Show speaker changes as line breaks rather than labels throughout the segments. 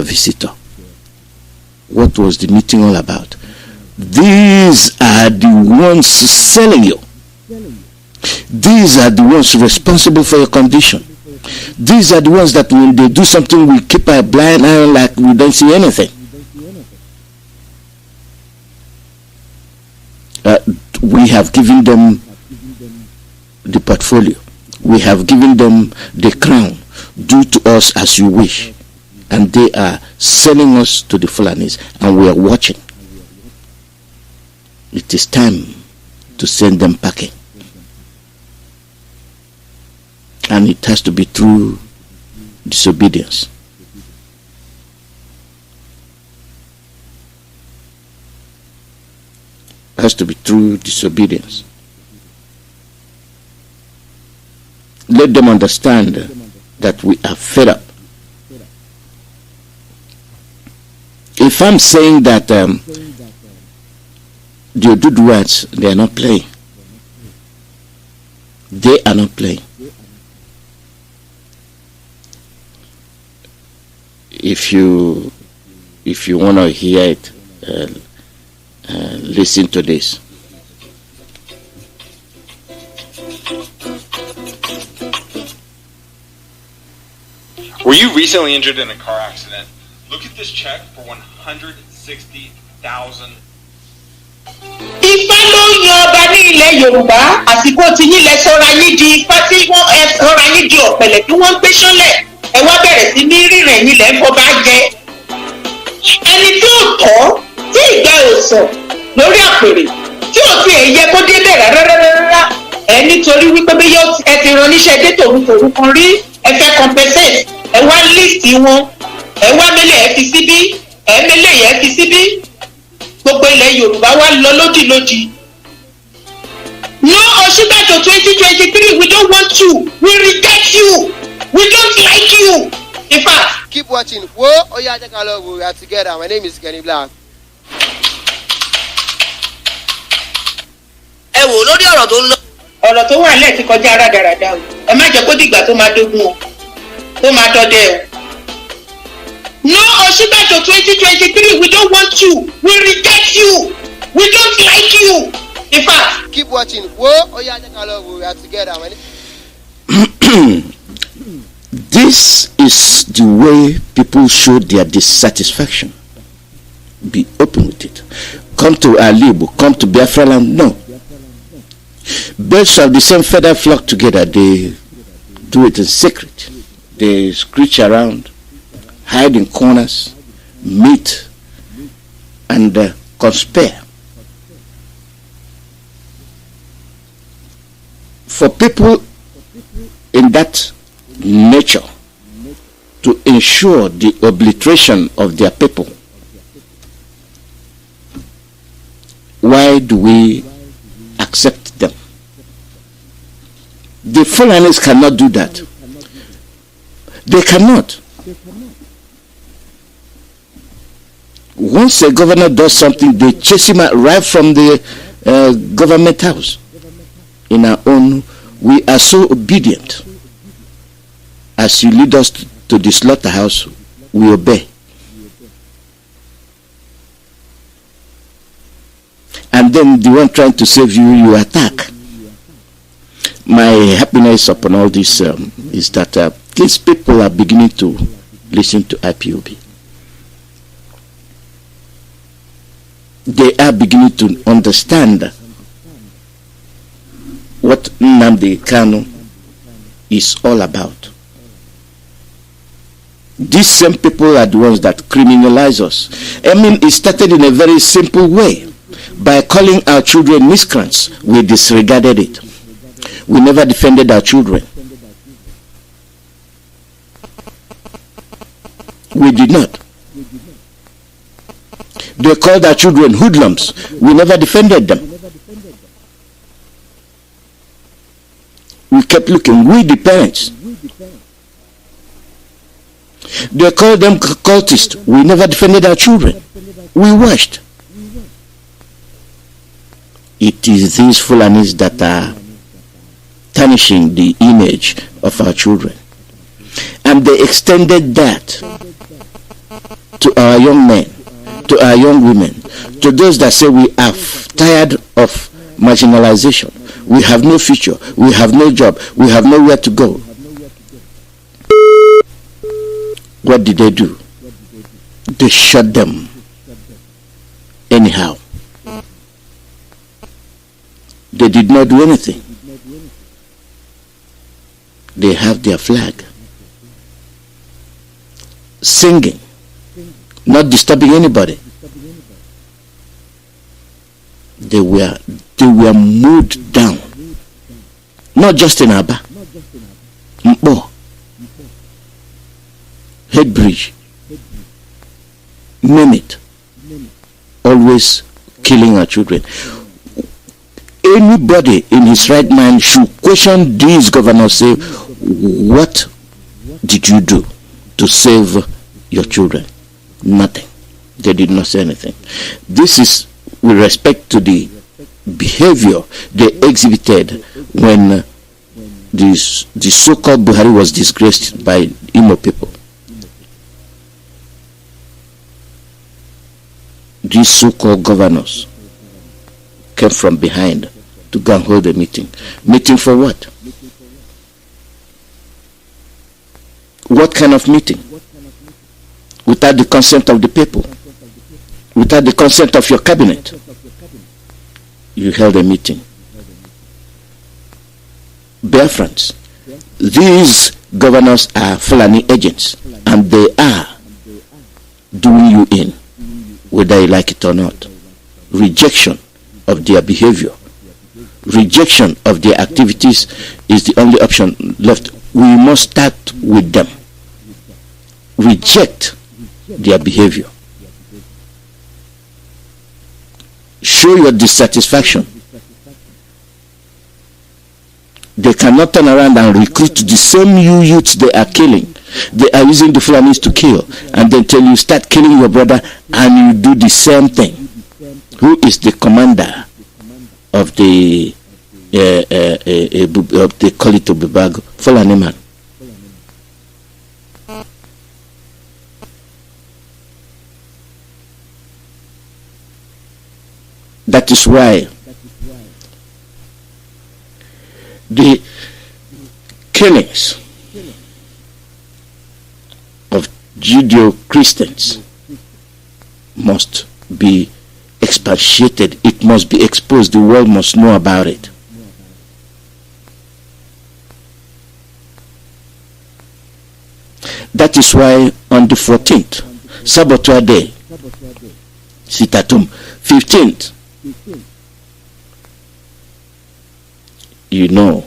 their visitor. What was the meeting all about? These are the ones selling you. These are the ones responsible for your condition. These are the ones that when they do something, we keep a blind eye like we don't see anything. We have given them the portfolio. We have given them the crown. Do to us as you wish. And they are sending us to the Fulanis, and we are watching. It is time to send them packing. And it has to be through disobedience. It has to be through disobedience. Let them understand that we are fed up. If I'm saying that the Oduduwans, they are not playing. They are not playing. If you want to hear it, listen to this.
Were you recently injured in a car accident? Look at this check for $160,000.
Ifá ló yan ọba ní ilẹ̀ Yorùbá, àsìkò tí yín lẹ sọra yín di ifá tí wọ́n sọra yín di ọ̀pẹ̀lẹ̀ tí wọ́n ń gbé sọ́lẹ̀. Ẹ wá bẹ̀rẹ̀ sí ní rírìn yín lẹ́ ń fọba jẹ. Ẹni tí ò tọ́ tí ìgbà ò sàn lórí àpèrè tí ò ti ẹ̀yẹ kó débẹ̀ rárá. Ẹ nítorí wípé bí ẹ ti ran níṣẹ́ dé tòrútòrú kan rí, ẹ fẹ́ compensate, ẹ wá list wọn, ẹ wá mélé ẹ fi síbí, ẹ mélé ẹ fi síbí. Gbogbo ilẹ̀ Yorùbá wá lọ lódìlódì. No Ọ̀ṣínbàjò 2023, we don't want you, we reject you, we don't like you. In fact,
keep watching. Whoa, oh yeah, we are together. My name is Kenny Black.
Ẹ wò lórí ọ̀rọ̀ tó ń lọ. Ọ̀rọ̀ tó wà lẹ́ẹ̀ ti kọjá rádaràda o. Ẹ má jẹ́ kó dìgbà tó máa dógún o, tó máa dọdẹ o. No Ọ̀ṣínbàjò 2023, we don't want you, we reject you, we don't like you. In fact,
keep watching. Whoa, oh yeah, we are together. My
This is the way people show their dissatisfaction. Be open with it. Come to Alibu, come to Biafra land. No. Birds of the same feather flock together. They do it in secret. They screech around, hide in corners, meet, and conspire. For people in that nature to ensure the obliteration of their people, why do we accept them? The Fulanis cannot do that. They cannot. Once a governor does something, they chase him out right from the government house. In our own, we are so obedient. As you lead us to the slaughterhouse, we obey. And then the one trying to save you, you attack. My happiness upon all this is that these people are beginning to listen to IPOB. They are beginning to understand what Nnamdi Kanu is all about. These same people are the ones that criminalize us. I mean, it started in a very simple way. By calling our children miscreants, we disregarded it. We never defended our children. We did not. They called our children hoodlums. We never defended them. We kept looking. We, the parents. They called them cultists. We never defended our children. We watched. It is these Fulanis that are tarnishing the image of our children. And they extended that to our young men, to our young women, to those that say we are tired of marginalization, we have no future, we have no job, we have nowhere to go. What did they do? They shot them anyhow. They did not do anything. They have their flag, singing, not disturbing anybody. They were moved down, not just in Aba, Mpo, Headbridge, name it, always killing our children. Anybody in his right mind should question these governors, say, what did you do to save your children? Nothing. They did not say anything. This is with respect to the behavior they exhibited when the so-called Buhari was disgraced by Imo people. These so-called governors came from behind to go and hold a meeting. Meeting for what? What kind of meeting? Without the consent of the people, without the consent of your cabinet, you held a meeting. Biafrans, these governors are Fulani agents, and they are doing you in, whether you like it or not. Rejection of their behavior, rejection of their activities is the only option left. We must start with them. Reject their behavior. Show your dissatisfaction. They cannot turn around and recruit the same youths they are killing. They are using the Fulanis to kill, and then tell you start killing your brother, and you do the same thing. Who is the commander of the they call it Obibago? Fulani man. That is why the killings of Judeo-Christians must be expatiated. It must be exposed. The world must know about it. That is why on the 14th, Saboteur Day, Sitatum, 15th, you know,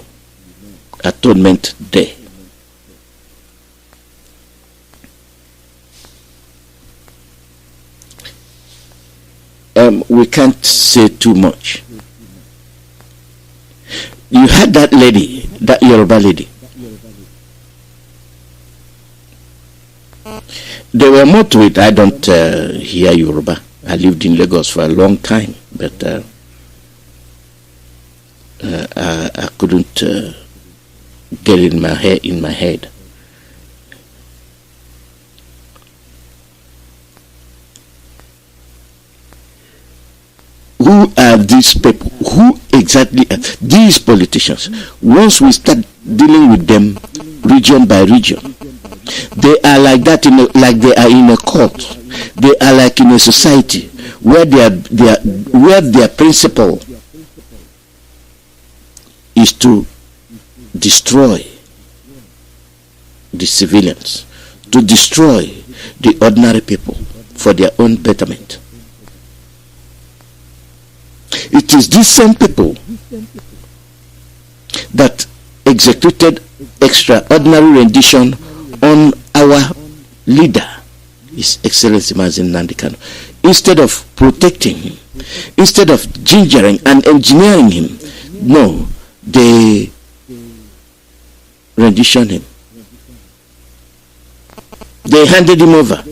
Atonement Day. We can't say too much. You had that lady, that Yoruba lady. There were more to it. I don't hear Yoruba. I lived in Lagos for a long time, but I couldn't get it in my head. Who are these people? Who exactly are these politicians? Once we start dealing with them region by region, they are like that, like they are in a cult. They are like in a society where their principle is to destroy the civilians, to destroy the ordinary people for their own betterment. It is these same people that executed extraordinary rendition on our leader, His Excellency Mazi Nnamdi Kanu. Instead of protecting him, instead of gingering and engineering him, no, they renditioned him. They handed him over.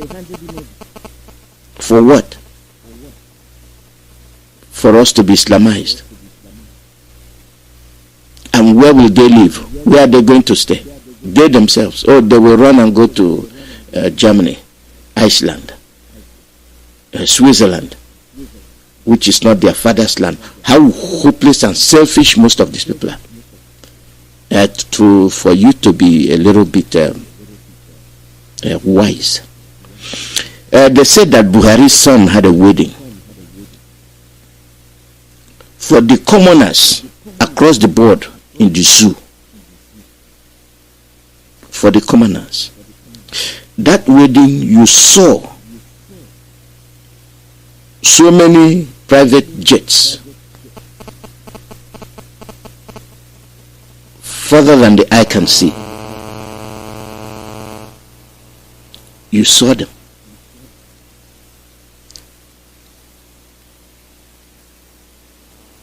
For what? For us to be Islamized. And where will they live? Where are they going to stay? They themselves. Oh, they will run and go to Germany Iceland, Switzerland, which is not their father's land. How hopeless and selfish most of these people are. For you to be a little bit wise. They said that Buhari's son had a wedding. For the commoners across the board in the zoo, for the commoners, that wedding, you saw so many private jets further than the eye can see. You saw them.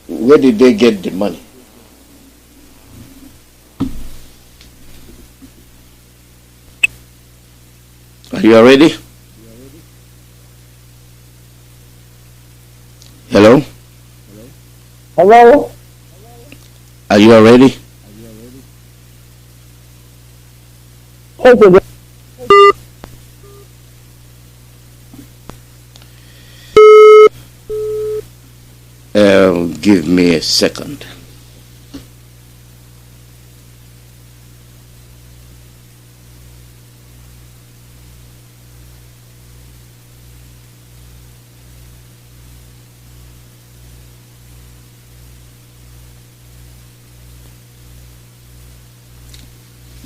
Where did they get the money? Are you ready? Hello?
Hello?
Are you ready? Give me a second.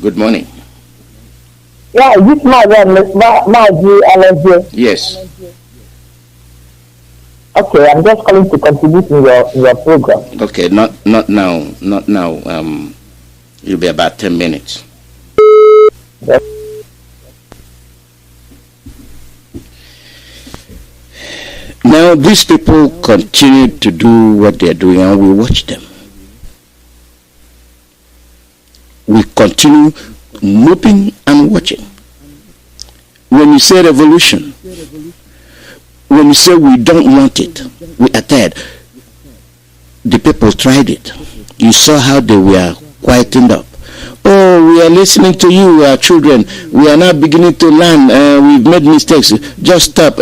Good morning.
Yeah, this man, Mazi Alozie.
Yes.
Okay, I'm just calling to contribute in your program.
Okay, not now. It'll be about 10 minutes.
Yes.
Now, these people continue to do what they're doing, and we watch them. We continue moping and watching. When you say revolution, when you say we don't want it, we are tired. The people tried it. You saw how they were quietened up. Oh, we are listening to you, our children. We are now beginning to learn. We've made mistakes. Just stop.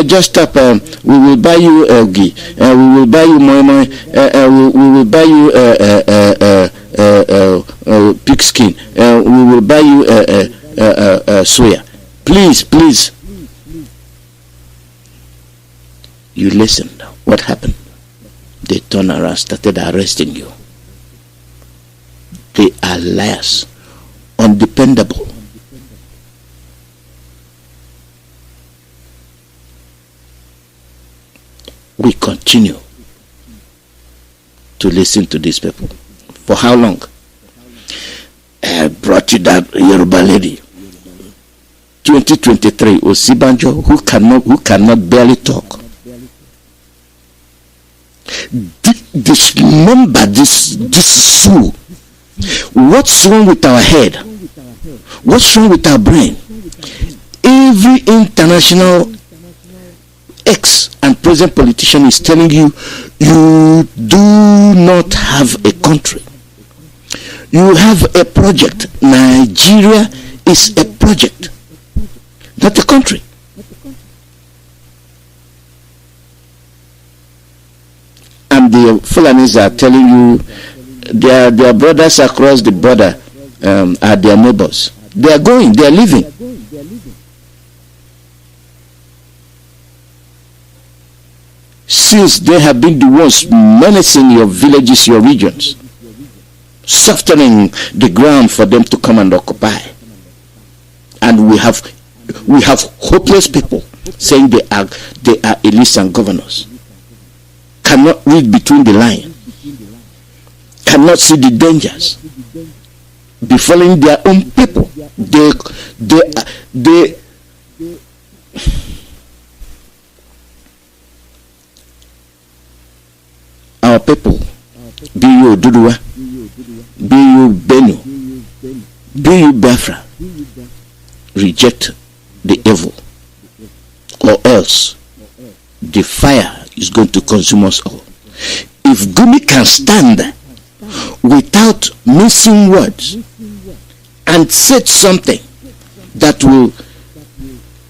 Just stop. We will buy you ghee. We will buy you moi moi. We will buy you pigskin. We will buy you soya. Please, please. You listened. What happened? They turned around, started arresting you. They are liars, undependable. We continue to listen to these people. For how long? I brought you that Yoruba lady. 2023, Osibanjo, who cannot barely talk. Remember this fool. What's wrong with our head? What's wrong with our brain? Every international ex and present politician is telling you, you do not have a country. You have a project. Nigeria is a project, not a country. And the Fulanis are telling you their brothers across the border are their neighbors. They are going, they are living. Since they have been the ones menacing your villages, your regions, softening the ground for them to come and occupy. And we have hopeless people saying they are elites and governors. Cannot read between the lines, cannot see the dangers befalling their own people. They our people, be you Dudua, be you Benu, be you Biafra, reject the evil, or else the fire is going to consume us all. If Gumi can stand without missing words and said something that will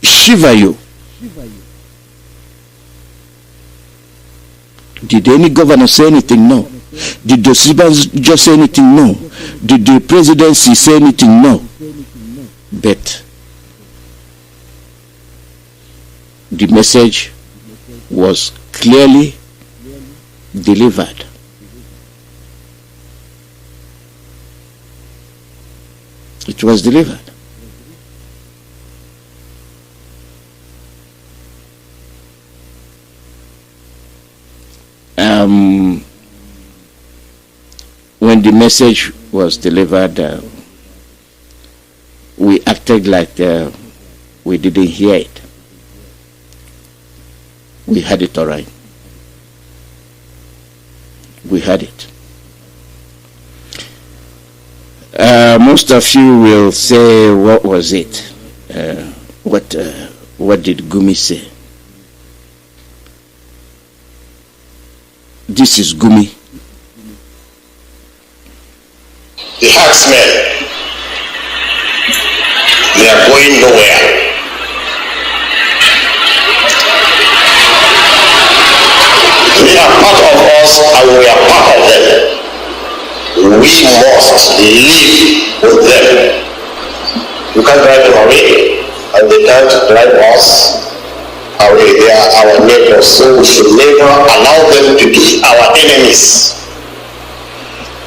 shiver you. Did any governor say anything? No. Did the Sibans just say anything? No. Did the presidency say anything? No. But the message was clearly delivered. It was delivered. When the message was delivered, we acted like we didn't hear it. We had it all right. We had it. Most of you will say, what was it? What did Gumi say? This is Gumi.
The herdsmen, they are going nowhere. They are part of us and we are part of them. We must live with them. You can't drive them away and they can't drive us away. They are our neighbors, so we should never allow them to be our enemies.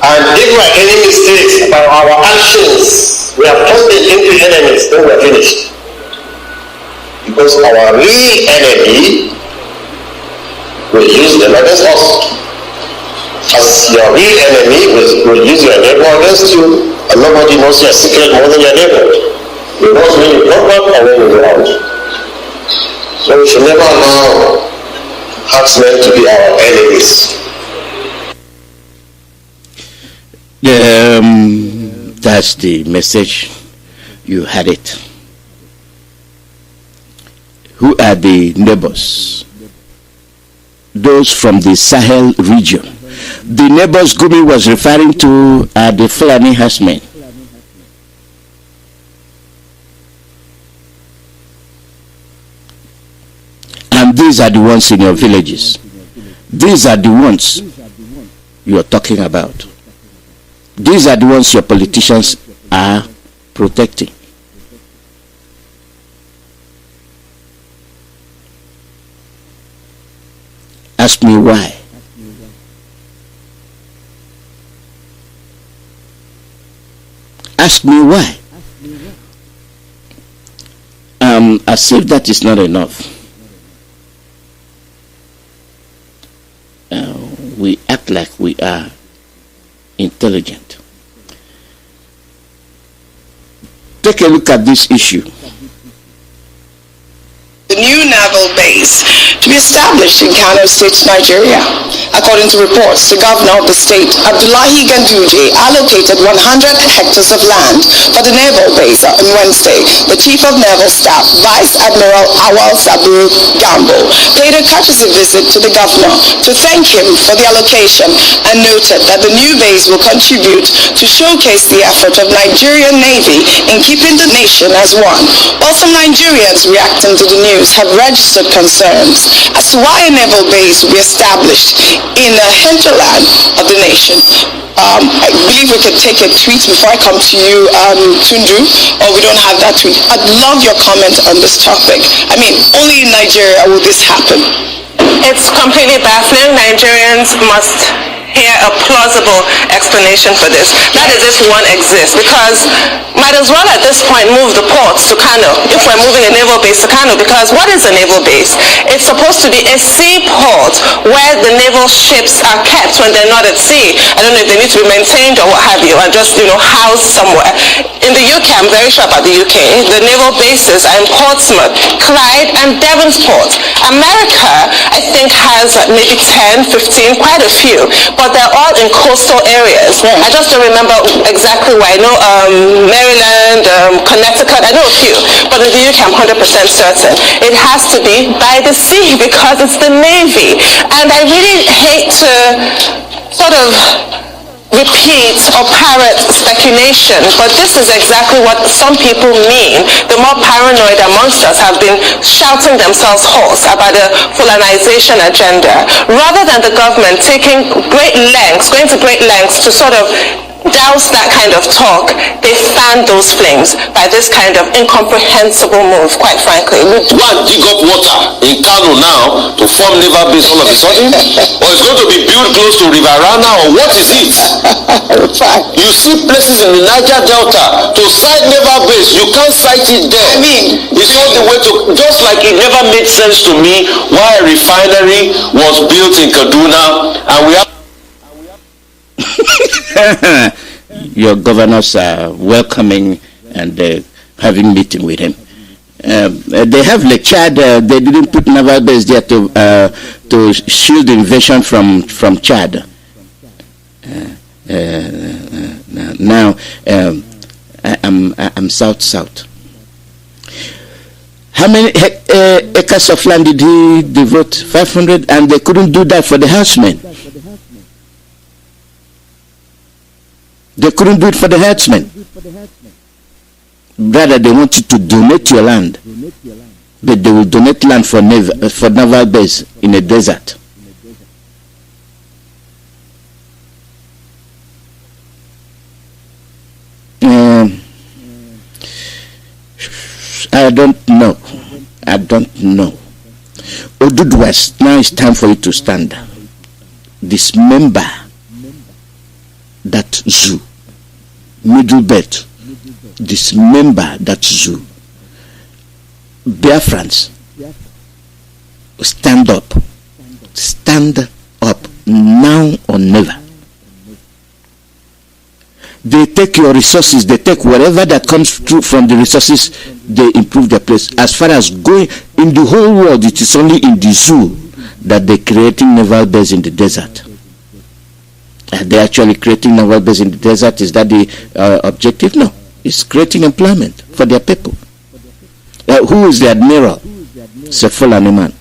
And if we are any mistakes about our actions, we have turned them into enemies, then we are finished. Because our real enemy will use them against us. As your real enemy will use your neighbor against you, and nobody knows your secret more than your neighbor. He knows when you go back and when you go out. So we should never allow herdsmen to be our enemies.
That's the message. You had it. Who are the neighbors? Those from the Sahel region. The neighbors Gumi was referring to are the Fulani herdsmen. And these are the ones in your villages. These are the ones you are talking about. These are the ones your politicians are protecting. Ask me why. Ask me why. As if that is not enough. We act like we are intelligent. Take a look at this issue.
The new naval base to be established in Kano State, Nigeria. According to reports, the governor of the state, Abdullahi Ganduje, allocated 100 hectares of land for the naval base on Wednesday. The Chief of Naval Staff, Vice Admiral Awal Sabu Gambo, paid a courtesy visit to the governor to thank him for the allocation and noted that the new base will contribute to showcase the effort of Nigerian Navy in keeping the nation as one. While some Nigerians reacting to the news have registered concerns as to why a naval base will be established in the hinterland of the nation. I believe we could take a tweet before I come to you, Tundu, or we don't have that tweet. I'd love your comment on this topic. I mean, only in Nigeria will this happen.
It's completely baffling. Nigerians must hear a plausible explanation for this. That is if one exists, because might as well at this point move the ports to Kano if we're moving a naval base to Kano, because what is a naval base? It's supposed to be a seaport where the naval ships are kept when they're not at sea. I don't know if they need to be maintained or what have you, and just, housed somewhere. In the UK, I'm very sure about the UK, the naval bases are in Portsmouth, Clyde, and Devonport. America, I think, has maybe 10, 15, quite a few, but they're all in coastal areas. Yeah. I just don't remember exactly where. I know Maryland, Connecticut, I know a few, but in the UK I'm 100% certain. It has to be by the sea because it's the Navy. And I really hate to sort of repeat or parrot speculation, but this is exactly what some people mean. The more paranoid amongst us have been shouting themselves hoarse about the Fulanization agenda, rather than the government taking going to great lengths to sort of douse that kind of talk. They fan those flames by this kind of incomprehensible move, quite frankly.
Go and dig up water in Kanu now to form naval base all of a sudden? Or it's going to be built close to River Rana, or what is it? You see places in the Niger Delta to site naval base, you can't site it there. I mean, it's not the way to, just like it never made sense to me why a refinery was built in Kaduna and we have
your governors are welcoming and having meeting with him. They have Lake Chad. They didn't put naval base there to shield the invasion from Chad. Now I'm south. How many acres of land did he devote? 500, and they couldn't do that for the herdsmen. They couldn't do it for the herdsmen. Rather, they want you to donate your land, but they will donate land for naval base in a desert. I don't know. Oduduwas, now it's time for you to stand. Dismember that zoo. Middle belt. Dismember that zoo. Biafrans, stand up. Stand up now or never. They take your resources, they take whatever that comes through from the resources, they improve their place. As far as going in the whole world, it is only in the zoo that they're creating naval base in the desert. Are they actually creating naval base in the desert? Is that the objective? No. It's creating employment for their people. Who is the admiral? It's a Fulani man.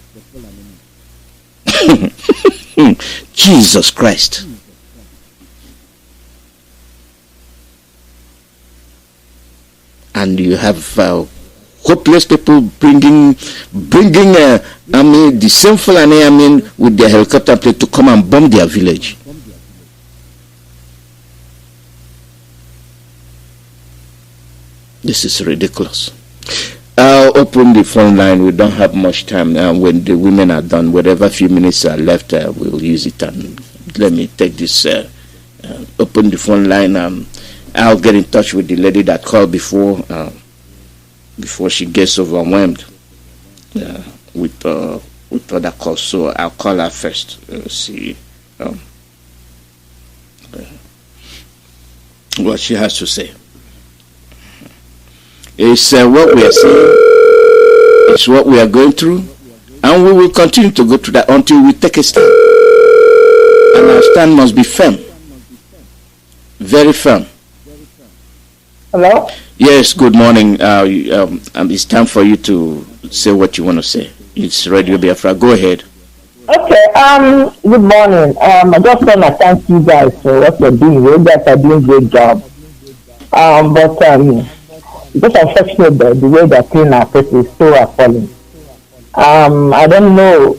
Jesus Christ. And you have hopeless people bringing the same Fulani with their helicopter plane to come and bomb their village. This is ridiculous. I'll open the phone line. We don't have much time. When the women are done, whatever few minutes are left, we'll use it. And let me take this, open the phone line. I'll get in touch with the lady that called before she gets overwhelmed with other calls. So I'll call her first. See what she has to say. It's what we are seeing. It's what we are going through, and we will continue to go through that until we take a stand. And our stand must be firm, very firm.
Hello?
Yes, good morning. It's time for you to say what you want to say. It's Radio Biafra. Go ahead.
Okay, good morning. I just want to thank you guys for what you're doing. You guys are doing a great job. Because unfortunately, the way they're cleaning our faces is so appalling. I don't know.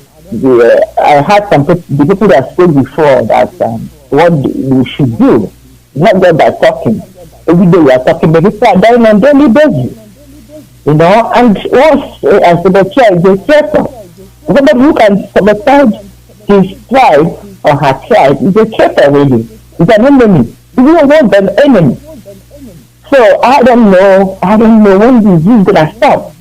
I heard the people that spoke before that what we should do, not just by talking. Every day we are talking, but people are dying on daily basis. You know, and once as the child is a traitor. Somebody who can sabotage his tribe or her tribe is a traitor, really. It's an enemy. We don't want an enemy. So I don't know when this is gonna stop.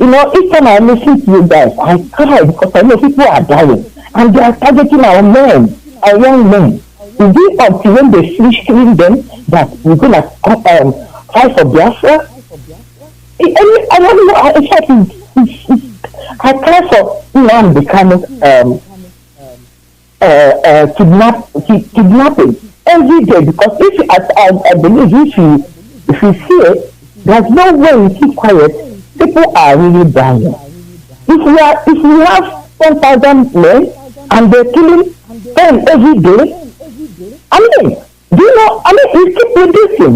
You know, each time I listen to you guys, I cry because I know people are dying and they are targeting our men, our young men. Is it until when they finish killing them that we're gonna fight for Biafra? I don't know. I cry for Nnamdi Kanu kidnapping every day, because if I believe if you see it, there's no way we keep quiet. People are really dying. If we have 10,000 men and they're killing 10 every day, I mean, Do you know? I mean, it keep reducing.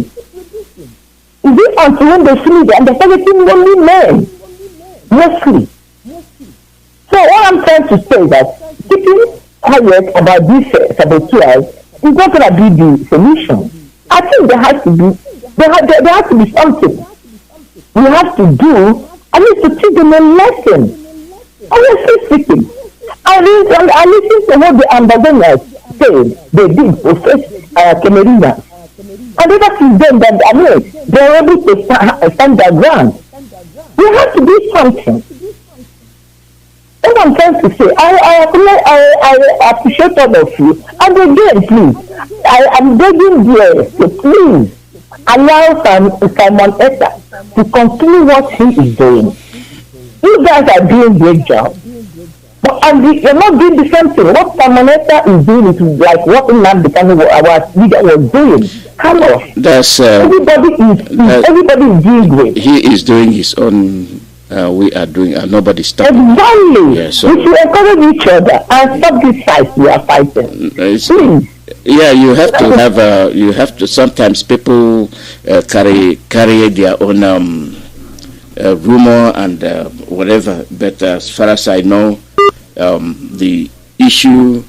Is it until when they finish and they're targeting only men, mostly? So what I'm trying to say is that keeping quiet about these saboteurs is not going to be the solution. I think there has to be something we have to do. I need to teach them a lesson. Honestly speaking, I listen to what the ambassadors say they did for Cameroonians. And that is them that, I mean, they are able to stand their ground. We have to do something. What I'm trying to say, I appreciate all of you. And again, please, I am begging you to please allow Simon Etta to continue what he is doing. You guys are doing a great job. But you're not doing the same thing. What Simon Etta is doing is like what Nnamdi Kanu, our leader, was doing. Come on.
That's,
everybody is doing great.
He is doing his own. We are doing, nobody stopping.
Exactly.
Yeah, so
we should encourage each other and stop this fight we are fighting. Please.
Yeah, you have to have. You have to. Sometimes people carry their own rumor and whatever. But as far as I know, the issue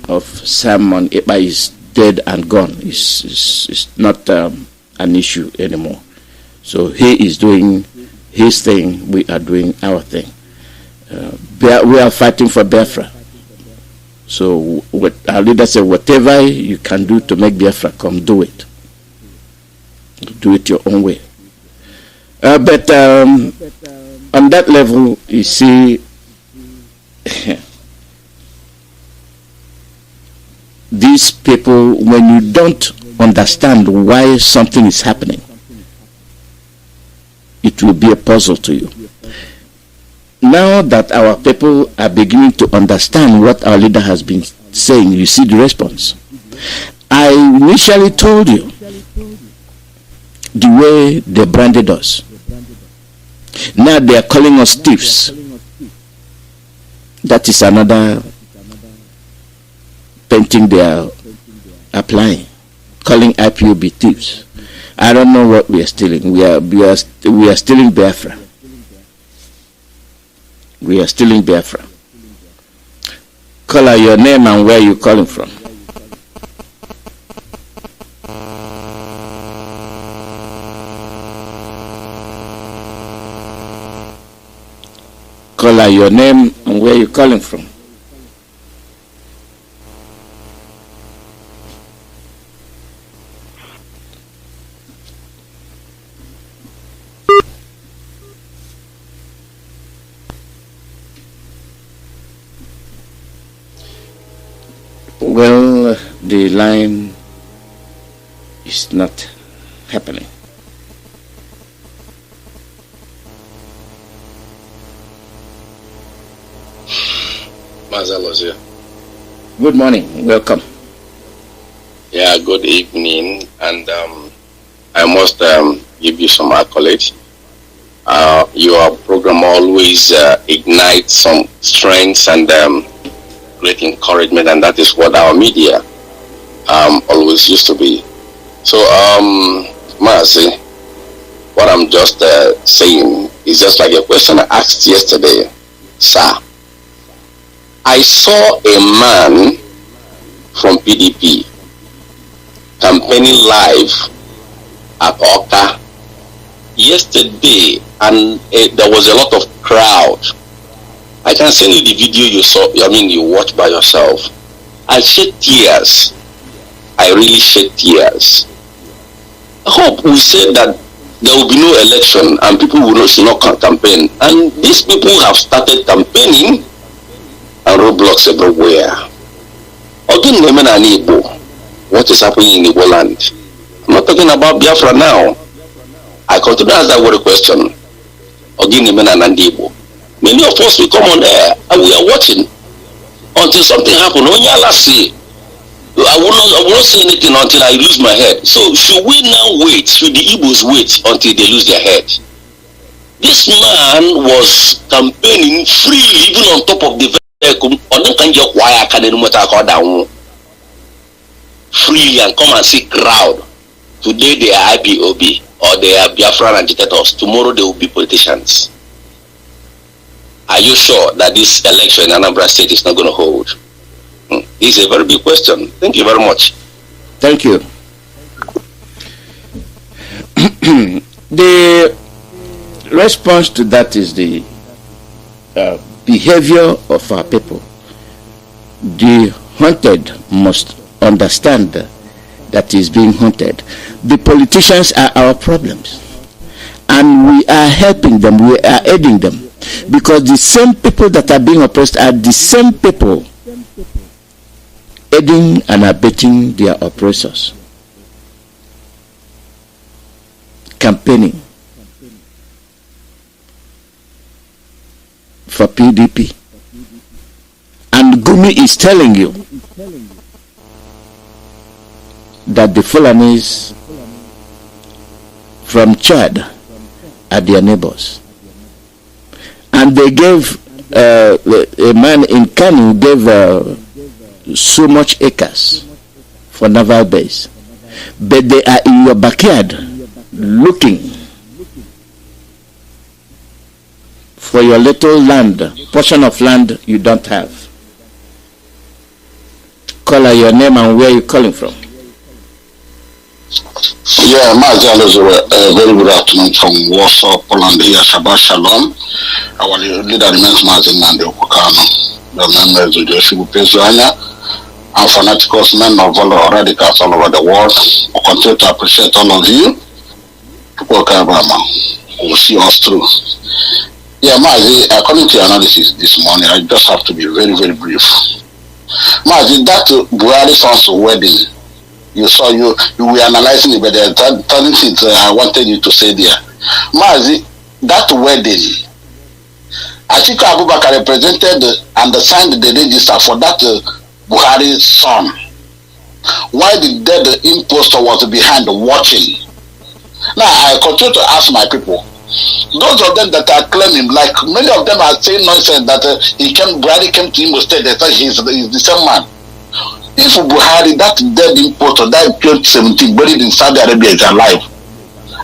of Simon Ekpa is dead and gone. Is not an issue anymore. So he is doing his thing, we are doing our thing. We are fighting for Biafra. So what our leader said, whatever you can do to make Biafra come, do it. Do it your own way. But on that level, you see, these people, when you don't understand why something is happening, it will be a puzzle to you. Now that our people are beginning to understand what our leader has been saying, you see the response. I initially told you the way they branded us. Now they are calling us thieves. That is another painting they are applying, calling IPOB thieves. I don't know what we are stealing. We are stealing Biafra. We are stealing Biafra. Call out your name and where you calling from. Call out your name and where you calling from. Well, the line is not happening.
Mazi Alozie.
Good morning, welcome.
Yeah, good evening, and I must give you some accolades. Your program always ignites some strengths and great encouragement, and that is what our media always used to be. So, Mazi, what I'm just saying is just like a question I asked yesterday. Sir, I saw a man from PDP campaigning live at Oka yesterday, and there was a lot of crowd. I can send you the video you saw, you watched by yourself. I shed tears. I really shed tears. I hope we said that there will be no election and people will not campaign. And these people have started campaigning and roadblocks everywhere. Again, what is happening in Igbo land? I'm not talking about Biafra now. I continue to ask that word question. Again, many of us will come on air and we are watching until something happens. I will not say anything until I lose my head. So should we now wait? Should the Igbos wait until they lose their head? This man was campaigning freely, even on top of the vehicle. freely and come and see crowd. Today they are IPOB or they are Biafran agitators. Tomorrow they will be politicians. Are you sure that this election in Anambra State is not going to hold? This is a very big question. Thank you very much.
Thank you. The response to that is the behavior of our people. The hunted must understand that is being hunted. The politicians are our problems, and we are helping them, we are aiding them, because the same people that are being oppressed are the same people aiding and abetting their oppressors, campaigning for PDP. And Gumi is telling you that the Fulanis from Chad are their neighbors. And they gave, a man in Kanu gave so much acres for naval base. But they are in your backyard looking for your little land, portion of land you don't have. Call out your name and where you're calling from.
Yeah, Mazi Alozie, very good afternoon from Warsaw, Poland here. Shabbat Shalom. Our leader remains Mazi Nnamdi Kanu. The members of the Shibu Pezuanya and fanaticals, men of all radicals all over the world. We continue to appreciate all of you. We'll see us through. Yeah, Mazi, according to your analysis this morning, I just have to be very, very brief. Mazi, that Buhari son's wedding, you were analyzing it, but there are certain things I wanted you to say there. Mazi, that wedding, Atiku Abubakar represented and signed the register for that Buhari's son. Why the dead impostor was behind watching? Now, I continue to ask my people, those of them that are claiming, like many of them are saying nonsense that Buhari came to Imo State, they say he's the same man. If Buhari, that dead impostor, that 2017, buried in Saudi Arabia, is alive,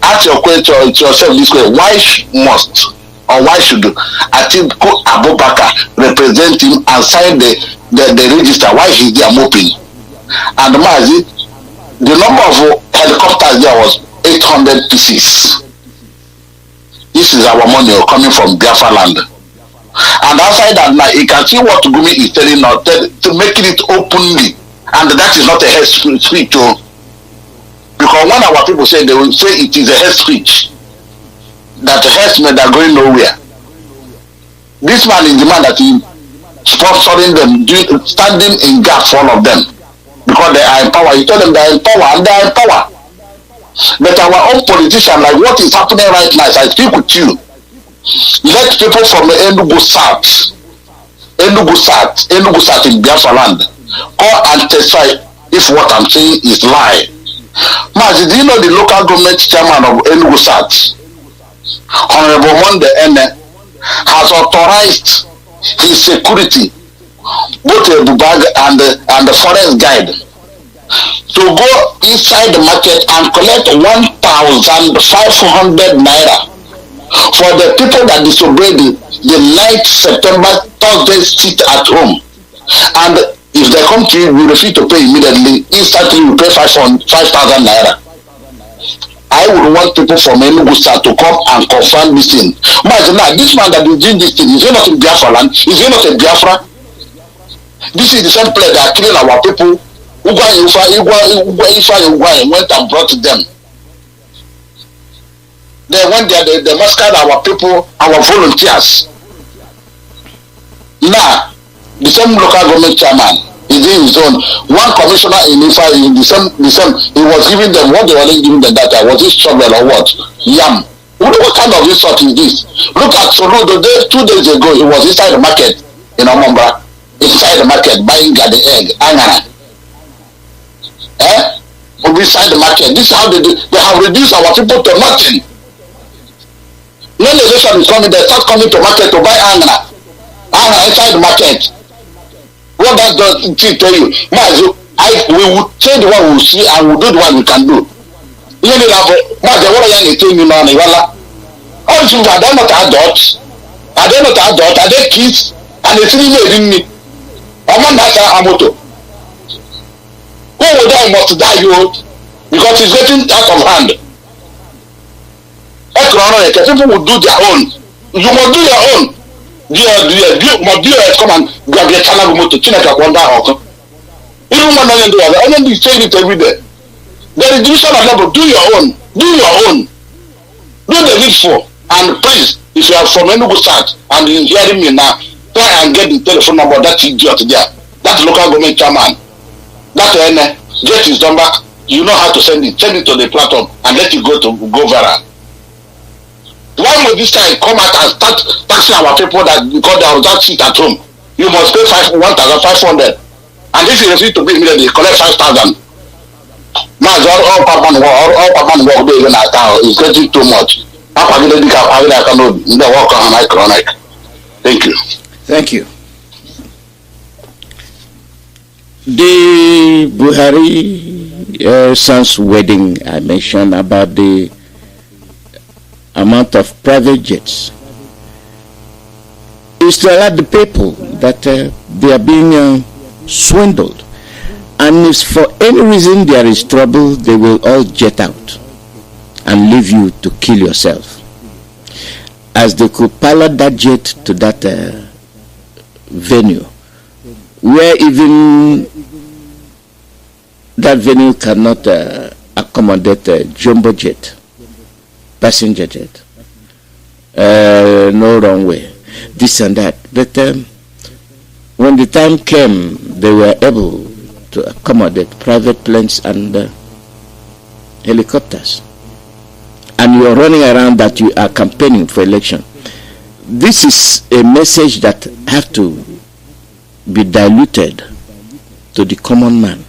ask your question to yourself this way: why must or why should Atiku Abubakar represent him and sign the register? Why is there moping? And Mazi, the number of helicopters there was 800 pieces. This is our money coming from Biafra land. And outside that now, you can see what Gumi is telling us, to making it openly. And that is not a hate speech. Because when our people say, they will say it is a hate speech. That the herdsmen are going nowhere. This man is the man that is sponsoring them, standing in gap for all of them. Because they are in power. You tell them they are in power and they are in power. But our own politicians, like what is happening right now, as I speak with you, let people from Enugu South in Biafra land, go and testify if what I'm saying is lie. Mazi, do you know the local government chairman of Enugu South, Honorable Monde Ene, has authorized his security, both a bubag and the forest guide, to go inside the market and collect 1,500 naira for the people that disobeyed the 9th September Thursday sit at home. And if they come to you, you refuse to pay immediately, instantly you pay 5,000 naira. I would want people from Enugu South to come and confirm this thing. But now, this man that is doing this thing, is he not in Biafra land? Is he not in Biafra? This is the same place that are killing our people. Went and brought them. They went there, they massacred our people, our volunteers. Now, the same local government chairman is in his own. One commissioner in Ifa, in the same, he was giving them what they were giving them that was this shovel or what? Yam. What kind of insult is this? Look at Soludo, 2 days ago, he was inside the market in Omambra, inside the market buying the egg, angana. Beside the market. This is how they do. They have reduced our people to nothing. When the nation is coming, they start coming to market to buy angana inside the market. What does the thing tell you? Mazi, we will say the one we will see and we will do the one we can do. Even if all these people are they not adults? Are they not adults? Are they kids? And they still living me. Among that Amoto. Who will die must die you because it's getting out of hand. People will do their own. You must do your own. Come and grab your channel motor. Even when I do it, I don't be saying it every day. There is division of labor. Do your own. Do your own. Do the needful. And please, if you are from Enugu South and you're hearing me now, try and get the telephone number of that idiot there. That local government chairman. That get his number. You know how to send it. Send it to the platform and let it go viral. Why would this guy come out and start taxing our people that because they are that seat at home? You must pay 1,500. And if you refuse to pay immediately, collect 5,000. Now all Papa work day in our town is getting too much. Thank you.
Thank you. The Buhari son's wedding, I mentioned about the amount of private jets, is to alert the people that they are being swindled, and if for any reason there is trouble, they will all jet out and leave you to kill yourself, as they could pilot that jet to that venue where even that venue cannot accommodate a jumbo jet, passenger jet, no runway, this and that. But when the time came, they were able to accommodate private planes and helicopters. And you are running around that you are campaigning for election. This is a message that have to be diluted to the common man.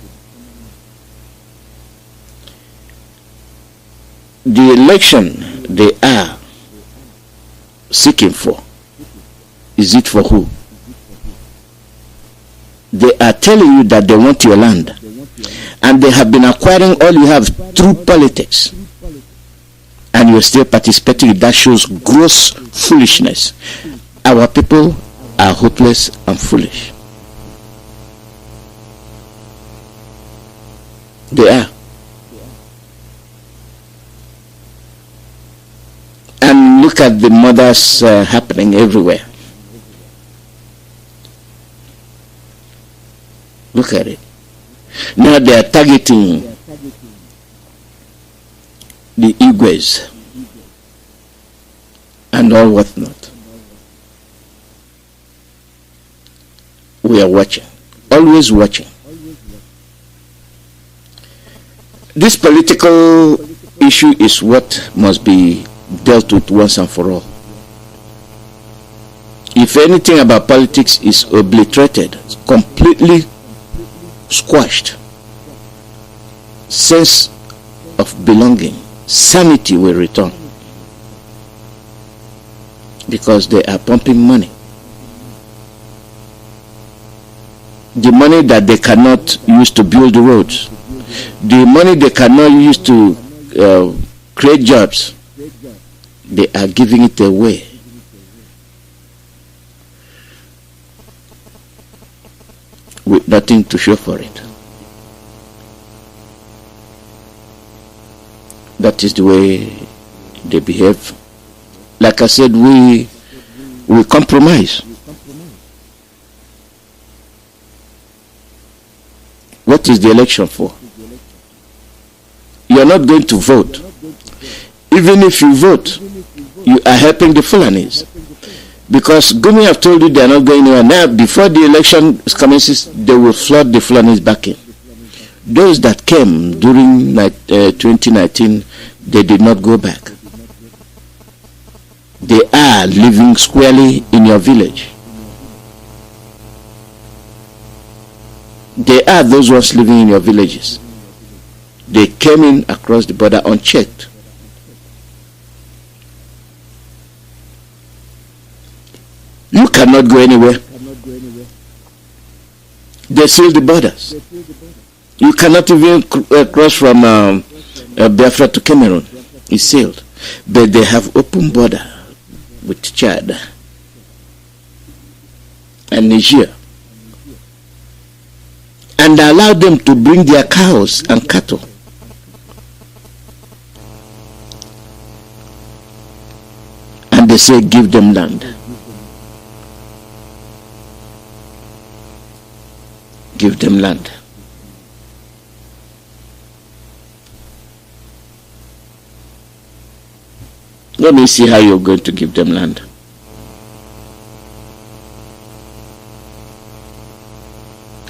The election they are seeking for, is it for who? They are telling you that they want your land, and they have been acquiring all you have through politics, and you're still participating. That shows gross foolishness. Our people are hopeless and foolish. They are. And look at the murders happening everywhere. Look at it. Now they are targeting the Igwes and all whatnot. We are watching, always watching. This political issue is what must be dealt with once and for all. If anything about politics is obliterated, completely squashed, sense of belonging, sanity will return, because they are pumping money. The money that they cannot use to build the roads, the money they cannot use to create jobs, they are giving it away. With nothing to show for it. That is the way they behave. Like I said, we compromise. What is the election for? You are not going to vote. Even if you vote, you are helping the Fulanis. Because Gumi have told you they are not going anywhere. Now, before the election commences, they will flood the Fulanis back in. Those that came during 2019, they did not go back. They are living squarely in your village. They are those ones living in your villages. They came in across the border unchecked. You cannot go anywhere. They seal the borders. You cannot even cross from Biafra to Cameroon. It's sealed. But they have open border with Chad and Niger, and allow them to bring their cows and cattle. And they say, give them land. Give them land. Let me see how you're going to give them land.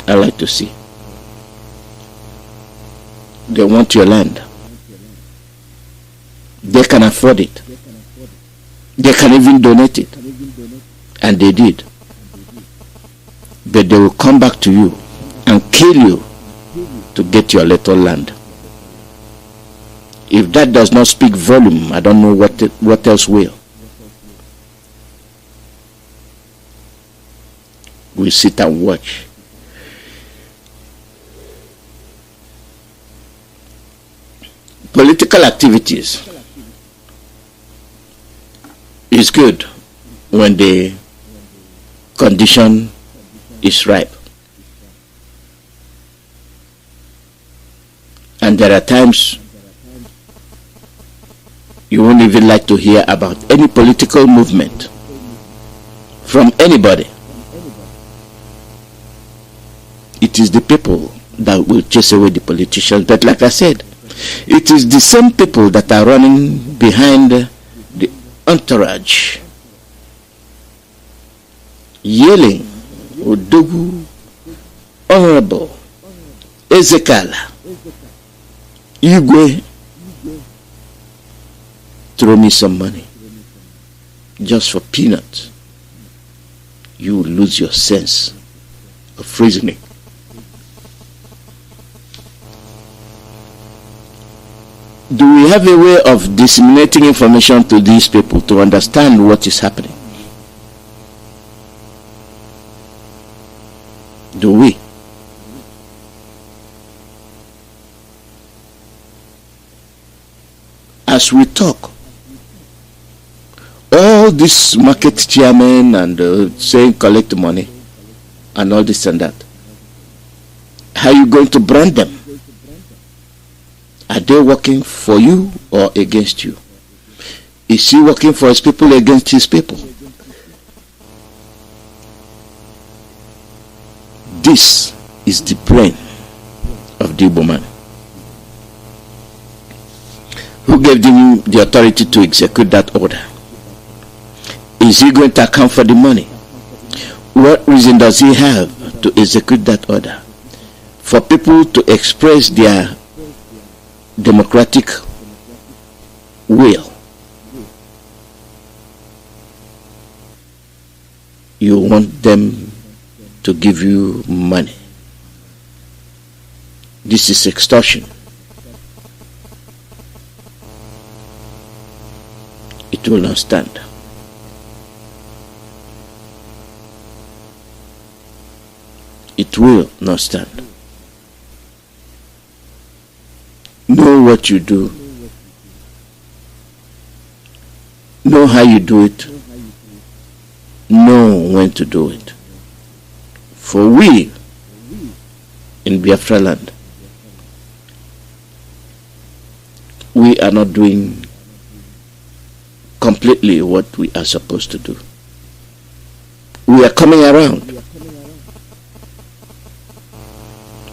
I like to see. They want your land. They can afford it. They can even donate it. And they did. But they will come back to you and kill you to get your little land. If that does not speak volume, I don't know what else will. We sit and watch. Political activities is good when the condition is ripe. And there are times you won't even like to hear about any political movement from anybody. It is the people that will chase away the politicians. But like I said, it is the same people that are running behind the entourage, yelling, Odogu, Honorable, Ezekala, Igwe, throw me some money. Just for peanuts, you will lose your sense of reasoning. Do we have a way of disseminating information to these people to understand what is happening? Do we? As we talk, all these market chairmen and saying collect money and all this and that, how are you going to brand them? Are they working for you or against you? Is he working for his people or against his people? This is the brain of the Igbo man. Who gave him the authority to execute that order? Is he going to account for the money? What reason does he have to execute that order? For people to express their democratic will. You want them to give you money. This is extortion. It will not stand. It will not stand. Know what you do. Know how you do it. Know when to do it. For we in Biafra land, we are not doing completely what we are supposed to do. We are coming around.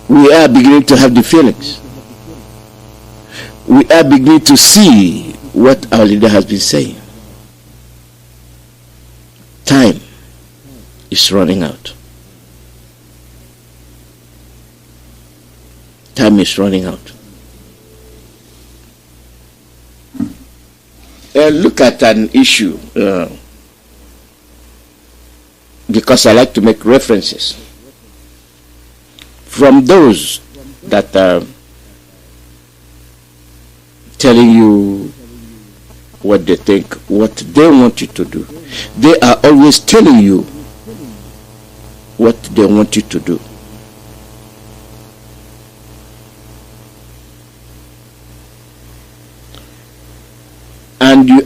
We are beginning to have the feelings. We are beginning to see what our leader has been saying. Time is running out. Time is running out. Look at an issue, because I like to make references from those that are telling you what they think, what they want you to do. They are always telling you what they want you to do.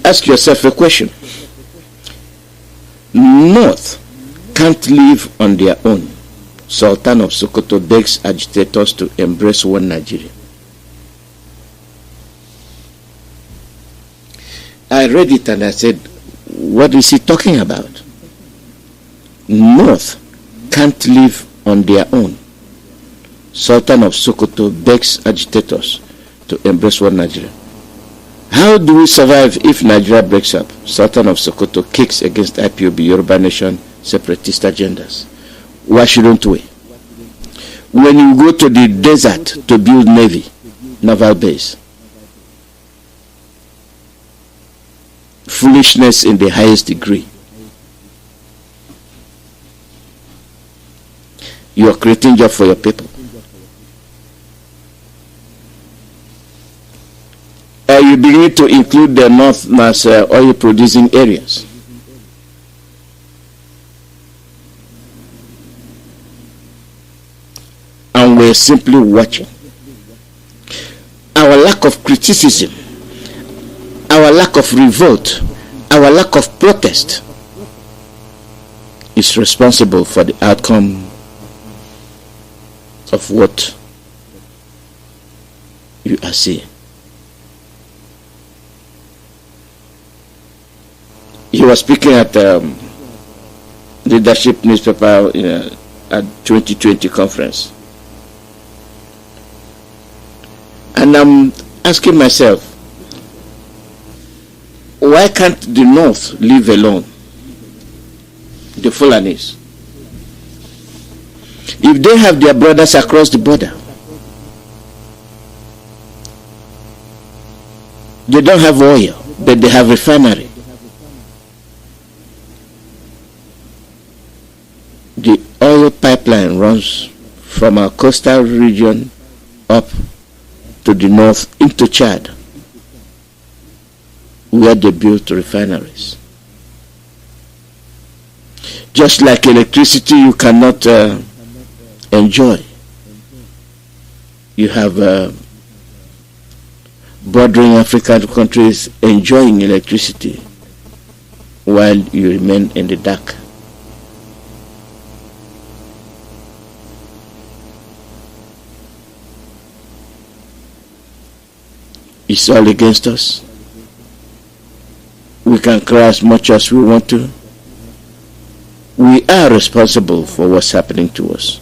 ask yourself a question. North can't live on their own. Sultan of Sokoto begs agitators to embrace one Nigeria. I read it and I said, what is he talking about? North can't live on their own. Sultan of Sokoto begs agitators to embrace one Nigeria. How do we survive if Nigeria breaks up? Sultan of Sokoto kicks against IPOB, Yoruba Nation, separatist agendas. Why shouldn't we? When you go to the desert to build navy, naval base, foolishness in the highest degree. You are creating job for your people. You begin to include the north as oil producing areas. And we're simply watching. Our lack of criticism, our lack of revolt, our lack of protest is responsible for the outcome of what you are seeing. He was speaking at leadership newspaper at 2020 conference. And I'm asking myself, why can't the North live alone? The Fulanis. If they have their brothers across the border, they don't have oil, but they have refinery. The oil pipeline runs from our coastal region up to the north into Chad, where they built refineries. Just like electricity you cannot enjoy. You have bordering African countries enjoying electricity while you remain in the dark. It's all against us. We can cry as much as we want to. We are responsible for what's happening to us.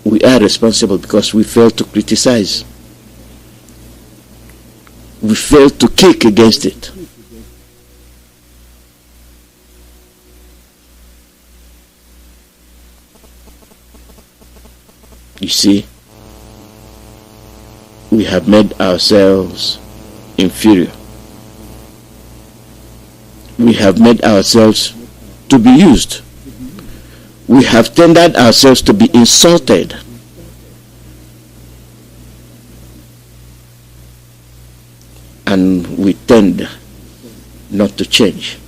We are responsible because we failed to criticize. We failed to kick against it. You see, we have made ourselves inferior. We have made ourselves to be used. We have tendered ourselves to be insulted. And we tend not to change.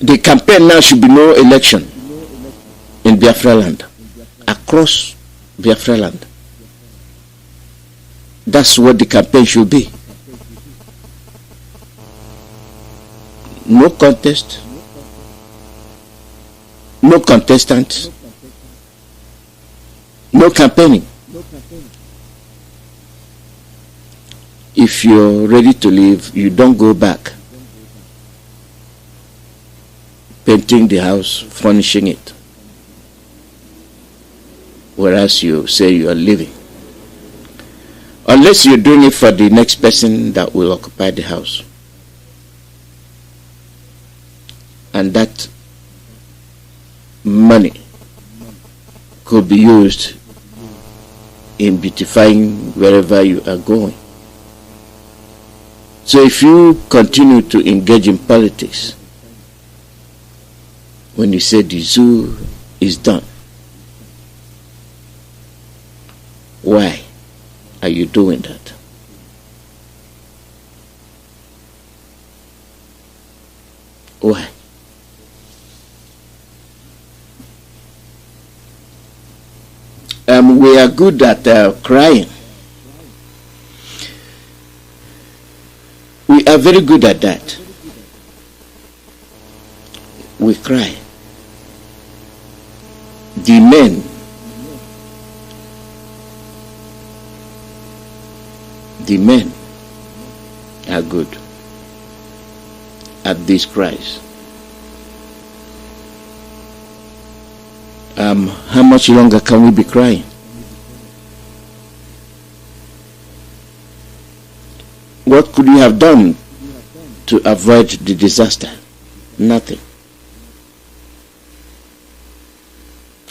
The campaign now should be no election in Biafra land, across Biafra land. That's what the campaign should be. No contest, no contestant, no campaigning. If you're ready to leave, you don't go back, painting the house, furnishing it, whereas you say you are leaving. Unless you're doing it for the next person that will occupy the house. And that money could be used in beautifying wherever you are going. So if you continue to engage in politics, when you say the zoo is done, why are you doing that? Why? We are good at crying. are very good at that. We cry. The men are good at these cries. How much longer can we be crying? What could you have done to avoid the disaster? Nothing.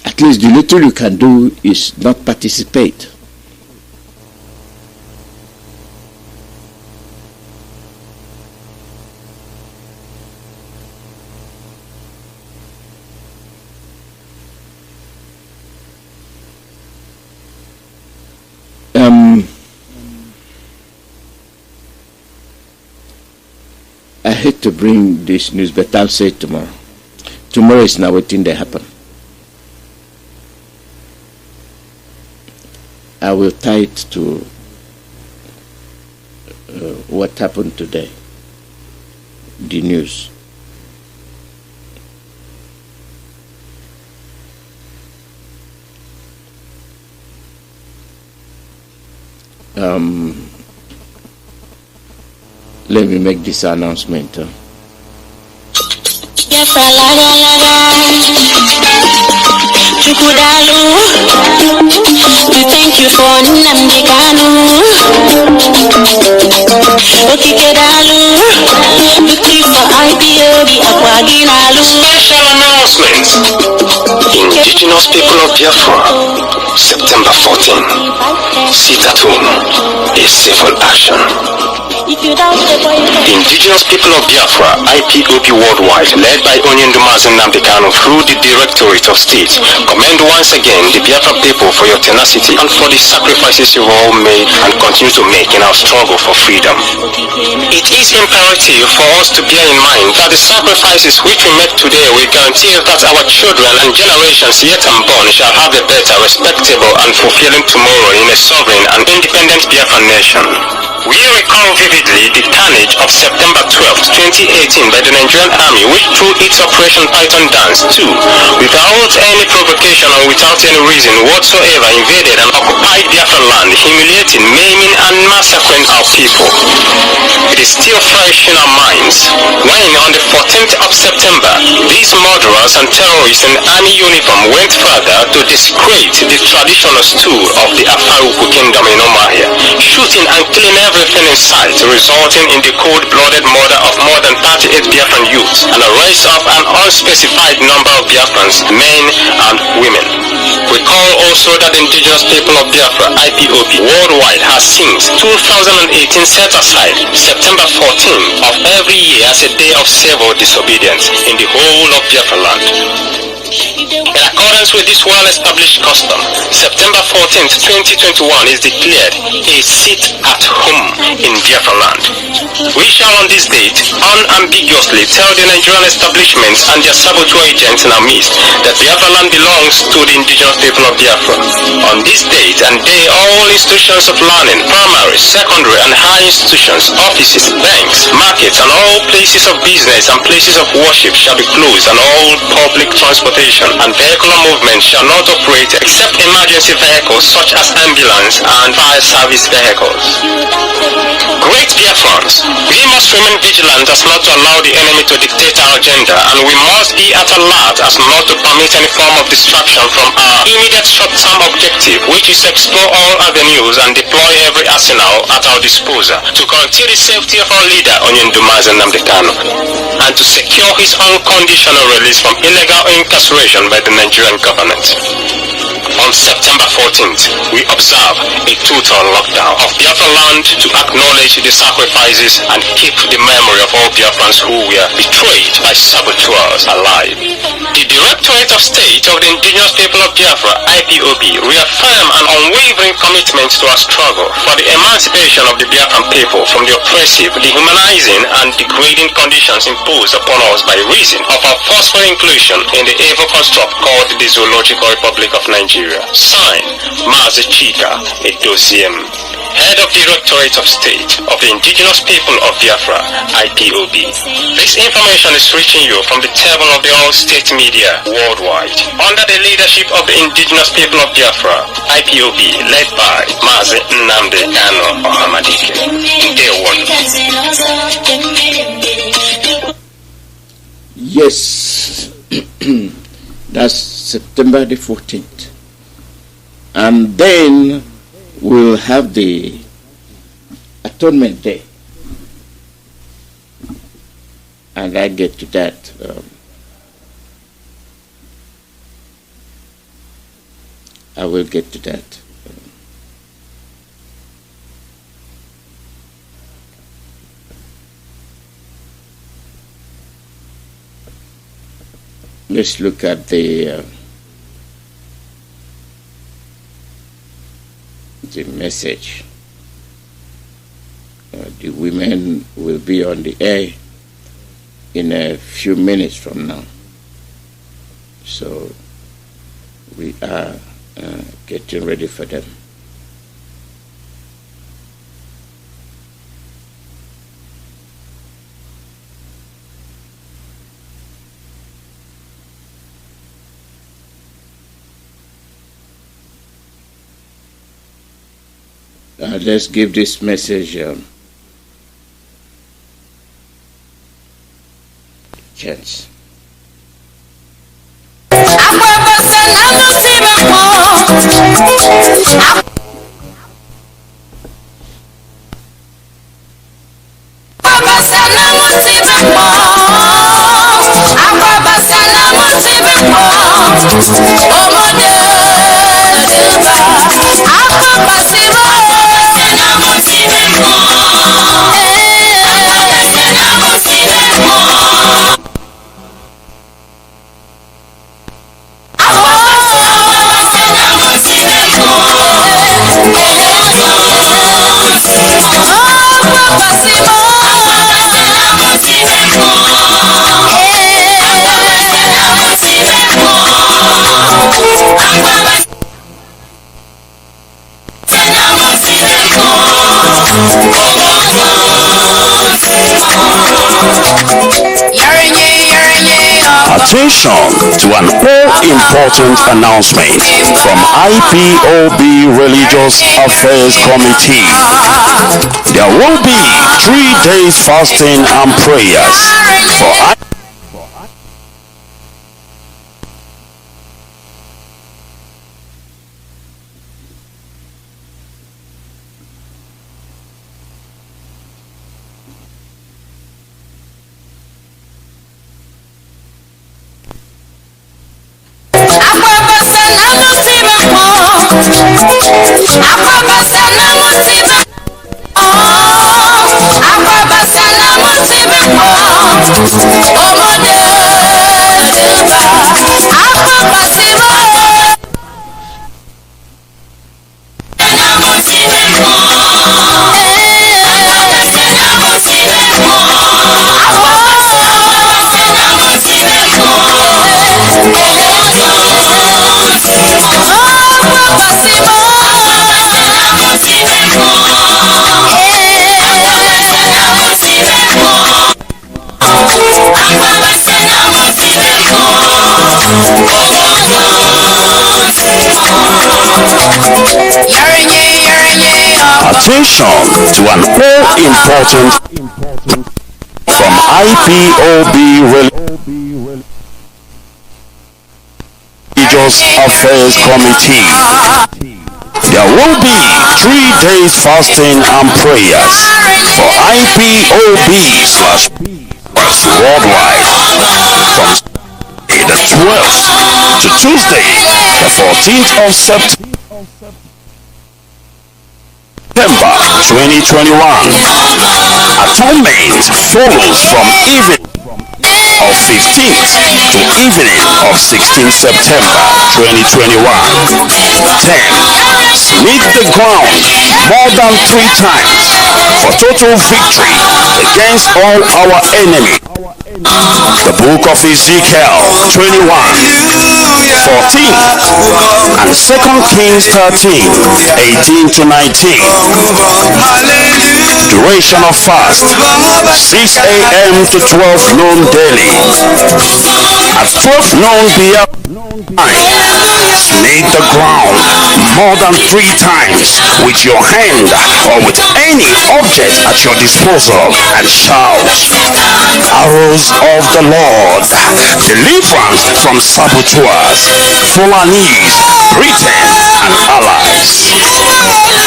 At least the little you can do is not participate. I hate to bring this news, but I'll say it tomorrow. Tomorrow is now waiting to happen. I will tie it to what happened today, the news. Let me make this announcement.
We thank you for Nnamdi Kanu. For IPOB.
Special announcement. Indigenous people of Biafra, September 14. Sit at home. A civil action. Indigenous people of Biafra, IPOB worldwide, led by Mazi Nnamdi Kanu through the Directorate of State, commend once again the Biafra people for your tenacity and for the sacrifices you've all made and continue to make in our struggle for freedom. It is imperative for us to bear in mind that the sacrifices which we make today will guarantee that our children and generations yet unborn shall have a better, respectable and fulfilling tomorrow in a sovereign and independent Biafra nation. We recall vividly the carnage of September 12, 2018 by the Nigerian Army, which through its Operation Python Dance 2, without any provocation and without any reason whatsoever, invaded and occupied Biafra land, humiliating, maiming and massacring our people. It is still fresh in our minds when on the 14th of September, these murderers and terrorists in army uniform went further to discredit the traditional stool of the Afaruku kingdom in Omahia, shooting and killing everything in sight, resulting in the cold-blooded murder of more than 38 Biafran youths and arrest of an unspecified number of Biafrans, men and women. We call also that the indigenous people of Biafra, IPOB, worldwide has since 2018 set aside September 14 of every year as a day of civil disobedience in the whole of Biafra land. In accordance with this well-established custom, September 14th, 2021 is declared a sit-at-home in Biafra land. We shall on this date unambiguously tell the Nigerian establishments and their saboteur agents in our midst that Biafra land belongs to the indigenous people of Biafra. On this date and day, all institutions of learning, primary, secondary and high institutions, offices, banks, markets and all places of business and places of worship shall be closed, and all public transportation and vehicular movement shall not operate except emergency vehicles such as ambulance and fire service vehicles. Great Biafrans, we must remain vigilant as not to allow the enemy to dictate our agenda, and we must be at alert as not to permit any form of distraction from our immediate short-term objective, which is to explore all avenues and deploy every arsenal at our disposal to guarantee the safety of our leader Mazi Nnamdi Kanu and to secure his unconditional release from illegal incarceration by the Nigerian government. On September 14th, we observe a total lockdown of Biafra land to acknowledge the sacrifices and keep the memory of all Biafrans who were betrayed by saboteurs alive. The Directorate of State of the Indigenous People of Biafra, IPOB, reaffirm an unwavering commitment to our struggle for the emancipation of the Biafran people from the oppressive, dehumanizing and degrading conditions imposed upon us by reason of our forceful inclusion in the evil construct called the Zoological Republic of Nigeria.
Nigeria. Signed, Mazi Alozie, Head of Directorate of State of the Indigenous People of Biafra, IPOB. This information is reaching you from the table of the all-state media worldwide, under the leadership of the Indigenous People of Biafra, IPOB, led by Mazi Nnamdi Kanu Ohamadike. Day one.
Yes, that's September the 14th. And then we'll have the Atonement Day. And I get to that. I will get to that. Let's look at the message. The women will be on the air in a few minutes from now. So we are getting ready for them. Let's give this message chance.
Attention to an all-important announcement from IPOB Religious Affairs Committee. There will be 3 days fasting and prayers for attention to an all-important from IPOB Religious Affairs Committee. There will be 3 days fasting and prayers for IPOB/worldwide from the 12th to Tuesday, the 14th of September 2021. Atonement follows from evening of 15th to evening of 16th September 2021. 10. Meet the ground more than 3 times for total victory against all our enemies. The book of Ezekiel 21 14, and 2 Kings 13, 18 to 19. Duration of fast, 6 a.m. to 12 noon daily. At 12 noon p.m. Knead the ground more than 3 times with your hand or with any object at your disposal and shout, "Arrows of the Lord, deliverance from saboteurs, Fulanis, Britain and allies."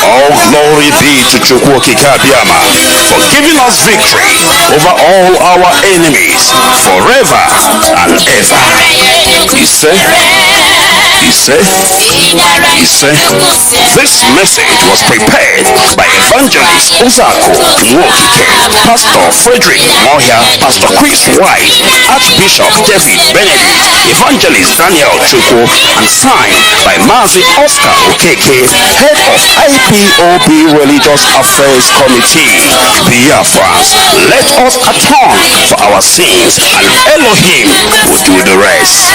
All glory be to Chukwoki Kabiama for giving us victory over all our enemies forever and ever. He said, this message was prepared by Evangelist Ozako Nwokike, Pastor Frederick Moya, Pastor Chris White, Archbishop David Benedict, Evangelist Daniel Chukwu, and signed by Mazi Oscar Okeke, head of IPOB Religious Affairs Committee. Biafrans, let us atone for our sins, and Elohim will do the rest.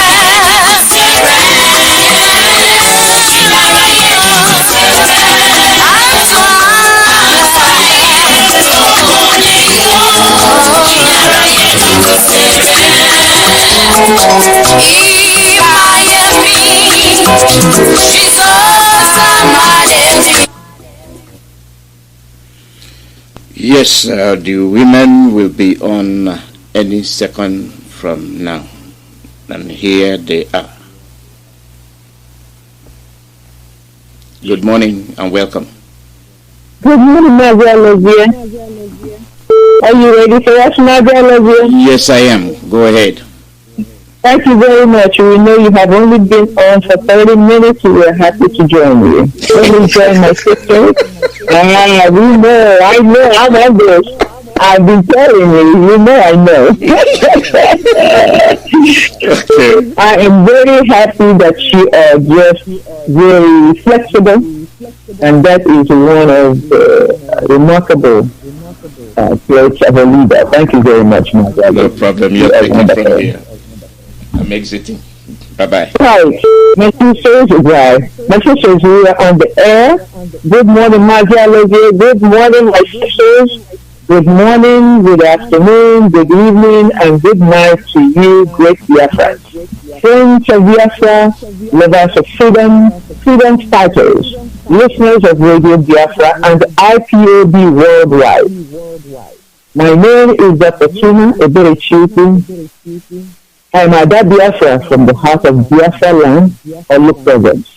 Yes, the women will be on any second from now. And here they are. Good morning and welcome.
Good morning, Mazi Alozie. Are you ready for us, Mazi Alozie?
Yes, I am. Go ahead.
Thank you very much. We know you have only been on for 30 minutes. We are happy to join you. Let me join my sisters. I know about this. I've been telling you, I know. I am very happy that you are just very flexible, and that is one of the remarkable traits of a leader. Thank you very much, Mazi.
No problem. You're taking from here. I'm exiting. Bye-bye.
Right. My sisters, we are on the air. Good morning, Mazi Alozie. Good morning, my sisters. Good morning, good afternoon, good evening, and good night to you, great Biafrans. Friends of Biafra, lovers of freedom, freedom fighters, listeners of Radio Biafra and IPOB worldwide. My name is Dr. Chima Eberechiukwu. I am Ada Biafra from the heart of Biafra land, Olu Province.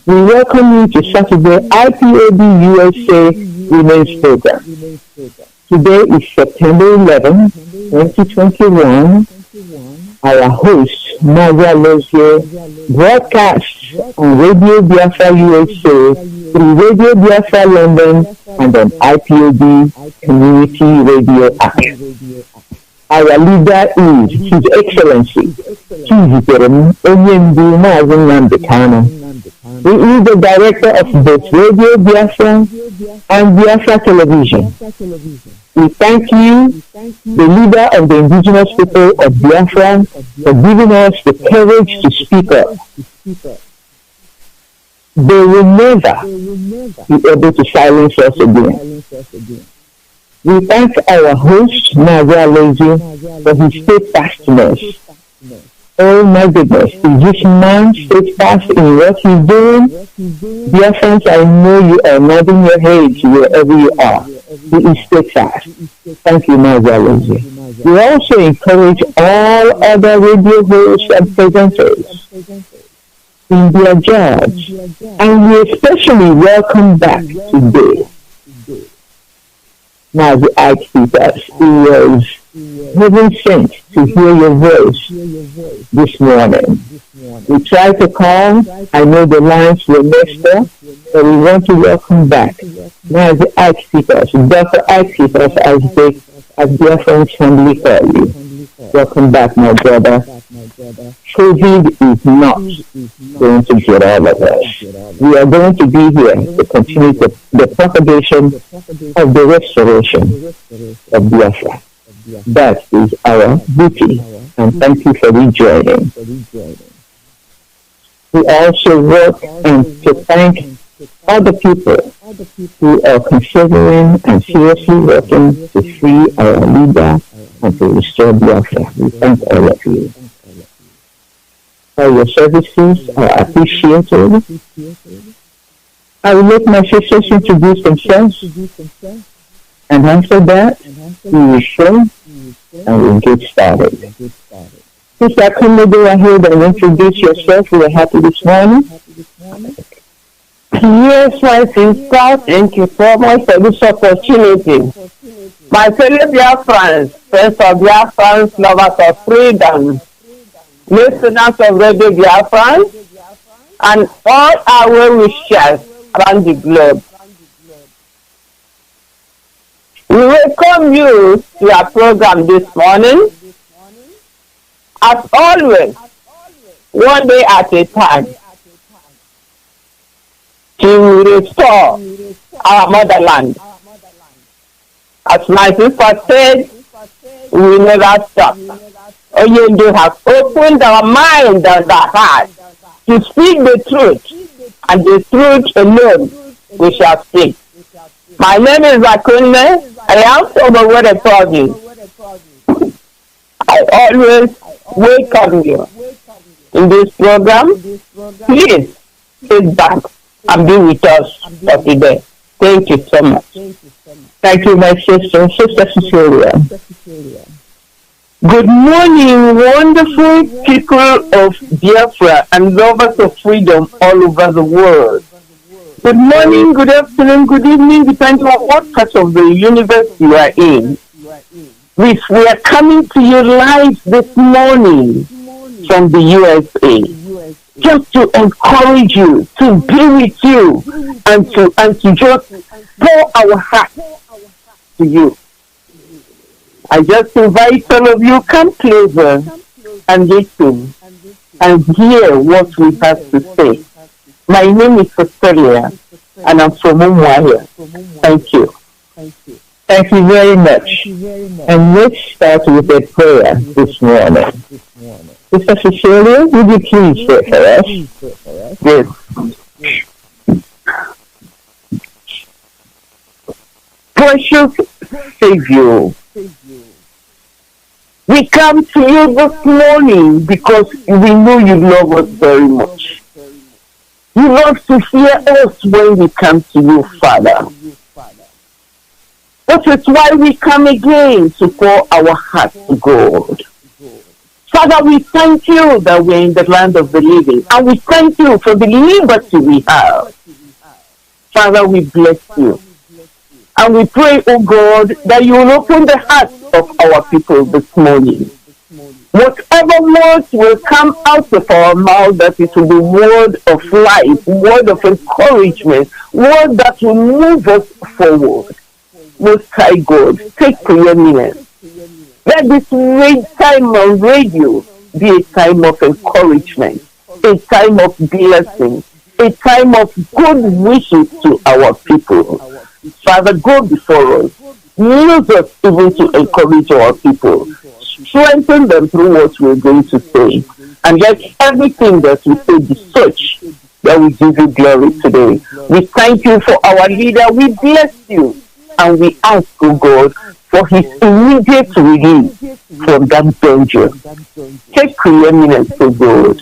We welcome you to Saturday IPOB USA Women's Program. Today is September 11, 2021. Our host, Mazi Alozie, broadcasts on Radio Biafra USA through Radio Biafra London and on IPOB Community Radio app. Our leader is His Excellency Mazi Nnamdi Kanu. He is the director of both Radio Biafra and Biafra Television. We thank you, the leader of the indigenous people of Biafra, for giving us the courage to speak up. They will never be able to silence us again. We thank our host, Mazi Alozie, for his steadfastness. Oh my goodness, is this man steadfast in what he's doing? Biafrans, I know you are nodding your heads wherever you are. He is steadfast. Thank you, Mazi Alozie. We also encourage all other radio hosts and presenters in their jobs, and we especially welcome back today Mazi Alozie. He was heaven sent to hear your voice this morning. We tried to call. I know the lines were messed up, but we want to welcome back Mazi Alozie, Dr. Alozie, as their friends family call you. Welcome back, my brother. COVID is not going to get all of us. We are going to be here to continue the propagation of the restoration of Biafra. That is our duty, and thank you for rejoining. We also work and to thank other people who are considering and seriously working to free our leader and to restore Biafra. We thank all of you. All your services are appreciated. I will let my sisters introduce themselves, and after that, we will pray and we'll get started. Sister Kanu, go ahead and introduce yourself. We are happy this morning.
Yes, my sister, thank you so much for this opportunity. My fellow Biafrans, friends of Biafrans, lovers of freedom, listeners of Radio Biafra, and all our well-wishers around the globe. We welcome you to our program this morning. As always, one day at a time, to restore our motherland. As my sister said, we will never stop. Oyendo has opened our mind and our heart to speak the truth, and the truth alone we shall speak. My name is Akunne. I am from the word of province. I always welcome you in this program. Please sit back and be with us for today. Thank you so much.
Thank you, my sister, Sister Cecilia. Good morning, wonderful people of Biafra and lovers of freedom all over the world. Good morning, good afternoon, good evening, depending on what part of the universe you are in. We are coming to you live this morning from the USA, just to encourage you, to be with you, and to just pour our hearts to you. I just invite all of you, come closer and listen and hear what we have to say. My name is Cecilia, and I'm from Umuahia. Thank you. Thank you very much. And let's start with a prayer this morning. Sister Cecilia, would you please pray for us? Good. Precious Savior, we come to you this morning because we know you love us very much. You love to hear us when we come to you, Father. That is why we come again to pour our hearts to God. Father, we thank you that we're in the land of the living, and we thank you for the liberty we have. Father, we bless you. And we pray, oh God, that you will open the hearts of our people this morning. Whatever words will come out of our mouth, that it will be word of life, word of encouragement, word that will move us forward. Most High God, take preeminence. Let this time on radio be a time of encouragement, a time of blessing, a time of good wishes to our people. Father, go before us. Use us even to encourage our people. Strengthen them through what we're going to say. And let everything that we say be such that we give you glory today. We thank you for our leader. We bless you. And we ask, oh God, for his immediate release from that danger. Take preeminence, oh God.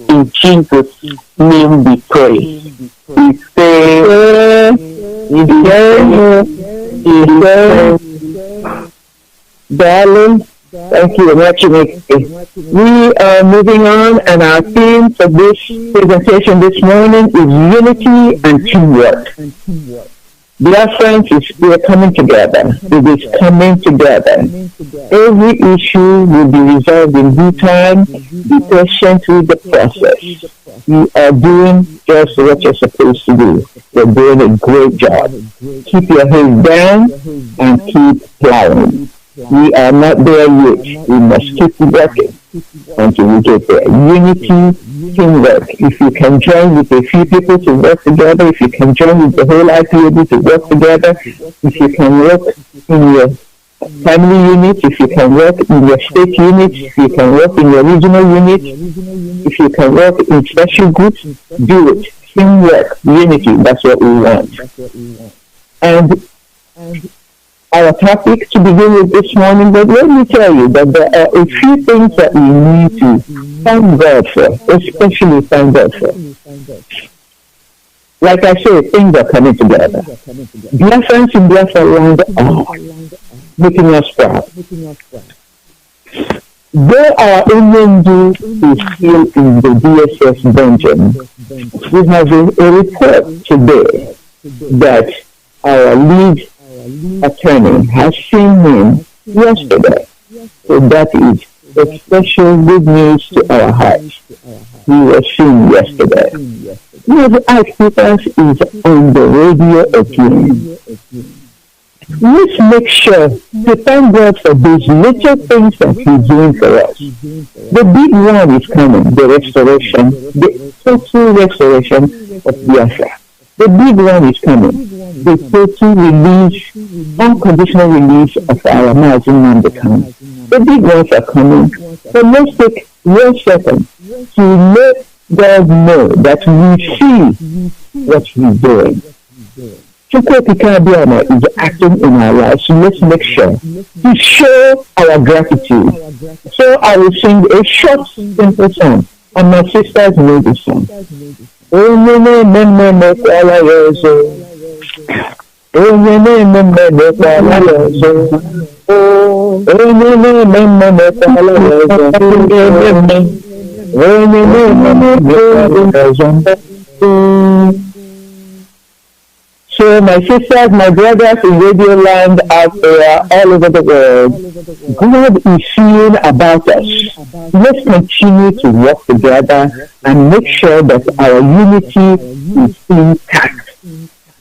In Jesus' name we pray. We say, darling, thank you very much. We are moving on, and our theme for this presentation this morning is unity and teamwork. Biafrans, we are coming together. It is coming together. Every issue will be resolved in due time. Be patient with the process. You are doing just what you're supposed to do. You're doing a great job. Keep your head down and keep plowing. We are not there yet. We must keep working until we get there. Unity, teamwork. If you can join with a few people to work together, if you can join with the whole IPOB to work together, if you can work in your family units, if you can work in your state units, if you can work in your regional units, if you can work in special groups, do it. Teamwork, unity, that's what we want. And our topic to begin with this morning, but let me tell you that there are a few things that we need to thank God for, especially thank God for. Like I say, things are coming together. Biafrans in Biafra land are making us proud. Though our Indian is still in the DSS dungeon, we have a report today that our lead attorney has seen him yesterday. So that is a special good news to our hearts. He was seen yesterday. The Archbishop is on the radio again. Let's make sure to thank God for these little things that He's doing for us. The big one is coming, the restoration, the total restoration of Biafra. The big one is coming, the total release, unconditional release of our Mazi Nnamdi Kanu. The big ones are coming. So let's take 1 second to let God know that we see what He's doing. Chukwu is acting in our lives. So let's make sure to show our gratitude. So I will sing a short, simple song, and my sisters know this song. So my sisters, my brothers in Radio Land out there, all over the world, God is seeing about us. Let's continue to work together and make sure that our unity is intact.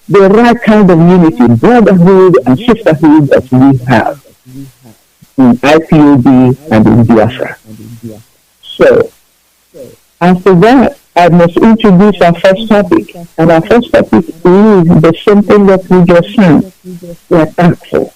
The right kind of unity, brotherhood and sisterhood that we have in IPOB and in Biafra. So, after that, I must introduce our first topic. And our first topic is the same thing that we just sang. We are thankful.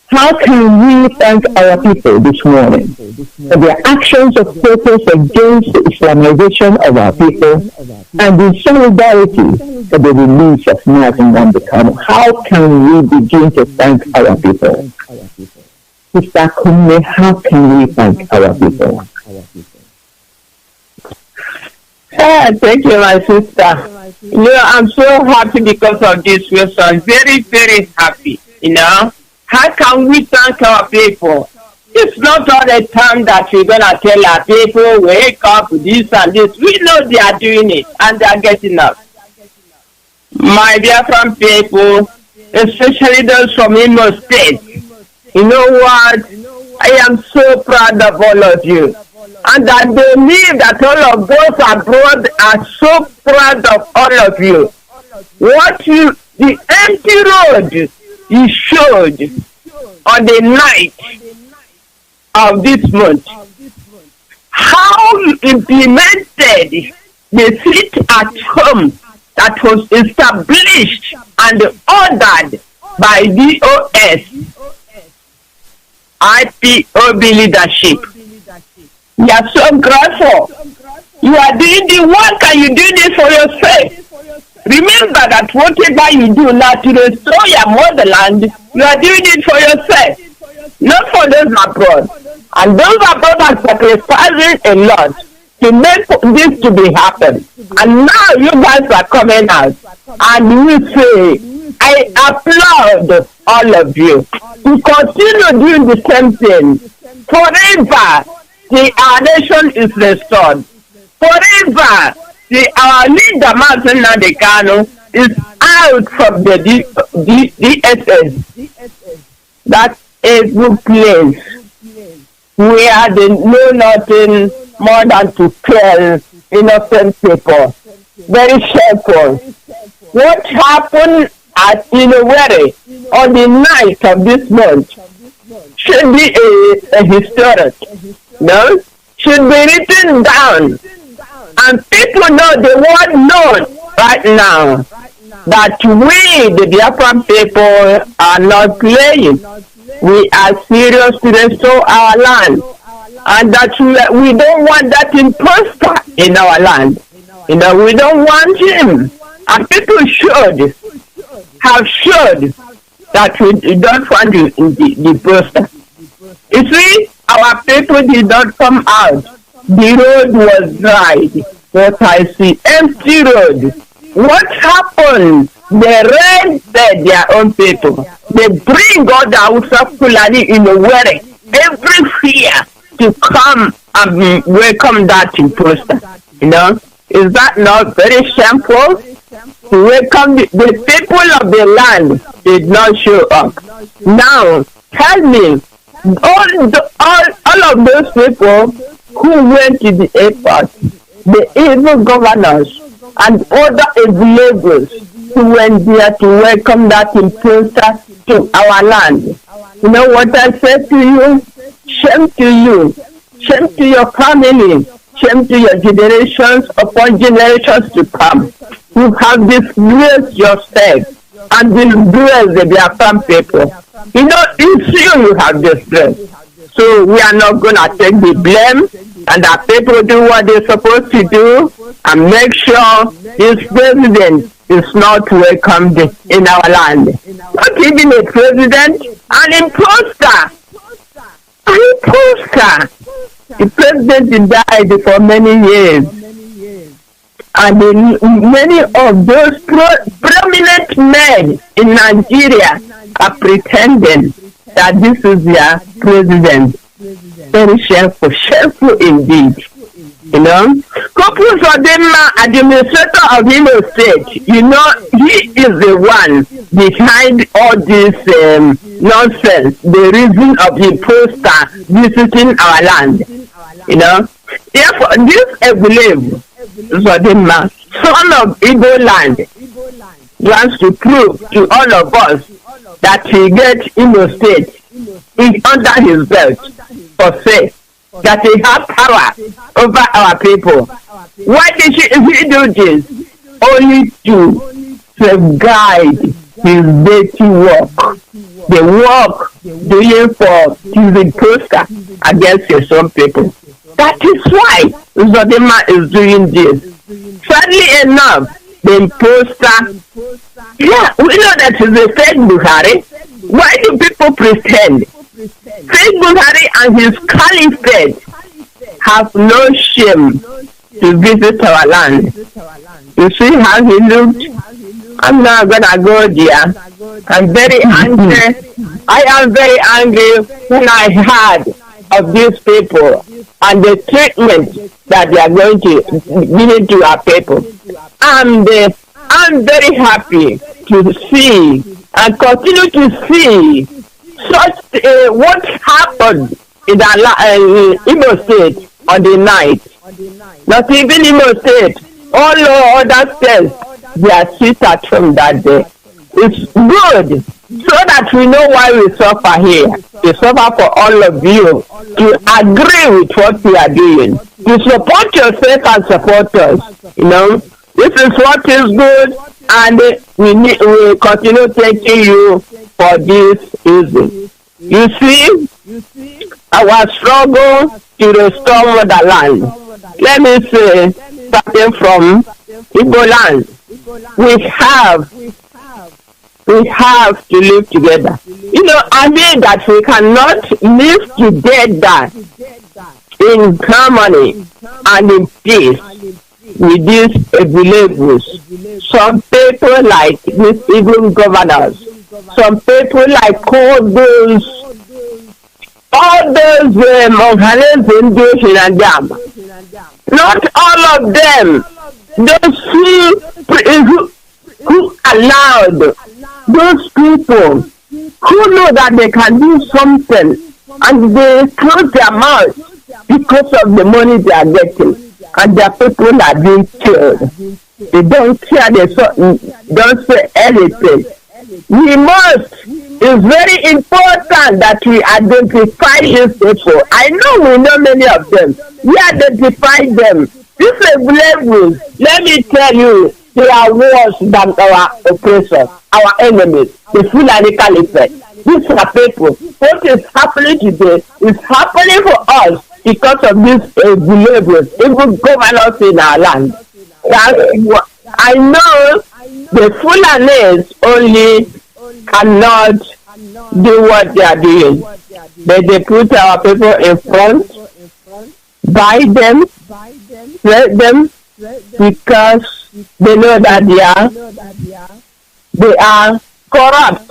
How can we thank our people this morning for their actions of protest against the Islamization of our people and in solidarity for the release of Mazi Nnamdi Kanu? How can we begin to thank our people? Sister Kunle, how can we thank our people?
Thank you, my sister. I'm so happy because of this question. Very, very happy. How can we thank our people? It's not all the time that we're going to tell our people, wake up, this and this. We know they are doing it and they are getting up. My Biafran people, especially those from Imo State, you know what? I am so proud of all of you. And I believe that all of those abroad are so proud of all of you. The empty road you showed on the night of this month, how you implemented the sit at home that was established and ordered by DOS, IPOB leadership. You are so grateful. You are doing the work and you do this for yourself. Remember that whatever you do now to restore your motherland, you are doing it for yourself, not for those abroad. And those abroad are sacrificing a lot to make this to be happen. And now you guys are coming out and we say, I applaud all of you to continue doing the same thing. Forever, our nation is restored. Forever, our leader, Mazi Nnamdi Kanu, is out from the DSS. That is a place where they know nothing more than to kill innocent people. Very shameful. What happened at Inowere on the night of this month should be a historic. No, should be written down, and people know, the world knows right now that we, the Biafran people, are not playing. we are serious to restore our land, and that we don't want that imposter in our land. We don't want him. And people should have showed that we don't want the imposter. You see, our people did not come out. The road was dry, but I see empty road. What happened? They rented their own people. They bring all the Hausa Fulani in the wedding every year to come and welcome that imposter. Is that not very shameful? To welcome the people of the land did not show up. Now, tell me, all of those people who went to the airport, the evil governors and other evildoers who went there to welcome that imposter to our land. You know what I said to you? Shame to you. Shame to your family. Shame to your generations upon generations to come. You have disgraced yourself and disgraced the Biafran people. It's you have disgraced. So we are not going to take the blame, and our people do what they're supposed to do and make sure this president is not welcomed in our land. Not even a president, an imposter. An imposter. The president died for many years, and many of those prominent men in Nigeria are pretending that this is their president. Very shameful indeed. Kopus Odema, administrator of Imo State, he is the one behind all this nonsense, the reason of the imposter visiting our land. Therefore, this Odema, son of Igbo land, wants to prove to all of us that he gets Imo State under his belt for say that he has power over our people. Why did he do this? Only to guide his dirty work. The work doing for his imposter against his own people. That is why Zodema is doing this. Sadly enough, the imposter, we know that he's a fake Buhari. Why do people pretend? Fake Buhari and his caliphate have no shame to visit our land. You see how he looked? I'm not gonna go there. I'm very angry. I am very angry when I heard of these people and the treatment that they are going to give to our people. I'm very happy to see and continue to see such what happened in the Imo State on the night. Not even Imo State, all other states, they are sit at home that day. It's good so that we know why we suffer here. We suffer for all of you to agree with what we are doing. To support yourself and support us. This is what is good, and we continue thanking you for this reason. You see, our struggle to restore motherland. Let me say, starting from Igbo land, we have to live together. I mean that we cannot live together in harmony and in peace with these evildoers. Some people like these evil governors, some people like all those not all of them. Those who allowed those people who know that they can do something and they close their mouths because of the money they are getting, and their people are being killed. They don't care, they don't say anything. It's very important that we identify these people. I know we know many of them. We identify them. These levels, let me tell you, they are worse than our oppressors, our enemies, the Fulani Caliphate. These are people. What is happening today is happening for us because of these behaviors, even governors in our land. I know the Fulanis only cannot do what they are doing. But they put our people in front, buy them, threat them, because they know that they are corrupt.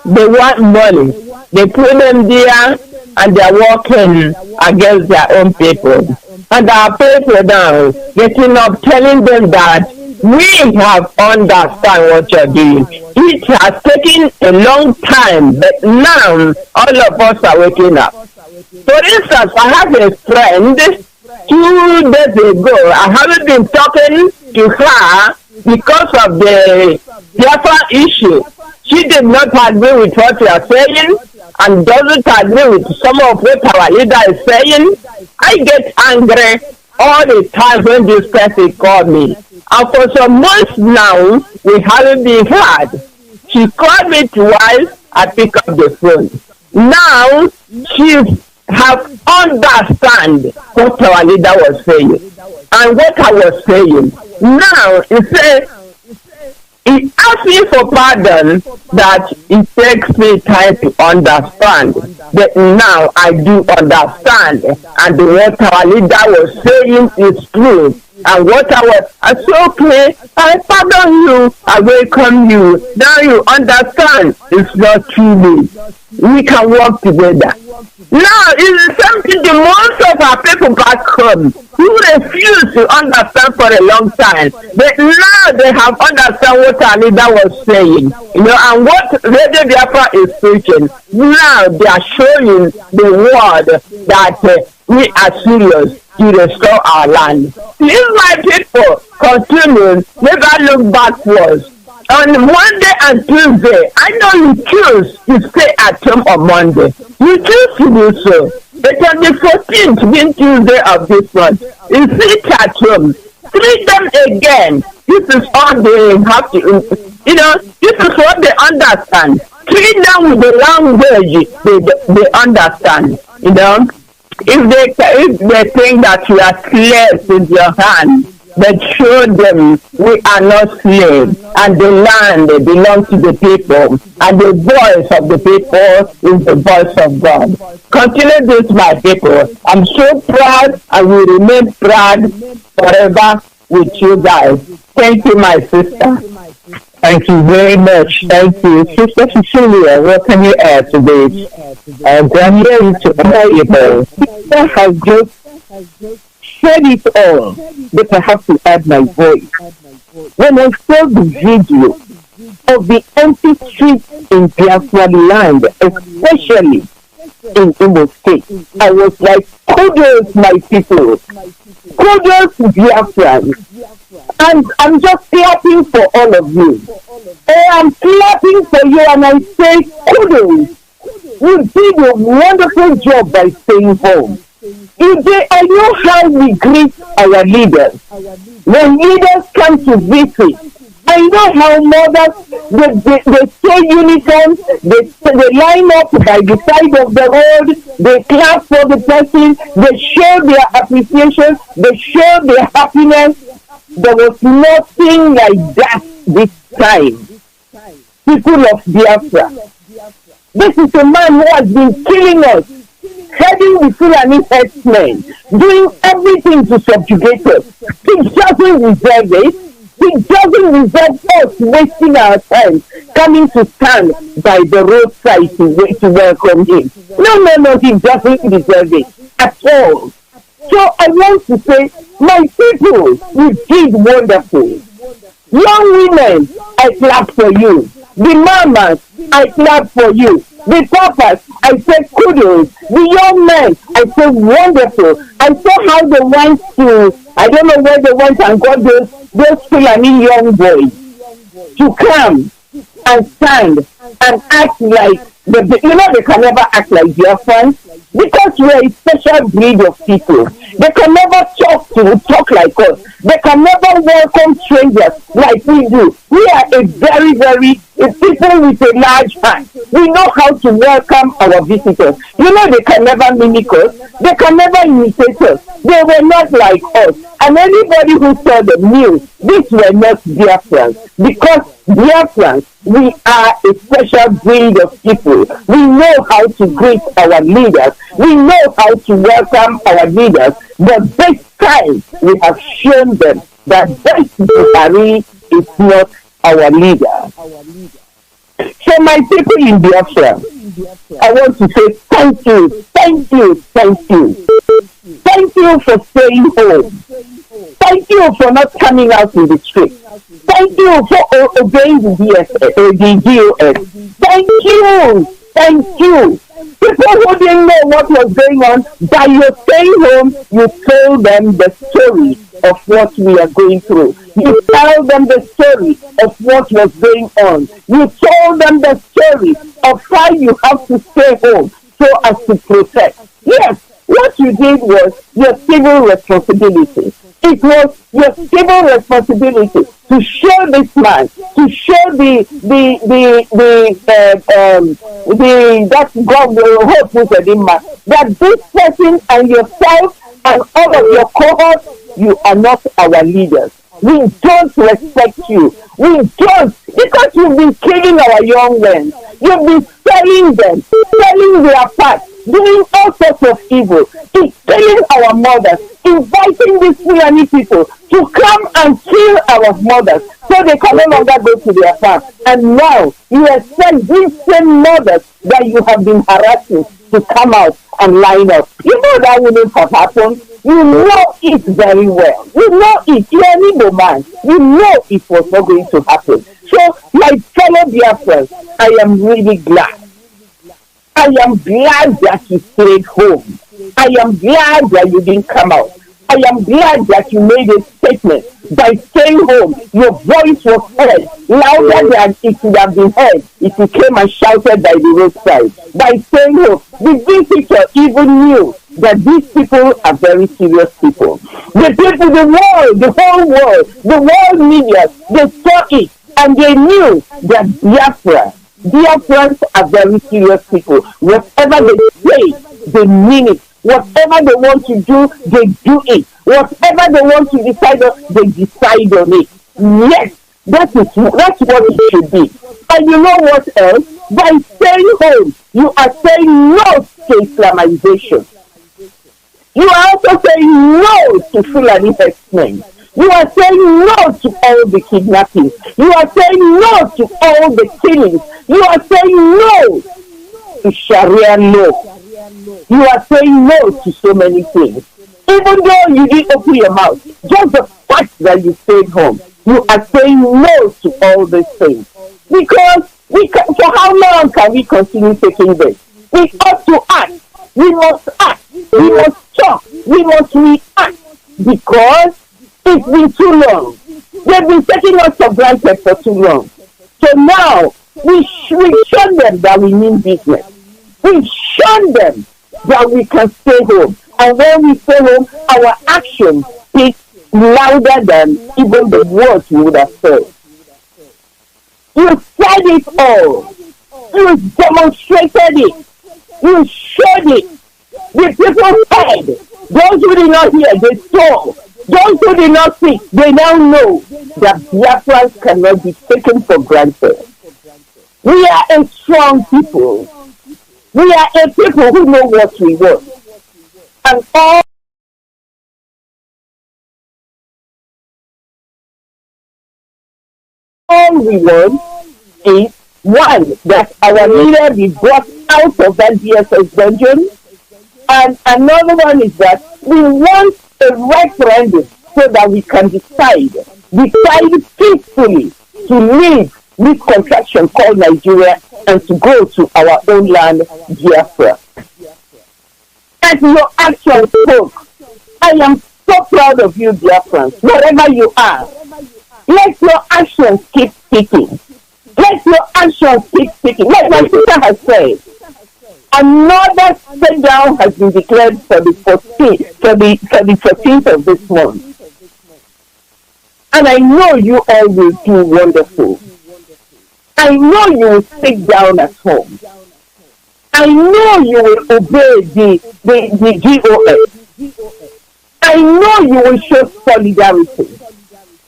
They want money. They put them there and they are working against their own people. And our people now getting up telling them that we have understand what you're doing. It has taken a long time, but now all of us are waking up. For instance, I have a friend 2 days ago. I haven't been talking to her because of the Biafra issue. She did not agree with what we are saying and doesn't agree with some of what our leader is saying. I get angry all the time when this person called me. And for some months now, we haven't been heard. She called me twice, I pick up the phone. Now, she have understand what our leader was saying and what I was saying. Now, he asked me for pardon that it takes me time to understand. But now I do understand. And what our leader was saying is true. And what I said, okay, I pardon you, I welcome you. Now you understand it's not too late. We can work together. Now it's something the most of our people back home who refuse to understand for a long time. But now they have understand what our leader was saying. And what Radio Biafra is preaching. Now they are showing the world that we are serious to restore our land. Please, my people, continue, never look backwards. On Monday and Tuesday, I know you choose to stay at home on Monday. You choose to do so. But on the 14th, being Tuesday of this month, you sit at home. Treat them again. This is all they have to, this is what they understand. Treat them with the language they understand, If they think that you are slaves in your hand, but show them we are not slaves, and the land belongs to the people, and the voice of the people is the voice of God. Continue this, my people. I'm so proud, and will remain proud forever with you guys. Thank you, my sister.
Thank you very much. Thank you. Sister Cecilia, what can you add to this? I'm here to valuable. Sister has just said it all, but I have to add my voice. When I saw the video of the empty streets in Biafra land, especially in Imo State, I was like, kudos, my people. Kudos to Biafra. And I'm just clapping for all of you. I'm clapping for you and I say kudos. You did a wonderful job by staying home. I know how we greet our leaders. When leaders come to visit, I know how mothers, they say uniforms, they line up by the side of the road, they clap for the person, they show their appreciation, they show their happiness. There was nothing like that this time. People of Biafra. This is a man who has been killing us, heading the Fulani herdsmen, doing everything to subjugate us. He doesn't deserve it. He doesn't deserve us wasting our time coming to stand by the roadside to welcome him. No, he doesn't deserve it at all. So I want to say, my people, you did wonderful. Young women, I clap for you. The mamas, I clap for you. The papas, I say kudos. The young men, I say wonderful. I saw how they went to, I don't know where they went and got those Fulani young boys to come and stand and act like, they can never act like their friends because we're a special breed of people. They can never talk
talk like us. They can never welcome strangers like we do. We are a very, very people with a large heart. We know how to welcome our visitors. You know, they can never mimic us. They can never imitate us. They were not like us. And anybody who saw them knew these were not Biafrans. Because Biafrans, we are a special breed of people. We know how to greet our leaders. We know how to welcome our leaders. But this time, we have shown them that this Buhari is not our leader. So my people in Biafra, I want to say thank you, thank you, thank you. Thank you for staying home. Thank you for not coming out in the street. Thank you for obeying the DOS. Thank you. Thank you. People who didn't know what was going on, by your staying home, you told them the story of what we are going through. You tell them the story of what was going on. You told them the story of how you have to stay home so as to protect. Yes, what you did was your civil responsibility. It was your civil responsibility to show this man, to show that this person and yourself and all of your cohorts, you are not our leaders. We don't respect you. We don't, because you've been killing our young men. You've been selling them, selling their parts, doing all sorts of evil, killing our mothers, inviting these Fulani people to come and kill our mothers so they can no longer go to their farm. And now you expect these same mothers that you have been harassing to come out and line up. You know that wouldn't have happened. You know it very well. You know it. You're an Igbo man. You know it was not going to happen. So, my fellow Biafrans, I am really glad. I am glad that you stayed home. I am glad that you didn't come out. I am glad that you made a statement. By staying home, your voice was heard louder than it would have been heard if you came and shouted by the roadside. By staying home, the visitor even knew that these people are very serious people. The people, the world, the whole world, the world media, they saw it and they knew that Biafrans are very serious people. Whatever they say, they mean it. Whatever they want to do, they do it. Whatever they want to decide on, they decide on it. Yes, that's what it should be. And you know what else? By staying home, you are saying no to Islamization. You are also saying no to Fulani herdsmen. You are saying no to all the kidnappings. You are saying no to all the killings. You are saying no to Sharia law. You are saying no to so many things. Even though you didn't open your mouth, just the fact that you stayed home, you are saying no to all these things. Because for how long can we continue taking this? We ought to act. We must act. We must talk. We must react. Because it's been too long. They've been taking us for granted for too long. So now, we show them that we mean business. We show them that we can stay home. And when we stay home, our actions speak louder than even the words we would have said. You said it all. You demonstrated it. You showed it. The people heard. Those who did not hear, they saw. Those who did not see, they now know that Biafrans cannot be taken for granted. We are a strong people. We are a people who know what we want. And all we want is, one, that our leader be brought out of that DSS dungeon. And another one is that we want a referendum so that we can decide peacefully to leave this contraction called Nigeria and to go to our own land, Biafra. As your actions spoke, I am so proud of you, Biafrans, wherever you are. Let your actions keep speaking. Let your actions keep speaking. Like my sister has said, Another step down has been declared for the 14th of this month. And I know you all will do wonderful. I know you will sit down at home. I know you will obey the GOS. I know you will show solidarity.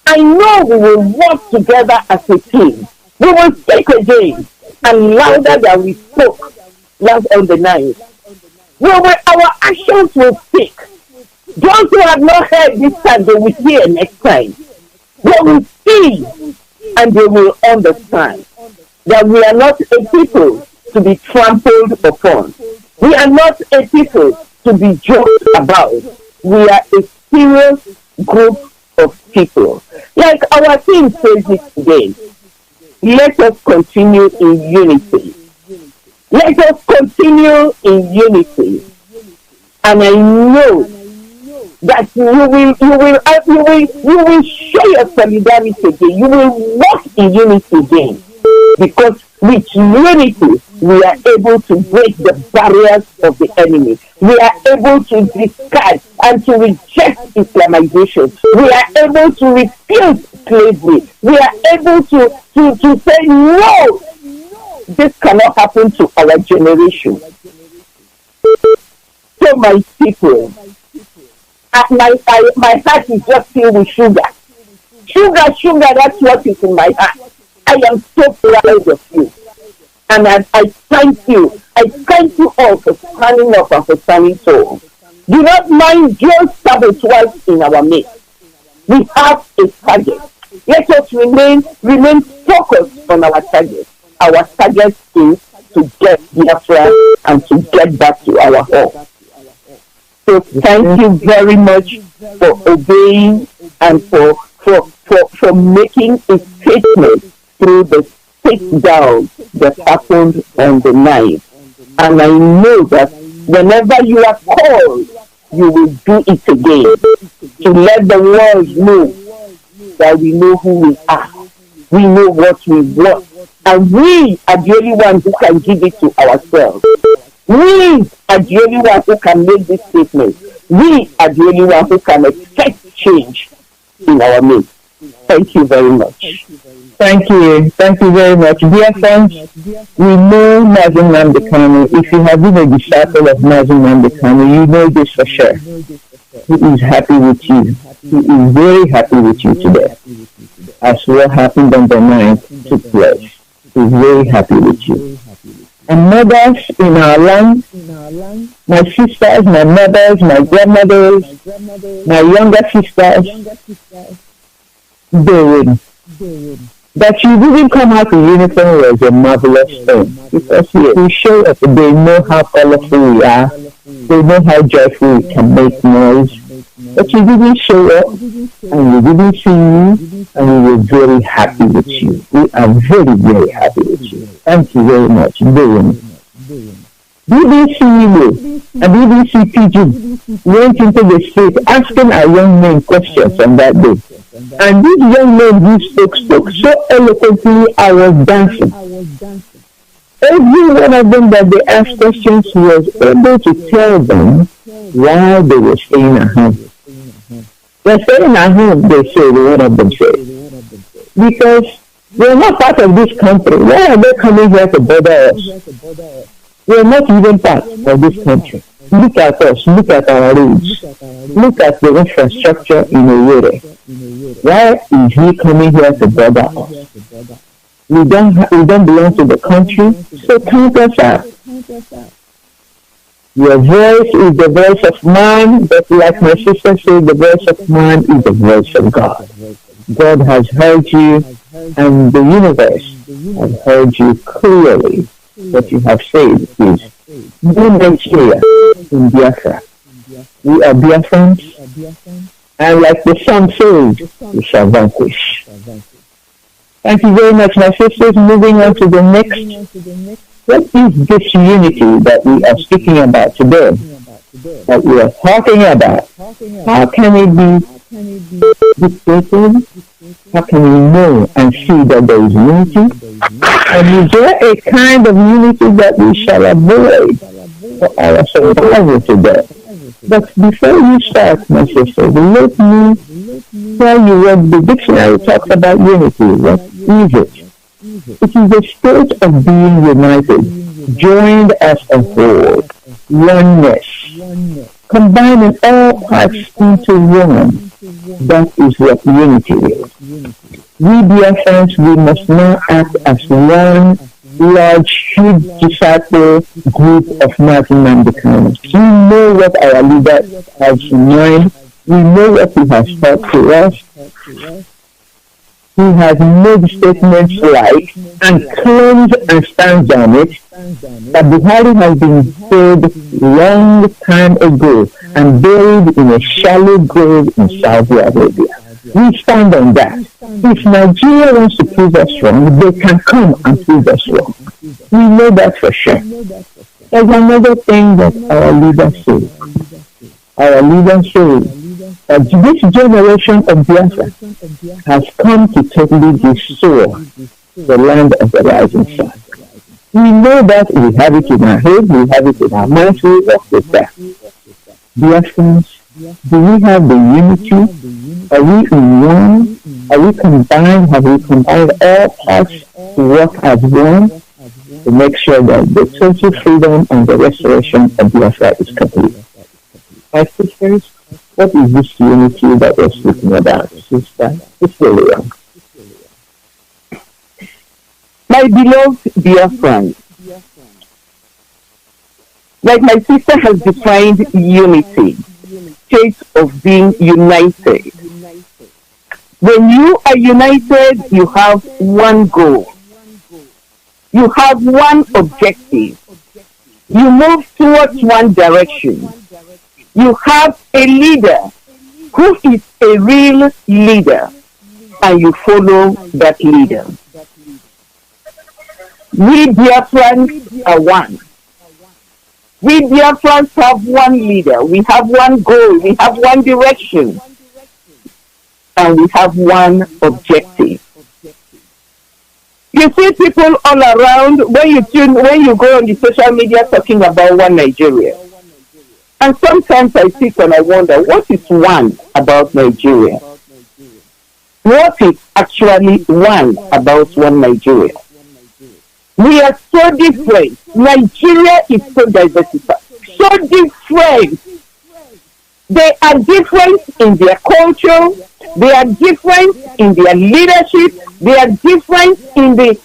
I know we will work together as a team. We will speak again and louder than we spoke last on the night. Our actions will speak. Those who have not heard this time, they will hear next time. They will see and they will understand that we are not a people to be trampled upon. We are not a people to be joked about. We are a serious group of people. Like our team says it today, let us continue in unity. Let us continue in unity. And I know that you will show your solidarity again. You will walk in unity again. Because with unity, we are able to break the barriers of the enemy. We are able to discard and to reject Islamization. We are able to refuse slavery. We are able to say, no, this cannot happen to our generation. So my people, my heart is just filled with sugar. Sugar, that's what is in my heart. I am so proud of you. And I thank you. I thank you all for standing up and for standing tall. Do not mind those saboteurs in our midst. We have a target. Let us remain focused on our target. Our target is to get Biafra and to get back to our home. So thank you very much for obeying and for making a statement through the sit down that happened on the night. And I know that whenever you are called, you will do it again to let the world know that we know who we are. We know what we want. And we are the only ones who can give it to ourselves. We are the only ones who can make this statement. We are the only ones who can expect change in our midst. Thank you very much.
Thank you. Thank you very much. Dear friends, we know Mazi Nnamdi Kanu. If you have been a disciple of Mazi Nnamdi Kanu, you know this for sure. He is happy with you. He is very happy with you today. As what happened on the night took place. He is very happy with you. And mothers in our land, my sisters, my mothers, my grandmothers, my younger sisters, they win. That you didn't come out in uniform was a marvelous thing. Because we show up, they know how colorful we are. They know how joyful we can make noise. But you didn't show up, and we didn't see you, and we were very happy with you. We are very, very happy with you. Thank you very much. BBC Igbo and BBC Pidgin went into the street asking our young men questions on that day. And these young men who spoke so eloquently, I was dancing. Every one of them that they asked questions was able to tell them why they were staying at home. They're staying at home, they say, one of them said. Because they're not part of this country. Why are they coming here to bother us? We're not even part of this country. Look at us, look at our roads, look at the infrastructure in Owerri. Why is he coming here to bother us? We don't belong to the country, so count us out. Your voice is the voice of man, but like my sister said, the voice of man is the voice of God. God has heard you, and the universe has heard you clearly. What you have said is, no Nigeria in Biafra. We are Biafrans, and like the song says, we shall vanquish. Thank you very much, my sisters. Moving on to the next. What is this unity that we are speaking about today? That we are talking about? How can it be dictated? How can we know and see that there is unity? And is there a kind of unity that we shall avoid? for our survival today. But before you start, my sister, let me tell you what the dictionary talks about unity. What is it? It is the state of being united, joined as a whole, oneness, combining all parts into one. That is what unity is. We Biafrans, we must now act as one large, huge disciple group of Mazi Nnamdi Kanu. We know what our leader has in mind. We know what he has taught to us. He has made statements like, and claims and stands on it, that Buhari has been dead long time ago and buried in a shallow grave in Saudi Arabia. We stand on that. If Nigeria wants to prove us wrong, they can come and prove us wrong. We know that for sure. There's another thing that our leader says. Our leader says that this generation of Biafra has come to totally destroy the land of the rising sun. We know that, we have it in our head, we have it in our minds, we work with that. Biafrans, do we have the unity? Are we in one? Are we combined? Have we combined all parts to work as one to make sure that the total freedom and the restoration of Biafra is complete? My sisters, what is this unity that we're speaking about, sister? It's really wrong. My beloved Biafrans, like my sister has defined unity, state of being united. When you are united, you have one goal. You have one objective. You move towards one direction. You have a leader who is a real leader, and you follow that leader. We Biafrans are one. We Biafrans have one leader. We have one goal. We have one direction. And we have one objective. You see people all around when you go on the social media talking about one Nigeria. And sometimes I sit and I wonder, what is one about Nigeria? What is actually one about one Nigeria? We are so different. Nigeria is so diversified, so different. They are different in their culture. They are different in their leadership. They are different in the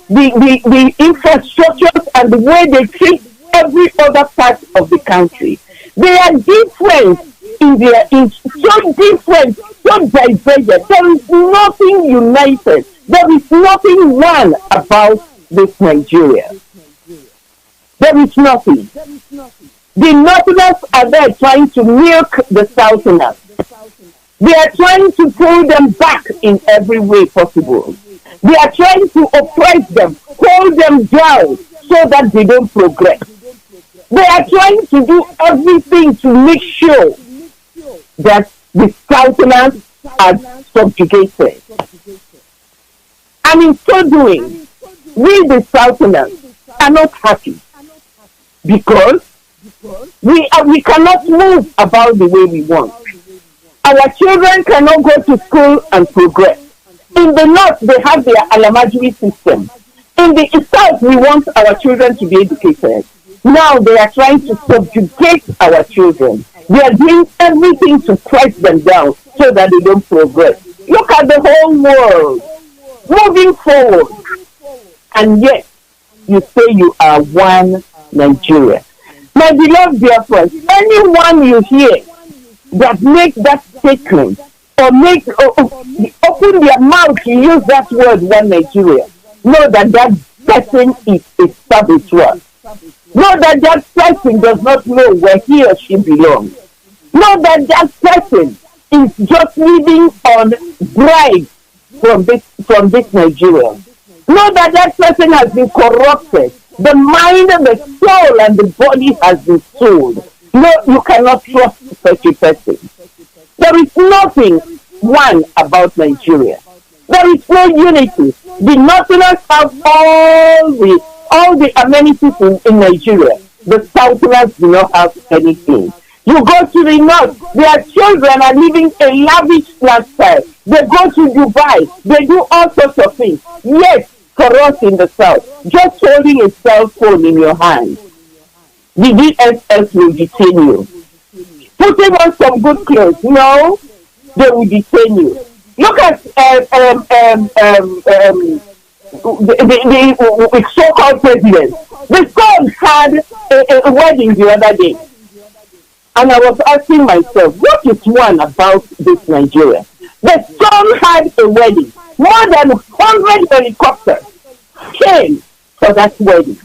infrastructures and the way they treat every other part of the country. They are different so different, so divergent. There is nothing united. There is nothing one about this Nigeria. There is nothing. The Northerners are there trying to milk the Southerners. They are trying to pull them back in every way possible. They are trying to oppress them, hold them down so that they don't progress. They are trying to do everything to make sure that the Southerners are subjugated. And in so doing, we the Southerners are not happy because we cannot move about the way we want. Our children cannot go to school and progress. In the north, they have their alamajiri system. In the south, we want our children to be educated. Now they are trying to subjugate our children. They are doing everything to press them down so that they don't progress. Look at the whole world moving forward. And yet, you say you are one Nigeria. My beloved dear friends, anyone you hear that make that statement or open their mouth to use that word one Nigeria, know that that person is a saboteur. Know that that person does not know where he or she belongs. Know that that person is just living on bribes from this Nigeria. Know that that person has been corrupted. The mind, the soul, and the body has been sold. No, you cannot trust such a person. There is nothing one about Nigeria. There is no unity. The Northerners have all the amenities in Nigeria.
The Southerners do not have anything. You go to the north, their children are living a lavish lifestyle. They go to Dubai, they do all sorts of things. Yes, for us in the south, just holding a cell phone in your hand, the DSS will detain you. Putting on some good clothes, no, they will detain you. Look at the so-called president. The son had a wedding the other day. And I was asking myself, what is one about this Nigeria? The son had a wedding. More than 100 helicopters came for that wedding.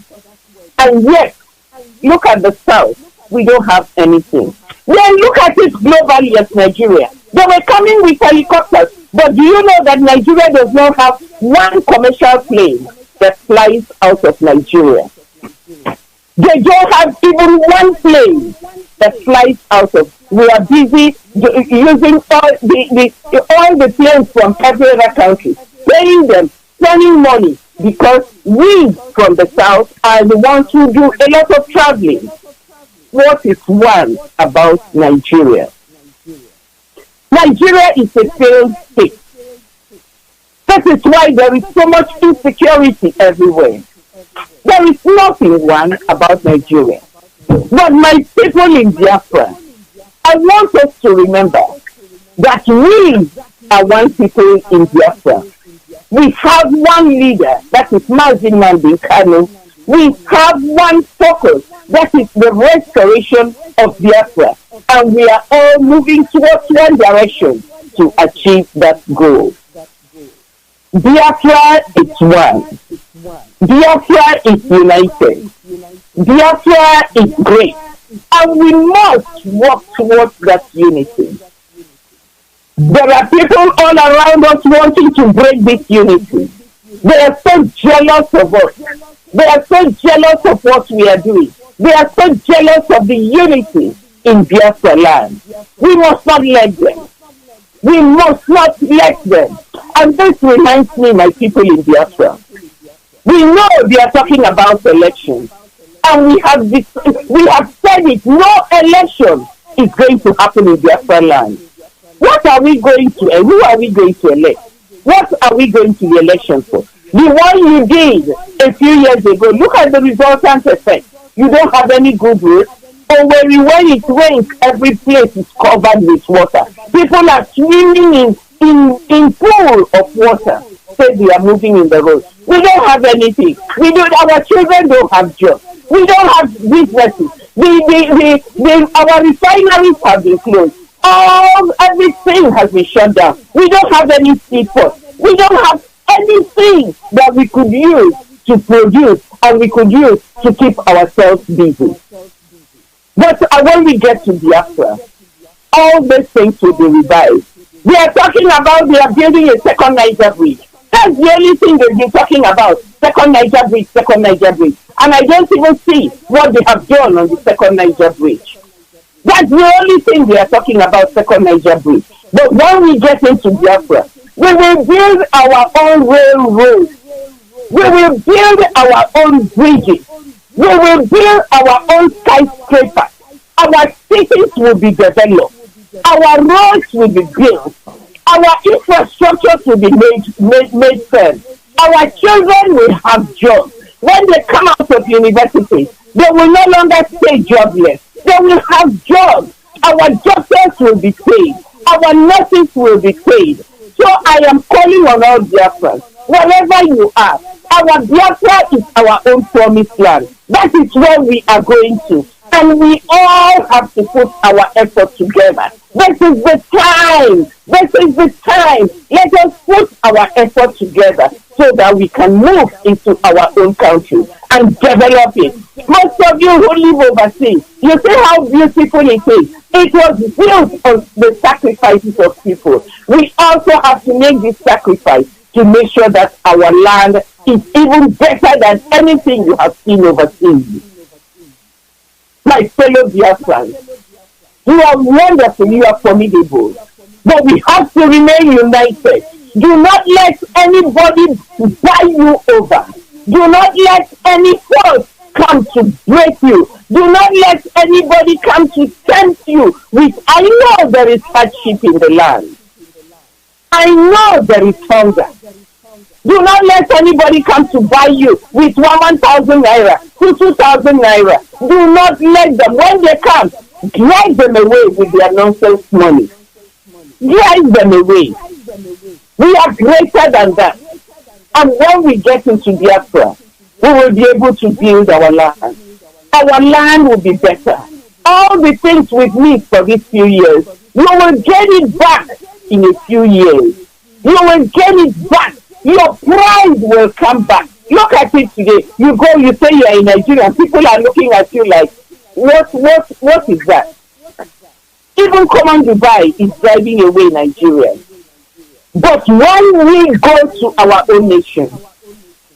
And yet, look at the south. We don't have anything. Then look at it globally as Nigeria. They were coming with helicopters. But do you know that Nigeria does not have one commercial plane that flies out of Nigeria? They don't have even one plane that flies out of. We are busy using all the planes from every other country, paying them, spending money, because we from the south are the ones who do a lot of traveling. What is one about Nigeria? Nigeria is a failed state. That is why there is so much insecurity everywhere. There is nothing one about Nigeria. But my people in Biafra, I want us to remember that we are one people in Biafra. We have one leader, that is Mazi Nnamdi Kanu. We have one focus, that is the restoration of Biafra. And we are all moving towards one direction to achieve that goal. Biafra is one. Biafra is united. Biafra is great. And we must work towards that unity. There are people all around us wanting to break this unity. They are so jealous of us. They are so jealous of what we are doing. They are so jealous of the unity in Biafra land. We must not let them. We must not let them. And this reminds me, my people in Biafra. We know they are talking about elections. And we have said it, no election is going to happen in Biafra land. What are we going to, and who are we going to elect? What are we going to the election for? The one you did a few years ago, look at the resultant effect. You don't have any good roads. Or when it rains, every place is covered with water. People are swimming in pool of water. Say they are moving in the road. We don't have anything. Our children don't have jobs. We don't have businesses. Our refineries have been closed. Everything has been shut down. We don't have any seaports. We don't have anything that we could use to produce and we could use to keep ourselves busy. But when we get to Biafra, all these things will be revived. They are talking about they are building a second Niger bridge. That's the only thing they've been talking about. Second Niger bridge, second Niger bridge. And I don't even see what they have done on the second Niger bridge. That's the only thing they are talking about, second Niger bridge. But when we get into Biafra, we will build our own railroads. We will build our own bridges. We will build our own skyscrapers. Our cities will be developed. Our roads will be built. Our infrastructures will be made firm. Our children will have jobs. When they come out of university, they will no longer stay jobless. They will have jobs. Our doctors will be paid. Our nurses will be paid. So I am calling on all Biafrans, wherever you are, our Biafra is our own promised land. That is where we are going to. And we all have to put our effort together. This is the time. This is the time. Let us put our effort together so that we can move into our own country and develop it. Most of you who live overseas, you see how beautiful it is. It was built on the sacrifices of people. We also have to make this sacrifice to make sure that our land is even better than anything you have seen overseas. My fellow Biafrans, you are wonderful, you are formidable, but we have to remain united. Do not let anybody buy you over. Do not let any force come to break you. Do not let anybody come to tempt you with, I know there is hardship in the land. I know there is hunger. Do not let anybody come to buy you with 1,000 naira, 2,000 naira. Do not let them. When they come, drive them away with their nonsense money. Drive them away. We are greater than that. And when we get into Biafra, we will be able to build our land. Our land will be better. All the things we've missed for these few years, we will get it back in a few years. You will get it back. Your pride will come back. Look at it today. You go, you say you're in Nigeria. People are looking at you like, what is that? Even Common Dubai is driving away Nigeria. But when we go to our own nation,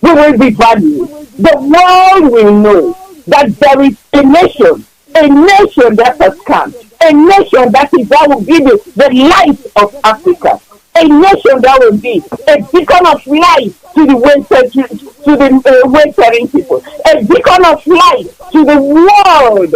we will be valued. The world will know that there is a nation that has come, a nation that will give you the light of Africa, a nation that will be a beacon of light to the wayfaring people, a beacon of light to the world.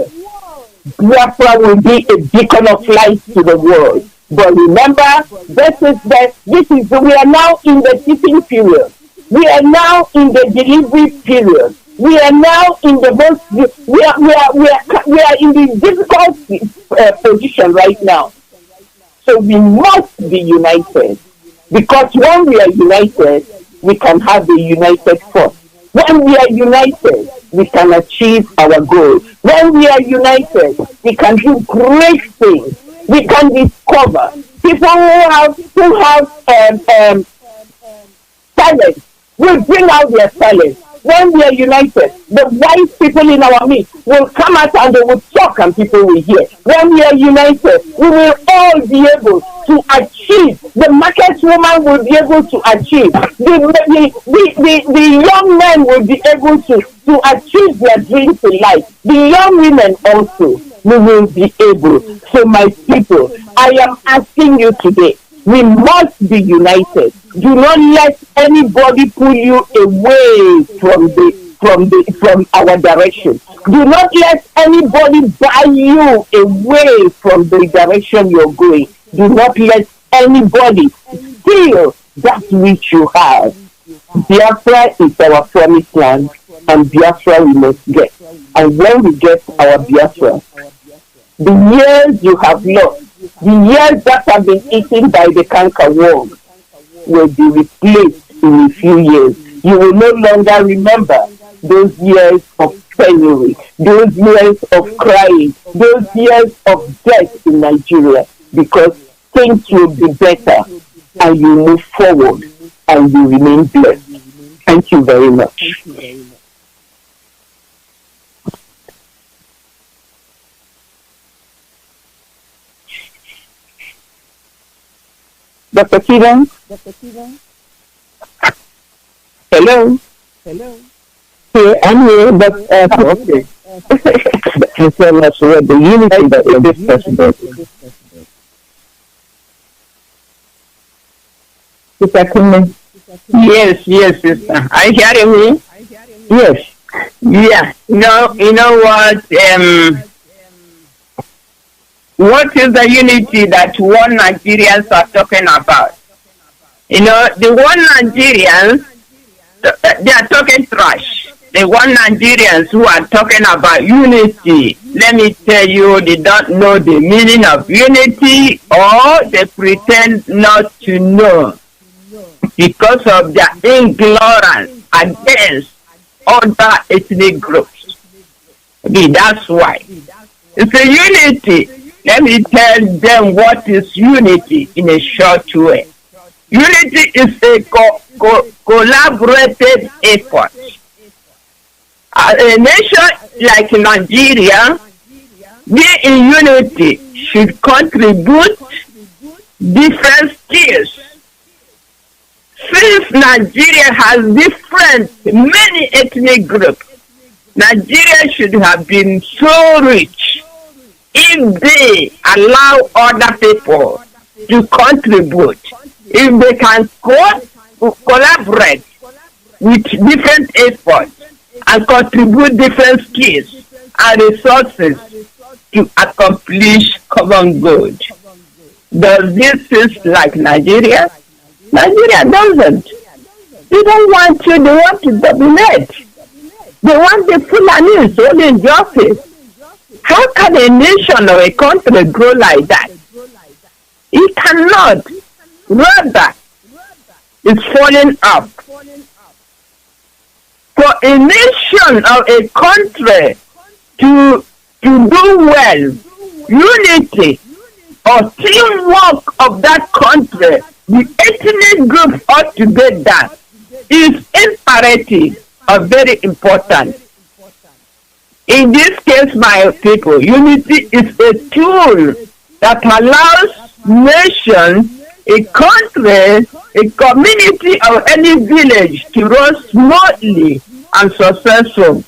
Biafra will be a beacon of light to the world. But remember, we are now in the tipping period. We are now in the delivery period. We are now in the we are in the difficult position right now. So we must be united, because when we are united, we can have a united force. When we are united, we can achieve our goal. When we are united, we can do great things. We can discover people who have talent. Will bring out their talent. When we are united, the wise people in our midst will come out and they will talk and people will hear. When we are united, we will all be able to achieve. The market woman will be able to achieve. The young men will be able to achieve their dreams in life. The young women also, we will be able. So my people, I am asking you today, we must be united. Do not let anybody pull you away from our direction. Do not let anybody buy you away from the direction you're going. Do not let anybody steal that which you have. Biafra is our promised land, and Biafra we must get. And when we get our Biafra, the years you have lost, the years that have been eaten by the canker worm, will be replaced in a few years. You will no longer remember those years of penury, those years of crying, those years of death in Nigeria, because things will be better and you move forward and you remain blessed. Thank you very much. Dr. Stevens? Hello? Here, I'm here, but, okay. Thank you so much for the unity that is this person. Sister Kunle? Yes, sister. Are you hearing me? Yes. Yeah. You know what is the unity that one Nigerians are talking about? The one Nigerians, they are talking trash. The one Nigerians who are talking about unity, let me tell you, they don't know the meaning of unity, or they pretend not to know because of their ignorance against other ethnic groups. Okay, that's why. It's a unity. Let me tell them what is unity in a short way. Unity is a collaborated effort. A nation like Nigeria, being in unity, should contribute different skills. Since Nigeria has many ethnic groups, Nigeria should have been so rich if they allow other people to contribute, if they can collaborate with different efforts and contribute different skills and resources to accomplish common good. Does this feel like Nigeria? Nigeria doesn't. They don't want you, they want to dominate. They want the Fulanis only in the office. How can a nation or a country grow like that? It cannot. Rather, it's falling up. For a nation or a country to do well, unity or teamwork of that country, the ethnic group altogether is imperative or very important. In this case, my people, unity is a tool that allows nation, a country, a community, or any village to run smoothly and successful.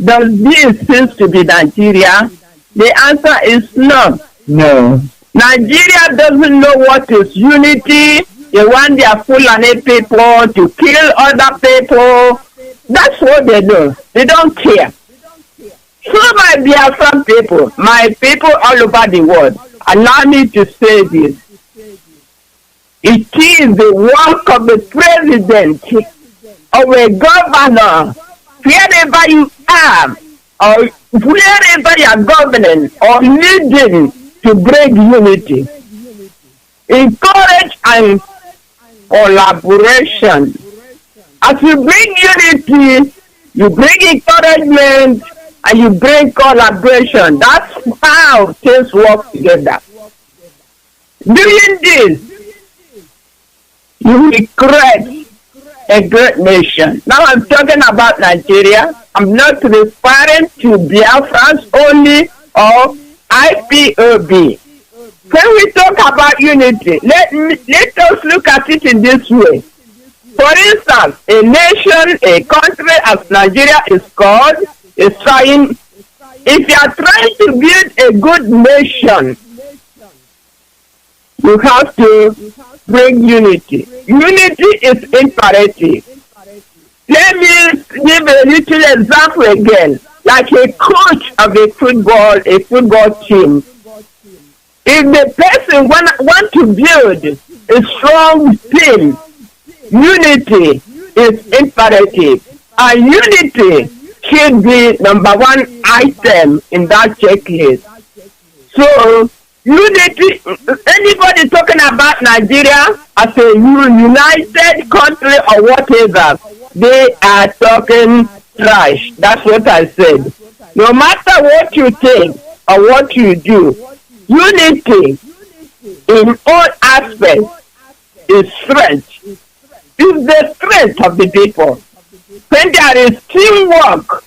Does this seem to be Nigeria? The answer is no. No. Nigeria doesn't know what is unity. They want their Fulani people to kill other people. That's what they do. They don't care. So my Biafran people, my people all over the world, allow me to say this. It is the work of the president, of a governor, wherever you are, or wherever you are governing or leading, to bring unity. Encourage and collaboration. As you bring unity, you bring encouragement, and you bring collaboration. That's how things work together. Doing this, you will create a great nation. Now I'm talking about Nigeria. I'm not referring to Biafrans only or IPOB. When we talk about unity, let us look at it in this way. For instance, a nation, a country as Nigeria is called, is trying, if you are trying to build a good nation, you have to bring unity. Unity is imperative. Let me give a little example again. Like a coach of a football team. If the person want to build a strong team, unity is imperative. And unity should be number one item in that checklist. So, unity, anybody talking about Nigeria as a united country or whatever, they are talking trash. That's what I said. No matter what you think or what you do, unity in all aspects is strength. It's the strength of the people. When there is teamwork,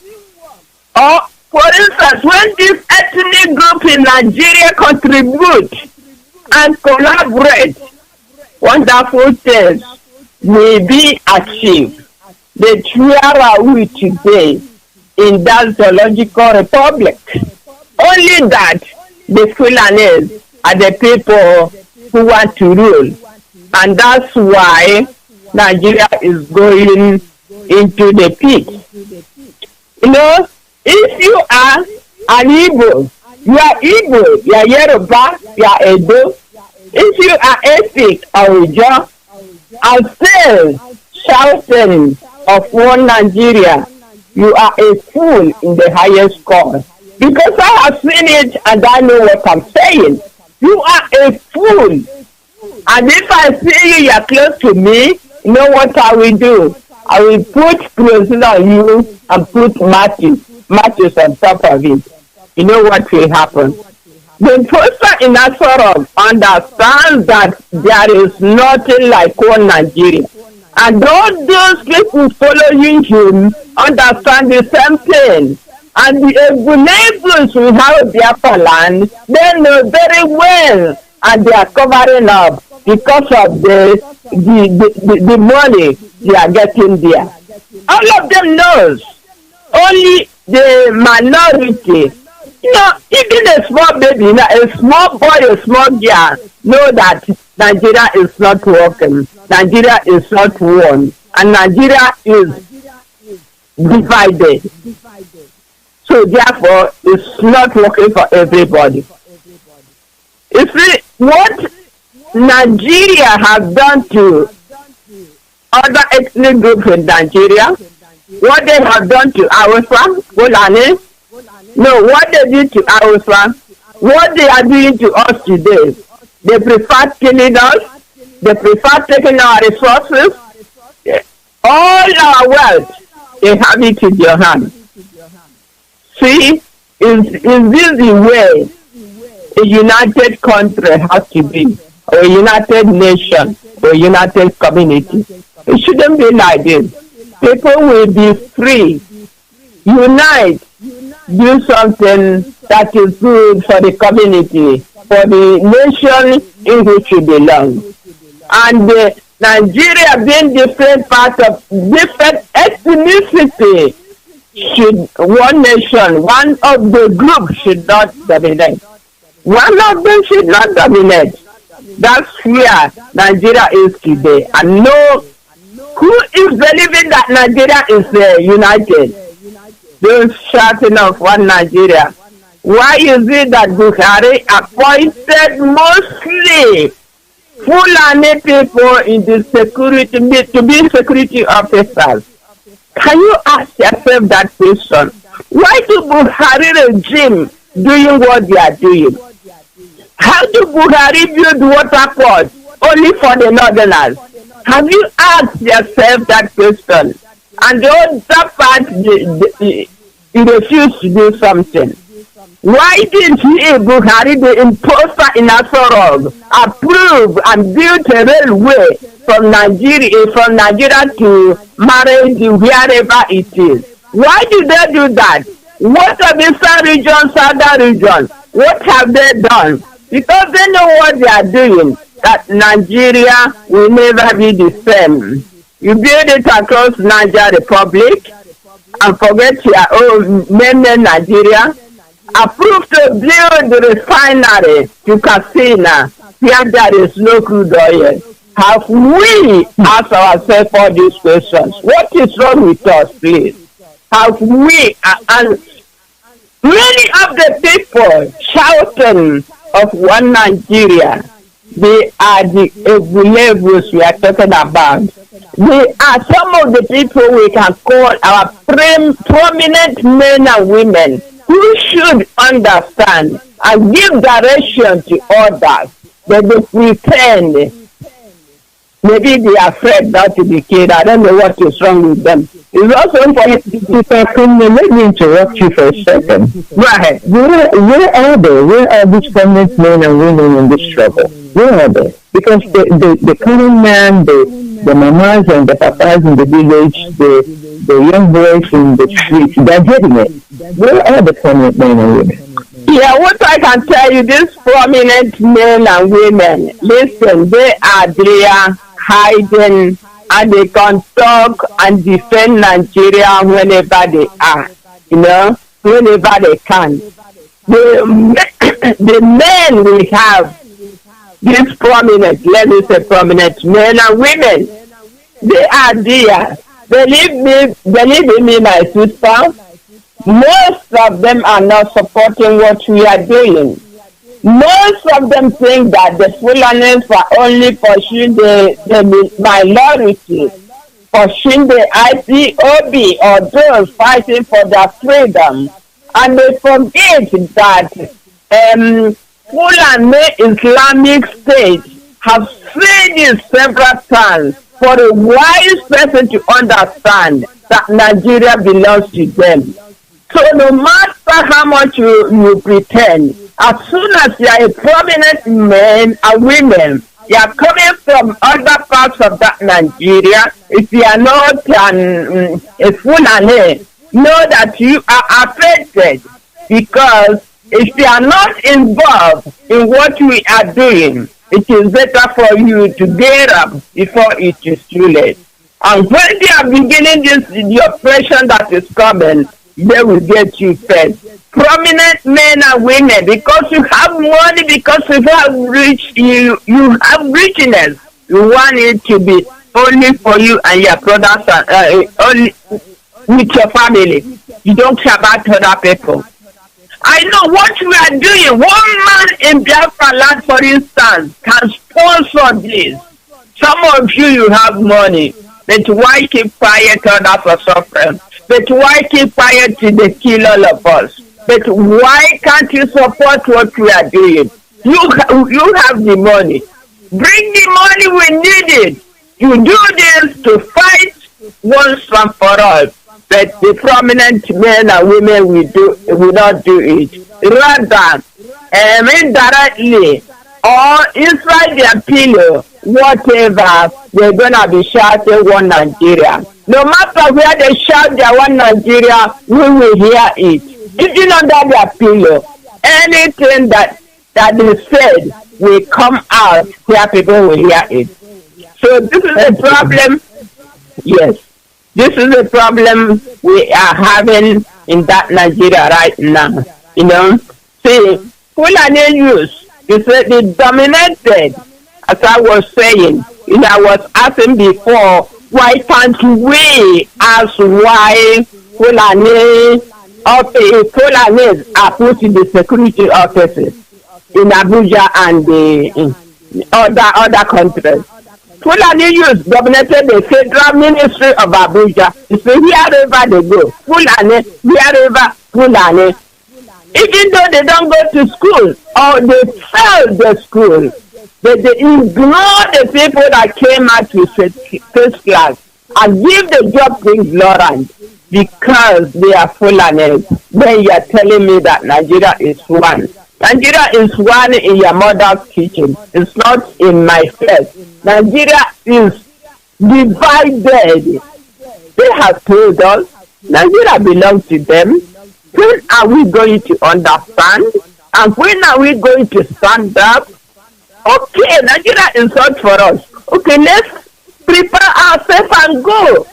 or for instance, when this ethnic group in Nigeria contribute and collaborate, wonderful things will be achieved. Where are we today in that zoological republic? Only that the Fulanis are the people who want to rule. And that's why Nigeria is going into the pit. You know, if you are an Igbo, you are Igbo, you are Yoruba, you are Edo. If you are Efik or Ujo, and still shouting of one Nigeria, you are a fool in the highest cause. Because I have seen it and I know what I'm saying. You are a fool. And if I see you, you're close to me, you know what I will do? I will put clothes on you and put matches on top of it. You know what will happen? The person in that forum understands that there is nothing like one Nigeria. And all those people following him understand the same thing. And the neighbors who have Biafra land, they know very well, and they are covering up because of the money they are getting there. All of them knows. Only the minority, you know, even a small baby, a small boy, a small girl, know that Nigeria is not working. Nigeria is not won. And Nigeria is divided. So therefore, it's not working for everybody. You see, what Nigeria has done to other ethnic groups in Nigeria, what they have done to Hausa, Fulani, no, what they did to Hausa, what they are doing to us today, they prefer killing us, they prefer taking our resources, all our wealth, they have it in their hands. See, is this the way a united country has to be, or a united nation, or a united community? It shouldn't be like this. People will be free, unite, do something that is good for the community, for the nation in which you belong. And Nigeria being different part of different ethnicity, should one nation, one of the groups should not dominate. One of them should not dominate. That's where Nigeria is today. And no, who is believing that Nigeria is united? Those shouting of one Nigeria. Why is it that Buhari appointed mostly Fulani people in the security to be security officers? Can you ask yourself that question? Why do Buhari regime doing what they are doing? How do Buhari build water ports only for the northerners? Have you asked yourself that question? And the other part, he refused to do something. Why didn't Buhari, the imposter in Asorog, approve and build a railway from Nigeria to Maradi, wherever it is? Why did they do that? What are the southern regions, southern regions? What have they done? Because they know what they are doing, that Nigeria will never be the same. You build it across Niger Republic and forget your own mainland Nigeria. Approved to build the refinery to Katsina, where there is no crude oil. Have we asked ourselves all these questions? What is wrong with us, please? Have we, and many of the people shouting of one Nigeria, they are the Ebulebus we are talking about. They are some of the people we can call our prominent men and women who should understand and give direction to others, but they pretend. Maybe they are afraid not to be killed. I don't know what is wrong with them. It's also important. If I can, let me interrupt you for a second. Go ahead. Where are they? Where are these prominent men and women in this struggle? Where are they? Because the common man, the mamas and the papas in the village, the young boys in the streets, they're getting it. Where are the prominent men and women? Yeah, what I can tell you, these prominent men and women, listen, they are there hiding, and they can talk and defend Nigeria whenever they are, whenever they can. The men we have, these prominent, let me say prominent men and women, they are there. Believe in me, my sister, most of them are not supporting what we are doing. Most of them think that the Fulanis are only pursuing the minority, pursuing the IPOB or those fighting for their freedom. And they forget that Fulani Islamic State have said this several times for a wise person to understand that Nigeria belongs to them. So no matter how much you pretend, as soon as you are a prominent man and women, you are coming from other parts of that Nigeria, if you are not a Fulani, know that you are affected, because if you are not involved in what we are doing, it is better for you to get up before it is too late. And when they are beginning the oppression that is coming, they will get you first. Prominent men and women, because you have money, because you have you have richness, you want it to be only for you and your brothers, with your family. You don't care about other people. I know what we are doing. One man in Biafra land, for instance, can sponsor this. Some of you have money, but why keep quiet others are suffering? But why keep quiet till they kill all of us? But why can't you support what we are doing? You have the money. Bring the money, we need it. You do this to fight once and for all. But the prominent men and women will not do it. Rather, indirectly or inside their pillow, whatever, they're gonna be shouting one Nigeria. No matter where they shout their one Nigeria, we will hear it. Even under their pillow, anything that is said will come out where people will hear it. So this is a problem. Yes. This is the problem we are having in that Nigeria right now. You know, see, Fulani youth, they dominated, as I was saying, I was asking before, why can't we ask why Fulanis are put in the security offices in Abuja and in other countries? Fulani youth dominated the Federal Ministry of Abuja. It's wherever they go. Fulani, wherever Fulani. Even though they don't go to school or they fail the school, but they ignore the people that came out to first class and give the job to ignorant because they are Fulani. Then you are telling me that Nigeria is one. Nigeria is one in your mother's kitchen. It's not in my face. Nigeria is divided. They have told us Nigeria belongs to them. When are we going to understand? And when are we going to stand up? Okay, Nigeria is not for us. Okay, let's prepare ourselves and go.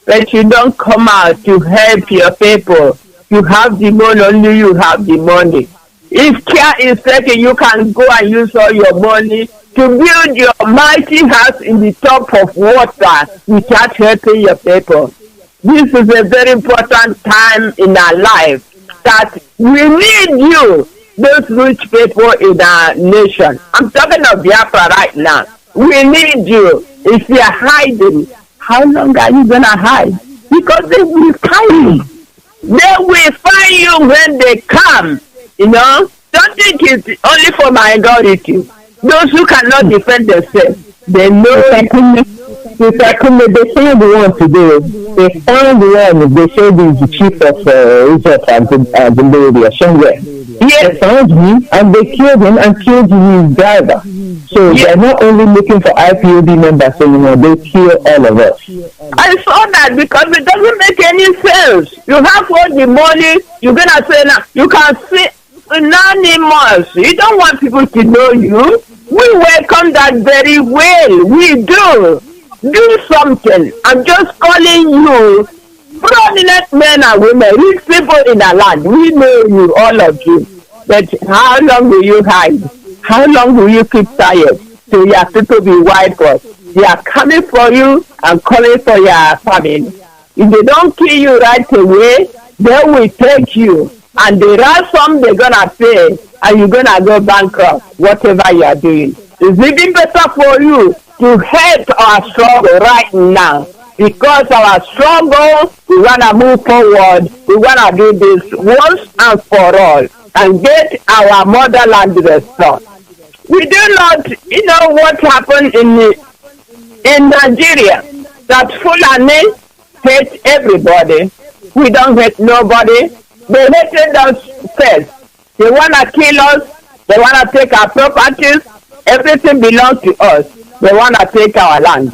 But you don't come out to help your people. You have the money, only you have the money. If care is taken, you can go and use all your money to build your mighty house in the top of water without hurting your people. This is a very important time in our life that we need you, those rich people in our nation. I'm talking of Biafra right now. We need you. If you are hiding, how long are you going to hide? Because they will find you. They will find you when they come. You know, don't think it's only for minority. Those who cannot defend themselves, they know.
They found the one today. They found the one. They said he's the chief of Israel and Zimbabwe somewhere. Yes. They found him and they killed him and killed his driver. So they're not only looking for IPOB members anymore, they kill all of us.
I saw that because it doesn't make any sense. You have all the money, you're going to say now, you can see anonymous. You don't want people to know you. We welcome that very well. We do. Do something. I'm just calling you prominent men and women, rich people in the land. We know you, all of you. But how long will you hide? How long will you keep quiet? So your people be whitewashed. They are coming for you and calling for your family. If they don't kill you right away, they will take you. And the ransom they're gonna pay, and you're gonna go bankrupt, whatever you are doing. It's even better for you to help our struggle right now. Because our struggle, we wanna move forward, we wanna do this once and for all, and get our motherland restored. We do not, what happened in Nigeria, that Fulani hate everybody. We don't hate nobody. They hated us first. They want to kill us. They want to take our properties. Everything belongs to us. They want to take our land.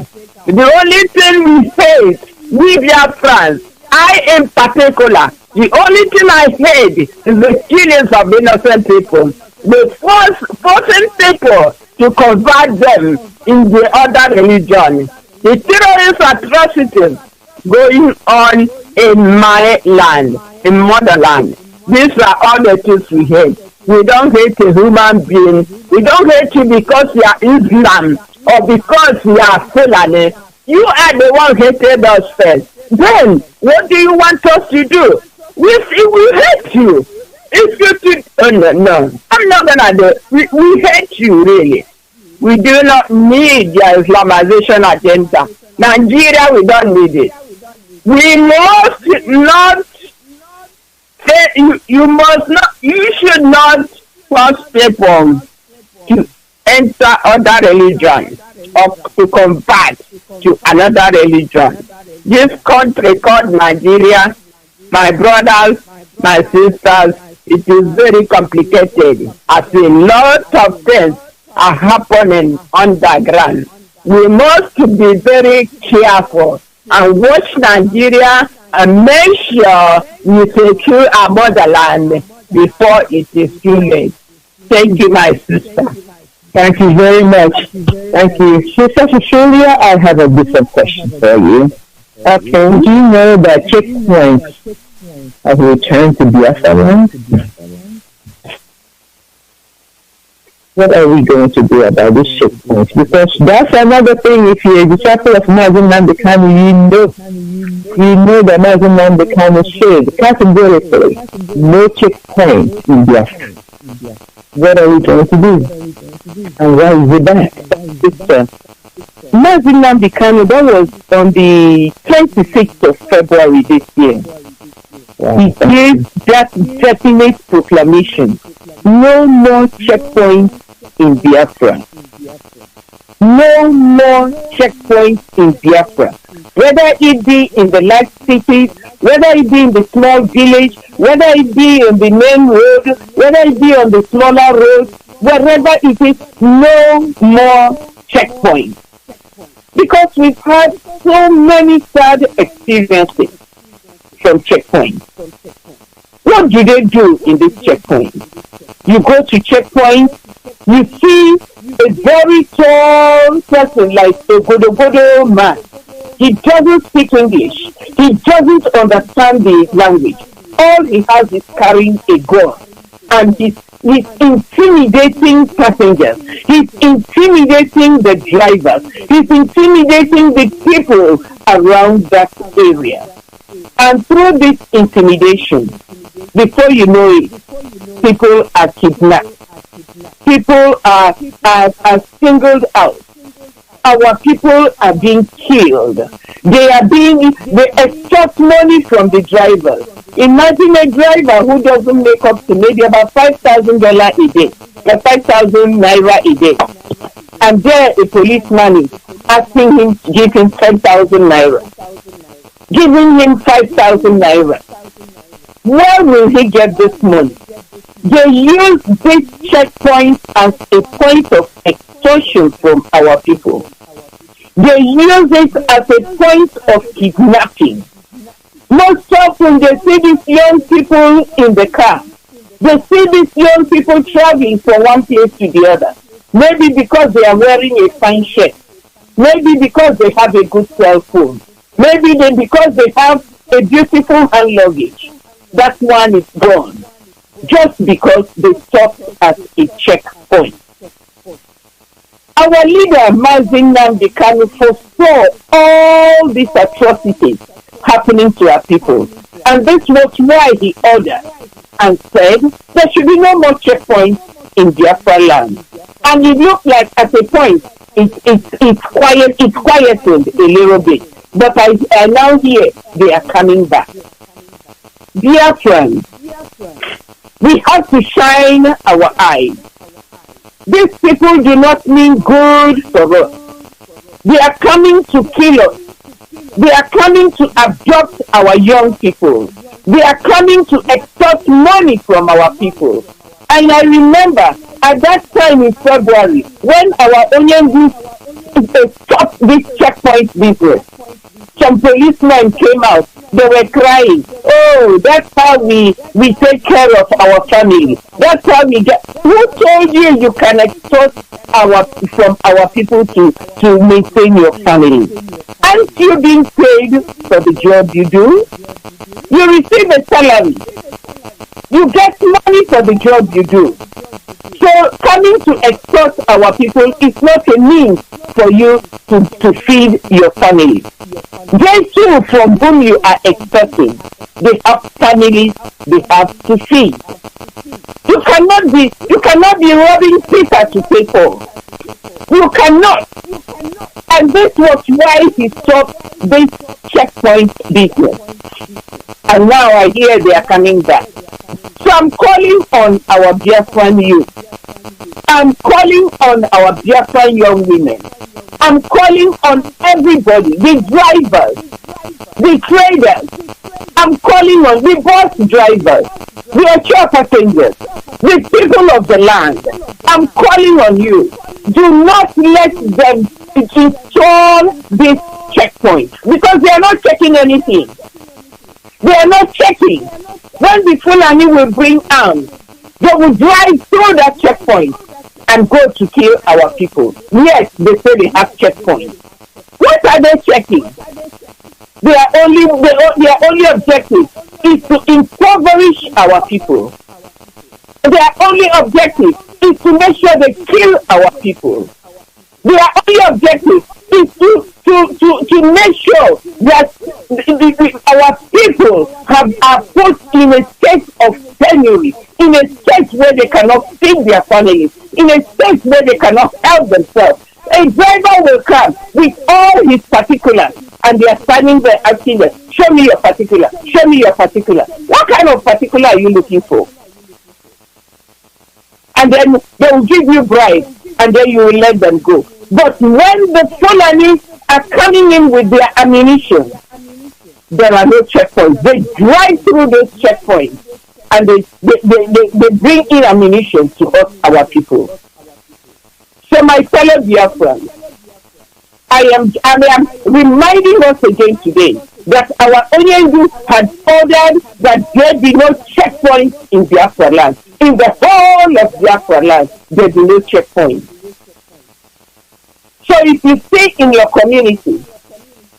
The only thing we hate, we Biafrans, I in particular, the only thing I hate is the killings of innocent people. They forcing people to convert them in the other religion. The terrorist atrocities going on in my land, in motherland. These are all the things we hate. We don't hate a human being. We don't hate you because you are Islam or because you are Fulani. You are the one who hated us first. Then, what do you want us to do? We hate you. If you think, oh no, I'm not gonna do it. We hate you, really. We do not need your Islamization agenda. Nigeria, we don't need it. We must not say, you should not force people to enter other religions or to convert to another religion. This country called Nigeria, my brothers, my sisters, it is very complicated. As a lot of things are happening underground. We must be very careful and watch Nigeria and make sure we secure our motherland before it is too late. Thank you, my sister.
Thank you very much. Thank you. Sister Cecilia, I have a different question for you. Okay. Do you know that checkpoints have returned to Biafra land? What are we going to do about this checkpoint? Because that's another thing. If you're a disciple of Mazi Nnamdi Kanu, you know that Mazi Nnamdi Kanu said categorically, no checkpoint in Biafra. What are we going to do? And why is it that?
Mazi Nnamdi Kanu, that was on the 26th of February this year.
Wow.
He gave that definite proclamation. No more checkpoints in Biafra. No more checkpoints in Biafra. Whether it be in the large cities, whether it be in the small village, whether it be on the main road, whether it be on the smaller roads, wherever it is, no more checkpoints. Because we've had so many sad experiences from checkpoints. What do they do in this checkpoint? You go to checkpoint, you see a very tall person like a Godo man. He doesn't speak English. He doesn't understand the language. All he has is carrying a gun. And he's intimidating passengers. He's intimidating the drivers. He's intimidating the people around that area. And through this intimidation, before you know it, people are kidnapped. People are singled out. Our people are being killed. They extract money from the drivers. Imagine a driver who doesn't make up to maybe about $5,000 a day, or 5,000 naira a day. And there a policeman is asking him to give him 10,000 naira. Giving him 5,000 naira. Where will he get this money? They use this checkpoint as a point of extortion from our people. They use it as a point of kidnapping. Most often they see these young people in the car. They see these young people traveling from one place to the other. Maybe because they are wearing a fine shirt. Maybe because they have a good cell phone. Maybe because they have a beautiful hand luggage. That one is gone. Just because they stopped at a checkpoint. Our leader, Mazi Nnamdi Kanu, foresaw all these atrocities happening to our people. And this was why he ordered and said there should be no more checkpoints in Biafra land. And it looked like at a point it's quieted a little bit. But I now hear they are coming back. Biafrans, we have to shine our eyes. These people do not mean good for us. They are coming to kill us. They are coming to abduct our young people. They are coming to extort money from our people. And I remember at that time in February, when our onion stopped this checkpoint business, some policemen came out. They were crying. Oh, that's how we take care of our family. That's how we get. Who told you can extort from our people to maintain your family? Aren't you being paid for the job you do? You receive a salary. You get money for the job you do. So coming to extort our people is not a means for you to feed your family. They too, from whom you are extorting, they have families they have to feed. You cannot be robbing Peter to pay Paul. You cannot. And this was why he stopped this checkpoint business. And now I hear they are coming back. So I'm calling on our Biafran youth. I'm calling on our Biafran young women. I'm calling on everybody, the drivers, the traders. I'm calling on the bus drivers, the actual passengers, the people of the land. I'm calling on you. Do not let them install this checkpoint because they are not checking anything. They are not checking. When the Fulani will bring arms, they will drive through that checkpoint and go to kill our people. Yes, they say they have checkpoints. What are they checking? Their only objective is to impoverish our people. Their only objective is to make sure they kill our people. Their only objective is to make sure that our people are put in a state of penury, in a state where they cannot feed their families, in a state where they cannot help themselves. A driver will come with all his particulars, and they are standing there asking them, show me your particular, show me your particular. What kind of particular are you looking for? And then they will give you bribes, and then you will let them go. But when the Fulani are coming in with their ammunition, there are no checkpoints. They drive through those checkpoints, and they bring in ammunition to us, our people. So my fellow Biafrans, I am reminding us again today that our Onyendu had ordered that there be no checkpoints in Biafra land. In the whole of Biafra land, there be no checkpoints. So if you see in your community,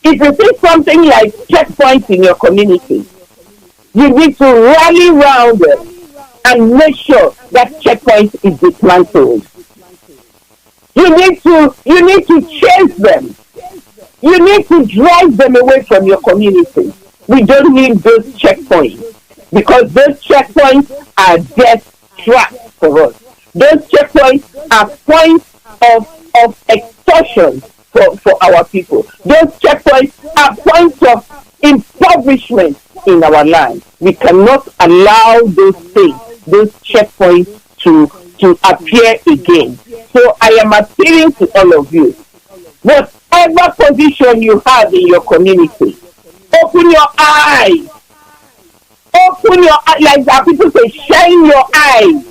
if you see something like checkpoints in your community, you need to rally round it and make sure that checkpoint is dismantled. You need to chase them. You need to drive them away from your community. We don't need those checkpoints because those checkpoints are death traps for us. Those checkpoints are points of extortion for our people. Those checkpoints are points of impoverishment in our land. We cannot allow those things, those checkpoints to appear again. So I am appealing to all of you. Whatever position you have in your community, open your eyes. Open your eyes, like that people say, shine your eyes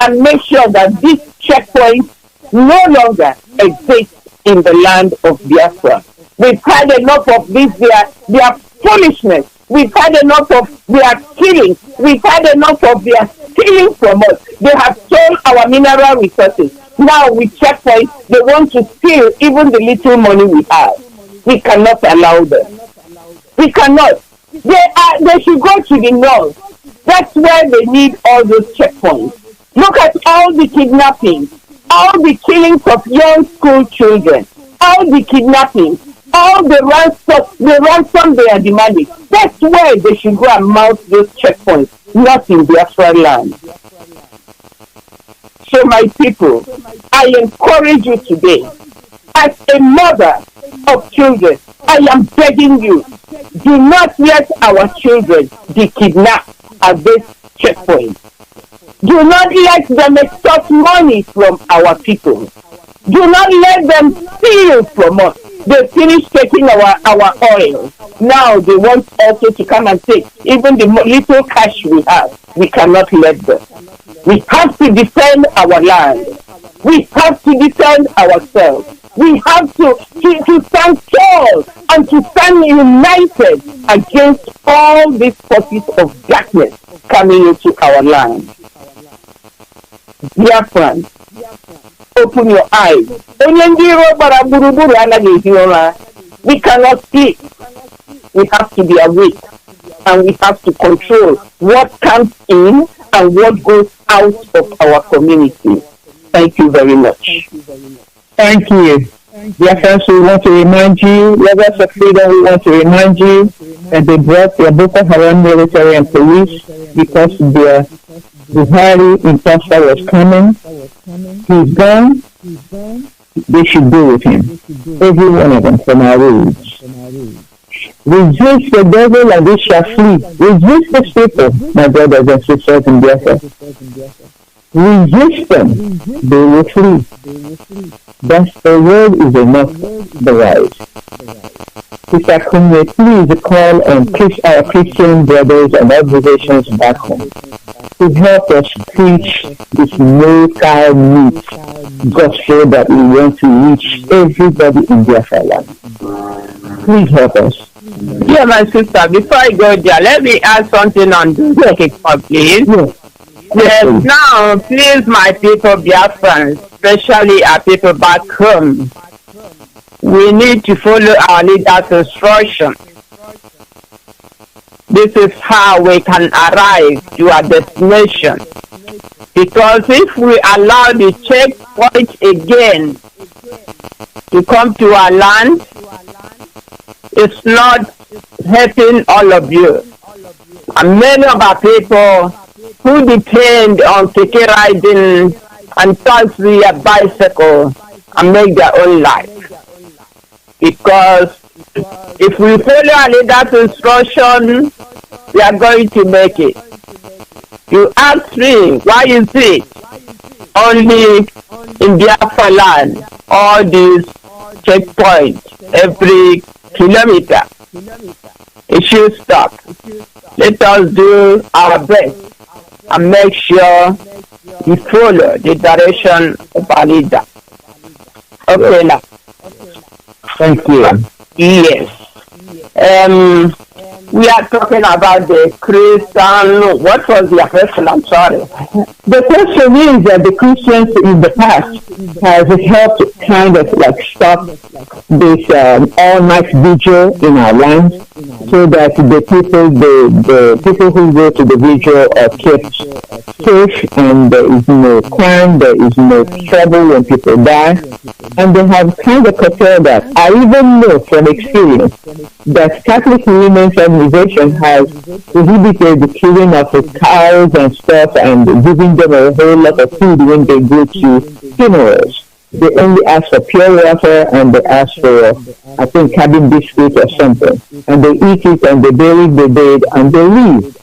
and make sure that this checkpoint no longer exists in the land of Biafra. We've had enough of this, their foolishness. We've had enough of their killing. We've had enough of their stealing from us. They have stolen our mineral resources. Now with checkpoints, they want to steal even the little money we have. We cannot allow them. We cannot. They should go to the north. That's where they need all those checkpoints. Look at all the kidnappings, all the killings of young school children, all the kidnappings, all the ransom they are demanding. That's where they should go and mount those checkpoints, not in Biafra land. So my people, I encourage you today, as a mother of children, I am begging you, do not let our children be kidnapped at this checkpoint. Do not let them extort money from our people. Do not let them steal from us. They finished taking our oil. Now they want also to come and take even the little cash we have. We cannot let them. We have to defend our land. We have to defend ourselves. We have to stand tall and to stand united against all these forces of darkness coming into our land. Dear friends, open your eyes. We cannot sleep. We have to be awake. and we have to control what comes in and what goes out of our community. Thank you very much.
Thank you. Dear friends, we want to remind you, lovers of freedom, we want to remind you that they brought their Boko Haram military and police because their Buhari imposter was coming. He's gone. They should go with him. Every one of them from our roads. Resist the devil and they shall flee. Resist the people, my brothers and sisters in Biafra. Resist them, they will flee. Thus the word is enough, the wise. Sister Kunle, please call on our Christian brothers and organizations back home to help us preach this no-cow meat gospel that we want to reach everybody in Biafra land. Please help us.
Yeah, my sister, before I go there, let me add something on this kick-off, please. Yes, now, please, my people, Biafrans, especially our people back home, we need to follow our leaders' instruction. This is how we can arrive to our destination. Because if we allow the checkpoint again to come to our land, it's not helping all of you. And many of our people who depend on keke riding and taxi a bicycle and make their own life. Because if we follow our leader's instruction, we are going to make it. You ask me, why is it only in Biafra land, all these checkpoints every kilometer? It should stop. Let us do our best and make sure we follow the direction of our leader. Okay, now.
Thank you.
Yes. We are talking about the Christian. What was your question? I'm sorry.
The question is that the Christians in the past have helped kind of like stop this all-night vigil in our land, so that the people who go to the vigil are kept safe, and there is no crime, there is no trouble when people die, and they have kind of curtailed that. I even know from experience that Catholic Women's Organization has prohibited the killing of cows and stuff and giving them a whole lot of food when they go to funerals. They only ask for pure water and they ask for, I think, cabin biscuit or something. And they eat it and they bury the dead and they leave.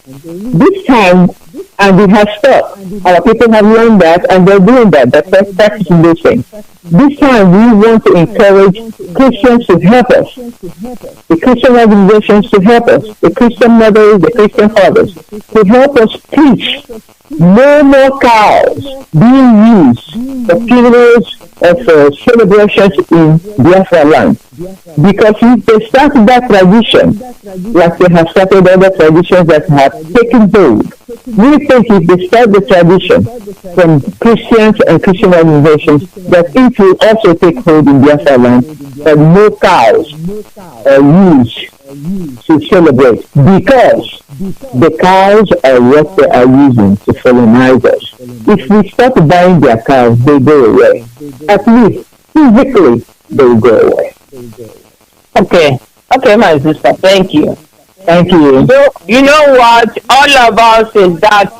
This time, and it has stopped. Our people have learned that and they're doing that. They're practicing those things. This time we want to encourage Christians to help us. The Christian organizations to help us. The Christian mothers, the Christian fathers to help us teach no more cows being used for funerals or for celebrations in Biafra land. Because if they start that tradition, like they have started other traditions that have taken hold, we think if they start the tradition from Christians and Christian organizations, that it will also take hold in Biafra land, that no cows are used to celebrate, because the cows are what they are using to colonize us. If we stop buying their cows, they go away. At least physically, they will go away.
Okay, my sister, thank you.
Thank you.
So, you know what? All of us in that,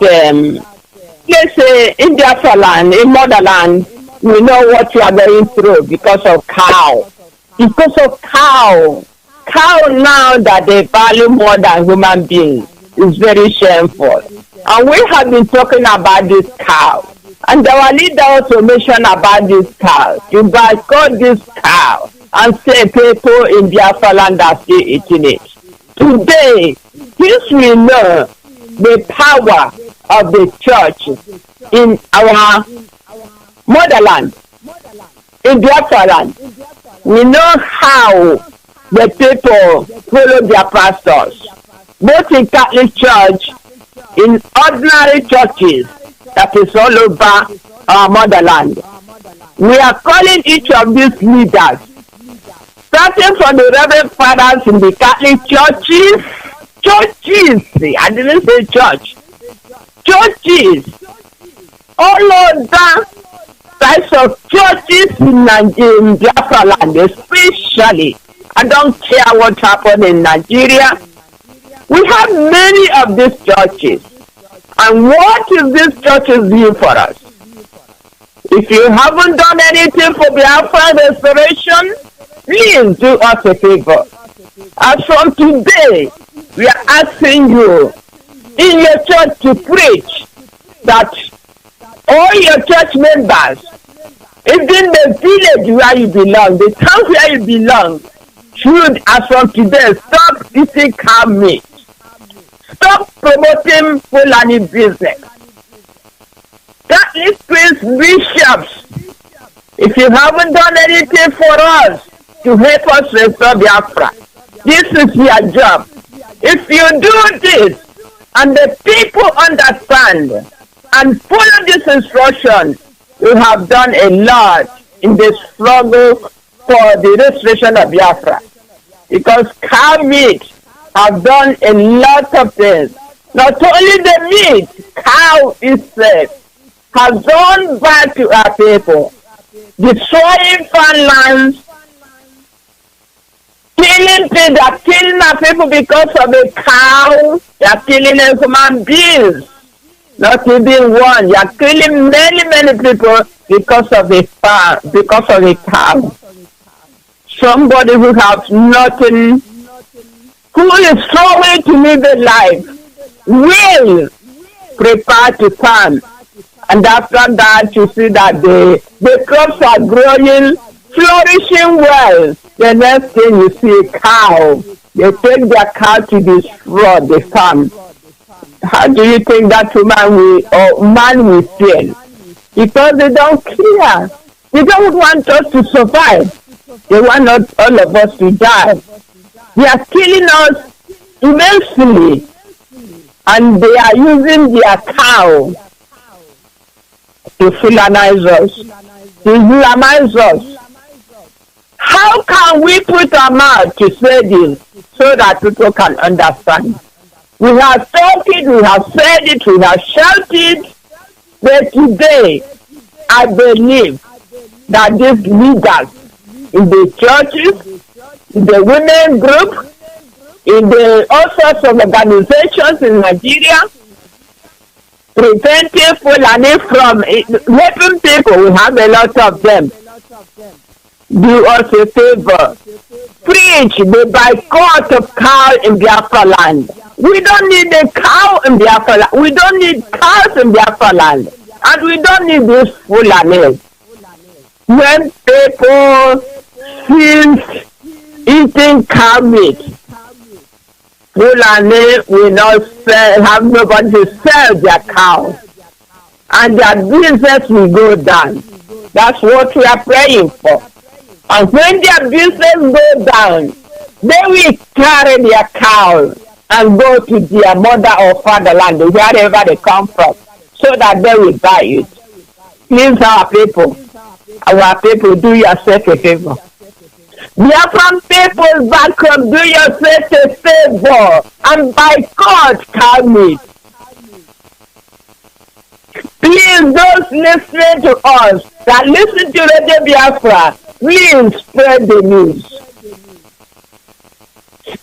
let's say, in Biafra land, in motherland, we know what you are going through because of cow. Because of cow. Cow now that they value more than human beings is very shameful. And we have been talking about this cow. And our leader also mentioned about this cow. You guys got this cow and say people in Biafra land are still eating it. Today, since we know the power of the church in our motherland, in Biafra land, we know how the people follow their pastors, both in Catholic Church, in ordinary churches, that is all over our motherland. We are calling each of these leaders, starting from the Reverend Fathers in the Catholic churches churches, I didn't say church, churches, all other types of churches in Biafra land, especially. I don't care what happened in Nigeria. We have many of these churches. And what is these churches doing for us? If you haven't done anything for Biafra restoration, please do us a favor. As from today, we are asking you in your church to preach that all your church members, even the village where you belong, the town where you belong, should, as from today, stop eating cow meat. Stop promoting Fulani business. Catholic priests, bishops, if you haven't done anything for us to help us restore Biafra, this is your job. If you do this and the people understand and follow this instruction, you have done a lot in the struggle for the restoration of Biafra. Because cow meat have done a lot of things. Not only the meat, cow itself has gone back to our people, destroying farmlands, killing people. They are killing our people because of a cow. They are killing human beings. Not even one. They are killing many people because of a farm, because of a cow. Somebody who has nothing, who is struggling to live a life, will prepare to farm. And after that, you see that the crops are growing, flourishing well. The next thing you see a cow. They take their cow to destroy the farm. How do you think that woman will, or man will feel? Because they don't care. They don't want us to survive. They want not all of us to die. They are killing us immensely. And they are using their cow to Fulanize us, to Islamize us. How can we put our mouth to say this so that people can understand? We have talked it, we have said it, we have shouted, but today I believe that these leaders in the churches, in the women group, in the all sorts of organizations in Nigeria, preventing Fulani from helping people, we have a lot of them. Do us a favor. Preach the boycott of cow in Biafra land. We don't need a cow in Biafra land. We don't need cows in Biafra land. And we don't need this Fulani. When people cease eating cow meat, Fulani will not have nobody to sell their cows. And their business will go down. That's what we are praying for. And when their business go down, they will carry their cows and go to their mother or fatherland, wherever they come from, so that they will buy it. Please, our people, do yourself a favor. Biafran people back home, do yourself a favor and boycott cow meat. Please, those listening to us that listen to Radio Biafra, please spread the news.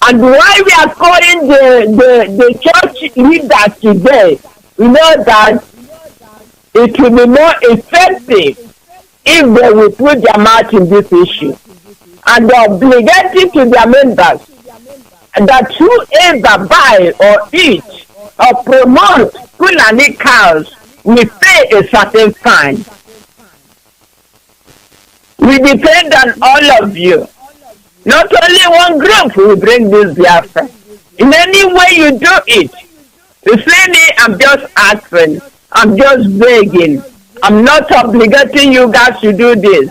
And why we are calling the church leaders today, we know that it will be more effective if they will put their mouth in this issue. And they are obligated to their members that whoever buy or eat or promote Fulani cows will pay a certain fine. We depend on all of you. Not only one group will bring this Biafra. In any way you do it. You see me, I'm just asking. I'm just begging. I'm not obligating you guys to do this.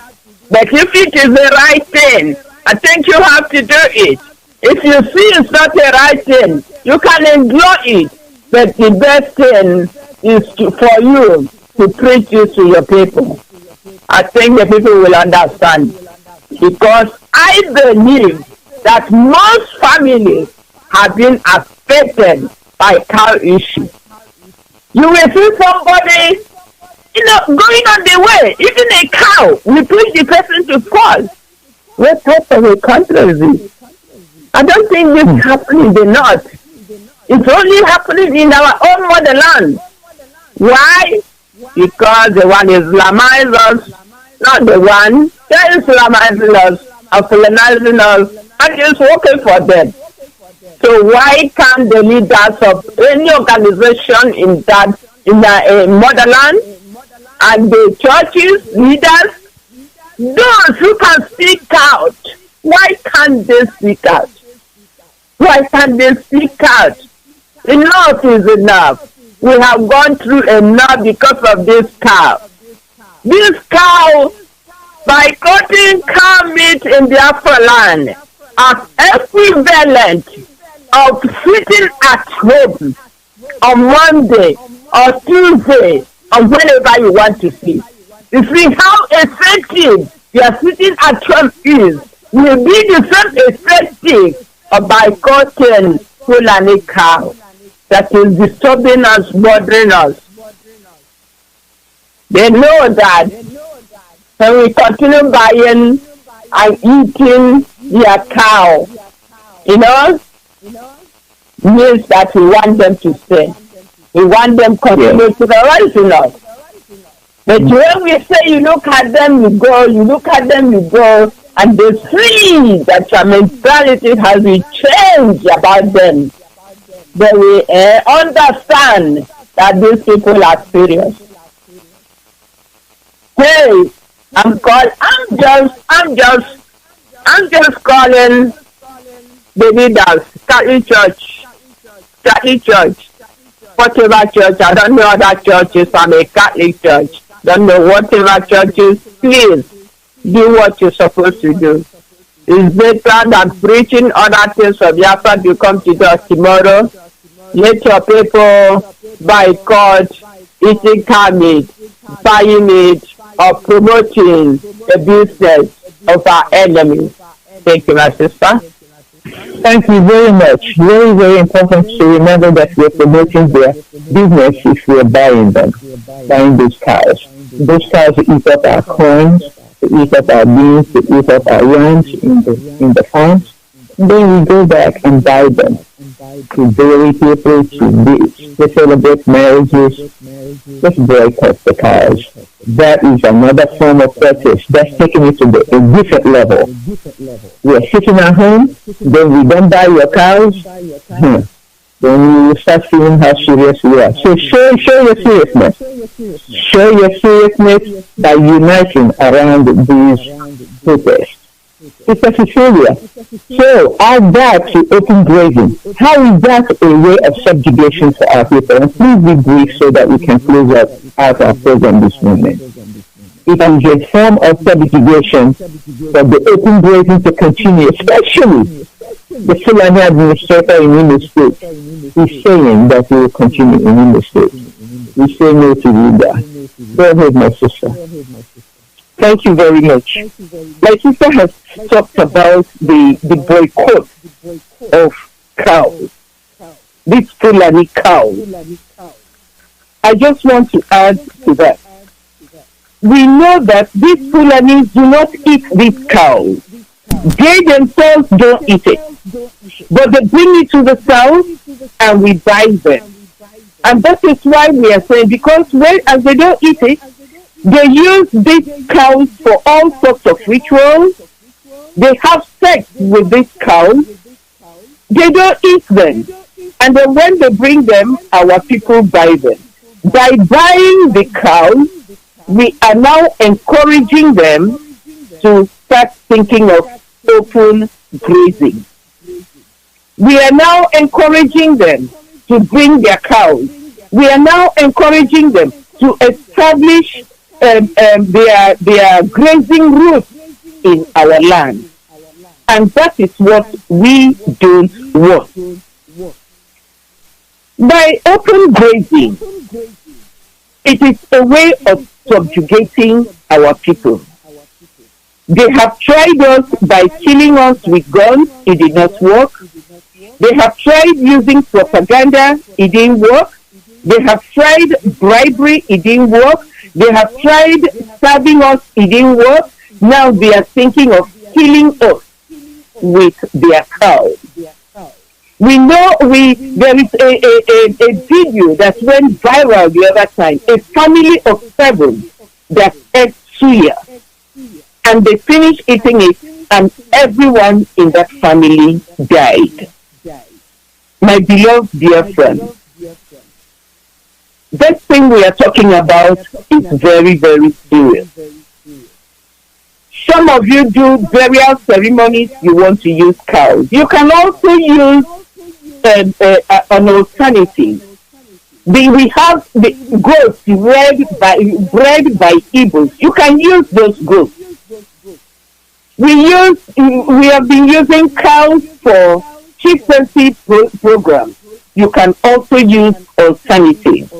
But if it is the right thing, I think you have to do it. If you see it's not the right thing, you can ignore it. But the best thing is for you to preach this to your people. I think the people will understand. Because I believe that most families have been affected by cow issue. You will see somebody, going on the way, even a cow, we push the person to fall. What type of a country is this? I don't think this is happening in the north. It's only happening in our own motherland. Why? Because the one Islamizes us, not the one that Islamizing us and colonizing us and is working for them. So why can't the leaders of any organization in the motherland and the churches, leaders, those who can speak out, why can't they speak out? Why can't they speak out? Enough is enough. We have gone through enough because of this cow. This cow, by cutting cow meat in Biafra land, as equivalent of sitting at home on Monday or Tuesday or whenever you want to see. You see how effective your sitting at home is will be the same effective of by cutting Fulani cow that is disturbing us, bothering us. They know that when we continue buying and eating their cow, means that we want them to stay. We want them to continue to rise in us. But when we say you look at them, you go, and they see that your mentality has been changed about them, they will understand that these people are serious. Hey, I'm just calling the leaders, Catholic Church, whatever church, I don't know other churches, I'm a Catholic church, don't know whatever churches, please do what you're supposed to do. It's better than preaching other things of Biafra to come to us tomorrow. Let your people boycott eating cow meat, buying it, or promoting the business of our enemies. Thank you, my sister.
Thank you very much. Very, very important to remember that we're promoting their business if we're buying them, buying those cows. Those cows eat up our corns, they eat up our beans, they eat up our yams in the farms. And then we go back and buy them to bury people, to celebrate marriages. Let's boycott the cows. That is another form of protest. That's taking it to a different level. We are sitting at home, then we don't buy your cows, then you will start seeing how serious we are. So show your seriousness. Show your seriousness by uniting around these protests. Sister Cecilia, so add that to open grazing. How is that a way of subjugation for our people? And please be brief so that we can close out our program this morning. It is a form of subjugation for the open grazing to continue, especially the Fulani administrator in Imo State is saying that we will continue in Imo State. We say no to that. Go ahead, my sister.
Thank you very much. My sister has talked about the boycott of cows, this Fulani cow. I just want to add to that. We know that these Fulanis do not eat these cows. They themselves don't eat it. But they bring it to the south and we buy them. And that is why we are saying, because as they don't eat it, they use these cows for all sorts of rituals. They have sex with these cows. They don't eat them. And then when they bring them, our people buy them. By buying the cows, we are now encouraging them to start thinking of open grazing. We are now encouraging them to bring their cows. We are now encouraging them to establish their grazing routes in our land. And that is what we don't want. By open grazing, it is a way of subjugating our people. They have tried us by killing us with guns. It did not work. They have tried using propaganda, it didn't work. They have tried bribery, it didn't work. They have tried serving us, it didn't work. Now they are thinking of killing us with their cows. We know there is a video that went viral the other time. A family of 7 that ate suya, and they finished eating it, and everyone in that family died. My beloved dear friend, this thing we are talking about is very, very serious. Some of you do burial ceremonies, you want to use cows. You can also use an alternative. We have the goats bred by Igbos. You can use those goats. We have been using cows for chieftaincy programs. You can also use alternatives.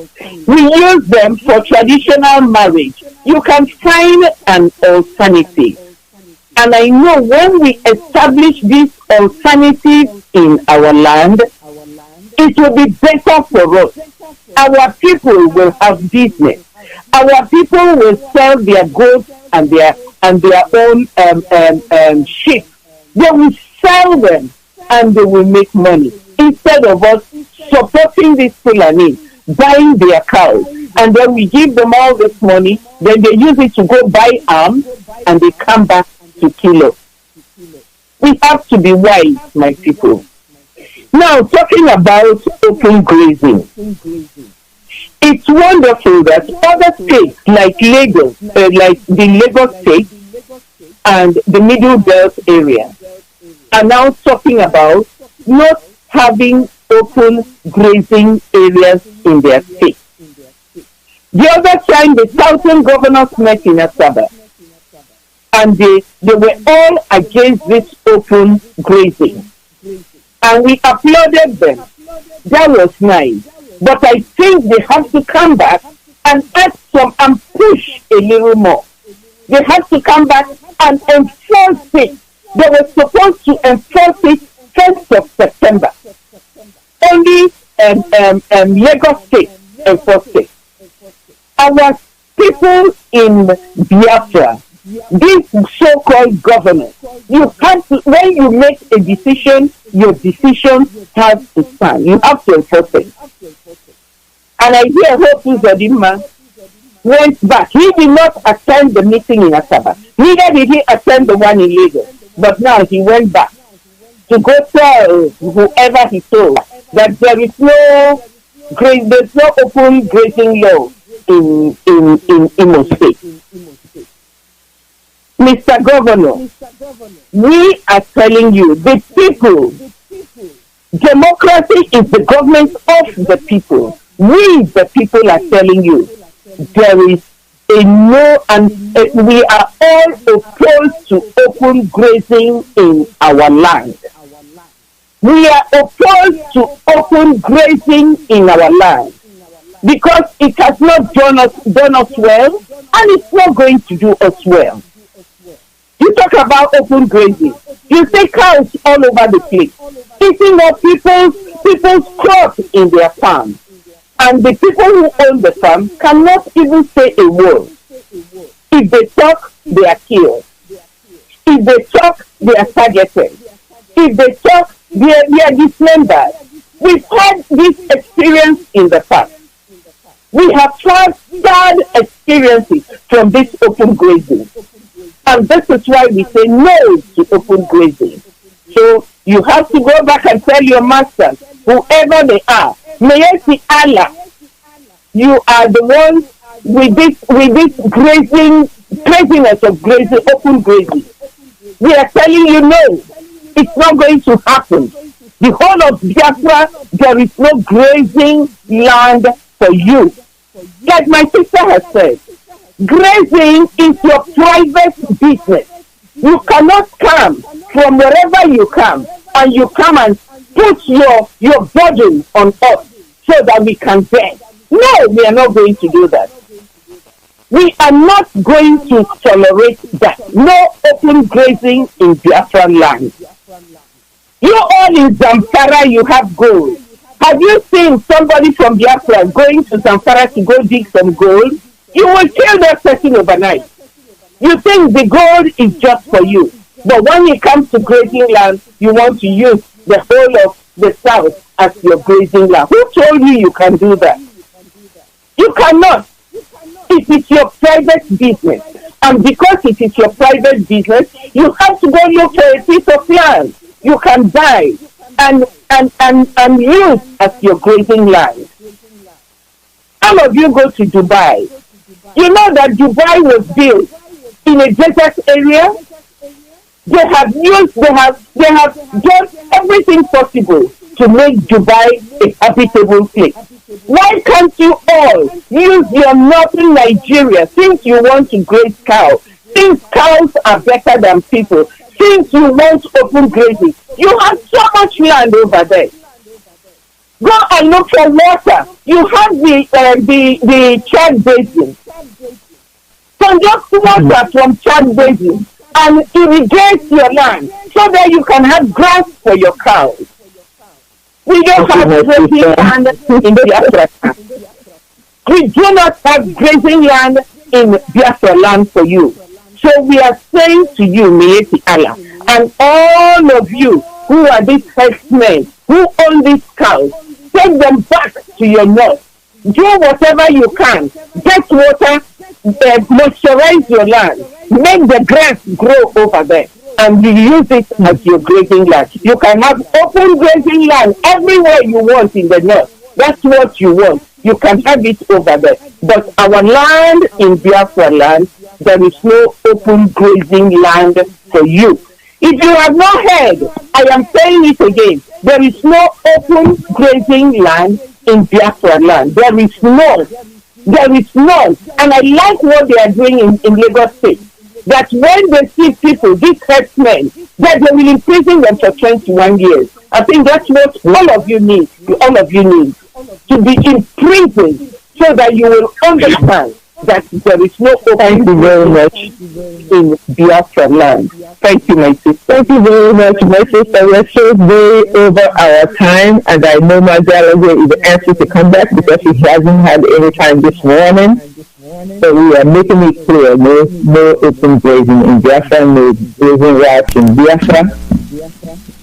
We use them for traditional marriage. You can find an alternative. And I know when we establish this alternative in our land, it will be better for us. Our people will have business. Our people will sell their goods and their own sheep. They will sell them and they will make money. Instead of us supporting these Fulani, buying their cows, and then we give them all this money, then they use it to go buy arms, and they come back to kill us. We have to be wise, my people. Now, talking about open grazing, it's wonderful that other states like Lagos, like the Lagos state and the Middle Belt area, are now talking about not having open grazing areas in their state. The other time, the Southern governors met in Asaba, and they were all against this open grazing. And we applauded them. That was nice. But I think they have to come back and add some and push a little more. They have to come back and enforce it. They were supposed to enforce it 1st of September. Only Lagos State enforced it. Our people in Biafra, these so-called governors, you have to, when you make a decision, your decision has to stand. You have to enforce it. And I hear Hope Uzodinma went back. He did not attend the meeting in Asaba. Neither did he attend the one in Lagos. But now he went back to go tell whoever he told that there is there's no open grazing law in Imo State. Mr. Governor, we are telling you, the people, democracy is the government of the people. We, the people, are telling you, there is a no, and we are all opposed to open grazing in our land. We are opposed to open grazing in our land because it has not done us well, and it's not going to do us well. You talk about open grazing. You see cows all over the place, eating up people's crops in their farms. And the people who own the farm cannot even say a word. If they talk, they are killed. If they talk, they are targeted. If they talk, they are dismembered. We've had this experience in the past. We have had sad experiences from this open grazing. And this is why we say no to open grazing. So you have to go back and tell your masters, whoever they are, may I see Allah, you are the ones with this grazing, craziness of grazing, open grazing. We are telling you no, it's not going to happen. The whole of Biafra, there is no grazing land for you. Like my sister has said, grazing is your private business. You cannot come from wherever you come and you come and put your burden on us so that we can bear. No, we are not going to do that. We are not going to tolerate that. No open grazing in Biafra land. You all in Zamfara, you have gold. Have you seen somebody from Biafra going to Zamfara to go dig some gold? You will kill that person overnight. You think the gold is just for you. But when it comes to grazing land, you want to use the whole of the south as your grazing land. Who told you you can do that? You cannot. It is your private business. And because it is your private business, you have to go look for a piece of land you can buy and use as your grazing land. Some of you go to Dubai. You know that Dubai was built in a desert area. They have done everything possible to make Dubai a habitable place. Why can't you all use your northern Nigeria since you want to graze cows? Since cows are better than people, since you want open grazing, you have so much land over there. Go and look for water. You have the Chad Basin. Conduct water from Chad Basin and irrigate your land so that you can have grass for your cows. We don't have grazing land in Biafra. We do not have grazing land in Biafra land for you. So we are saying to you, Mieti Allah, and all of you who are these herdsmen, who own these cows, take them back to your north. Do whatever you can. Get water, moisturize your land, make the grass grow over there, and you use it as your grazing land. You can have open grazing land everywhere you want in the north. That's what you want. You can have it over there. But our land in Biafra land, there is no open grazing land for you. If you have not heard, I am saying it again. There is no open grazing land in Biafra land. There is none. There is none. And I like what they are doing in Lagos State. That when they see people, these herdsmen, that they will imprison them for 21 years. I think that's what all of you need. All of you need to be imprisoned so that you will understand that there is no open. Thank you very much in Biafra land. Thank you, my sister. Thank you very much, my sister. We're so way over our time, and I know Mazi Alozie is anxious to come back because he hasn't had any time this morning. So we are making it clear, no open grazing in Biafra, no grazing rights in Biafra.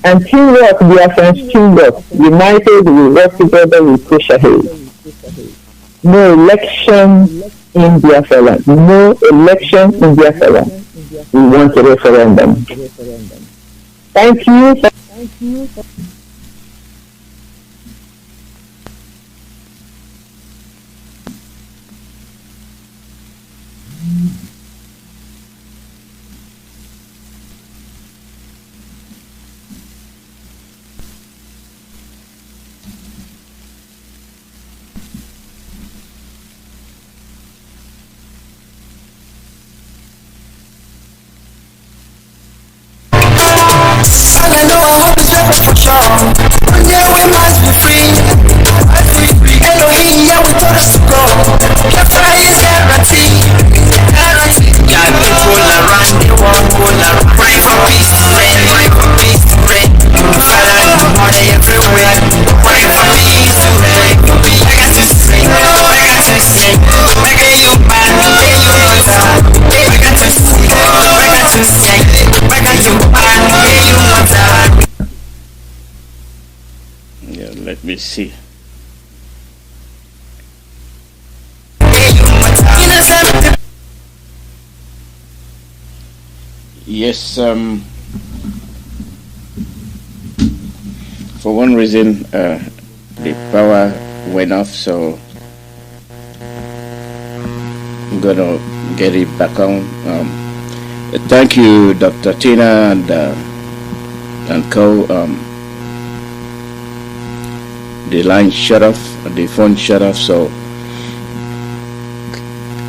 And teamwork, Biafrans, teamwork. United, we work together, we push ahead. No election in Biafra land. No election in Biafra land. We want a referendum. Thank you.
One day we must be free. Elohim, yeah, we told us to go. Biafra is guarantee. Got people around the world, pray for peace to reign, pray for peace to reign. Father, money everywhere, pray for peace to reign. I got to sing, I got to sing. I get you back, I get you water. I got to sing, I got to sing. I got you back, I get you water.
Let me see. Yes, for one reason, the power went off, so I'm gonna get it back on. Thank you, Dr. Tina and co. The line shut off, the phone shut off, so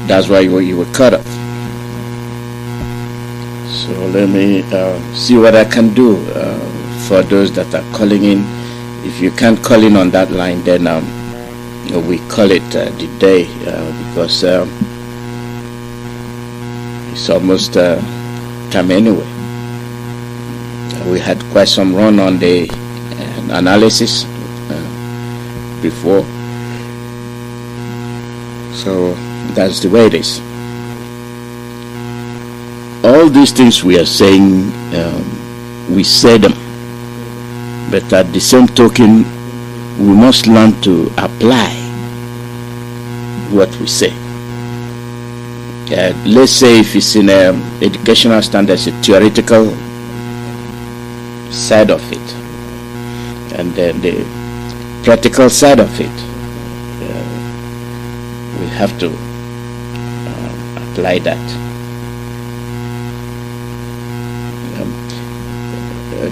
that's why you were cut off. So let me see what I can do for those that are calling in. If you can't call in on that line, then we call it the day because it's almost time anyway. We had quite some run on the analysis before. So that's the way it is. All these things we are saying, we say them, but at the same token, we must learn to apply what we say. Let's say if it's in educational standards, a theoretical side of it, and then the practical side of it, we have to apply that.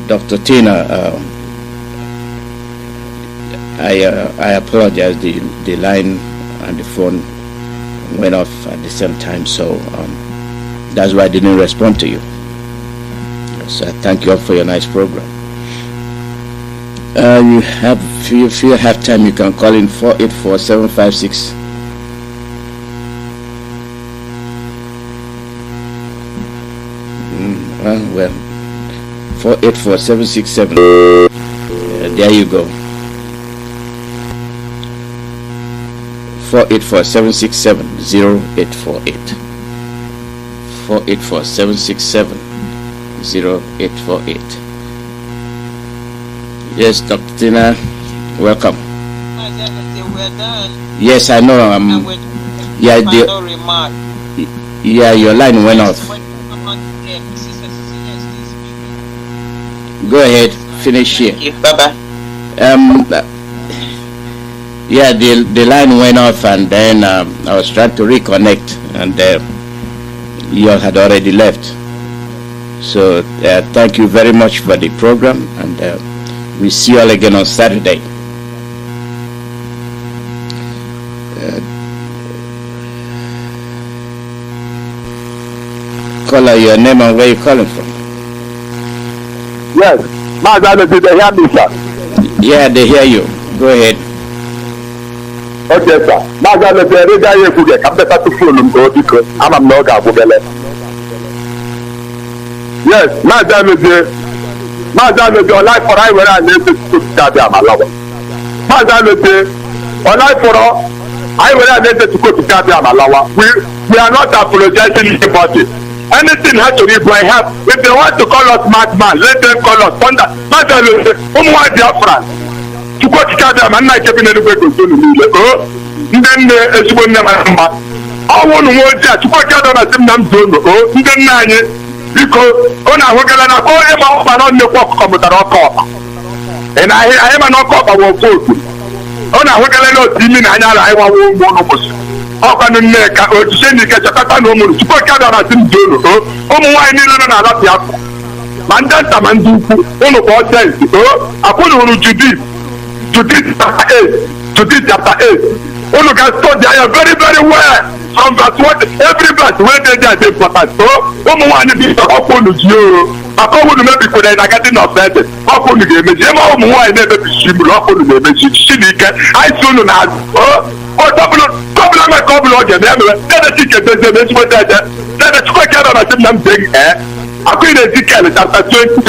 Dr. Tina, I apologize. The line and the phone went off at the same time, so that's why I didn't respond to you. So I thank you all for your nice program. If you have time, you can call in 484-756. Well, 484-767. There you go. 484-767-0848. 484-767-0848. Yes, Dr. Tina, welcome.
We're done.
Yes, I know. Yeah, your line went off. Go ahead, finish here.
Bye-bye.
Yeah, the line went off, and then I was trying to reconnect, and you all had already left. So thank you very much for the program, and we see you all again on Saturday. Caller, your name and where you calling from?
Yes, Mazi Alozie, they hear me, sir.
Yeah, they hear you. Go ahead.
Okay, sir. Mazi Alozie, they hear you. I'm better to phone because I'm not going to go. Yes, Mazi Alozie, on life for I where I need to start them alone. Mazi Alozie, on life for I where I need to go to start them alone. We are not apologizing about it. Anything has to be by help. If they want to call us madman, let them call us thunder. Mazi Alozie, Mazi Biafra. To go to Canada, I'm not keeping any way to do it. Then it's when I'm I want to watch that. To go to Canada, I'm doing it. Then because on a Hogalana, all of us are on the walk of the rock. And I am an off of our food. On a Hogalano, Timmy, and I want one of us. How can you make a send the Kachaka no more? To go to Canada, I'm doing it. Oh, I need another Biafra. Mandanta Manduku, one of our days. I put on Judith chapter 8. Oh, look, I study very, very well. From verse 1, every verse where they are important. Oh, one is upon you. I come to maybe for the getting offended. Upon the game, I never be similar upon the game. I soon as double again. Then the ticket is the next one. Then the square out of them big air. I quit Ezekiel chapter 20.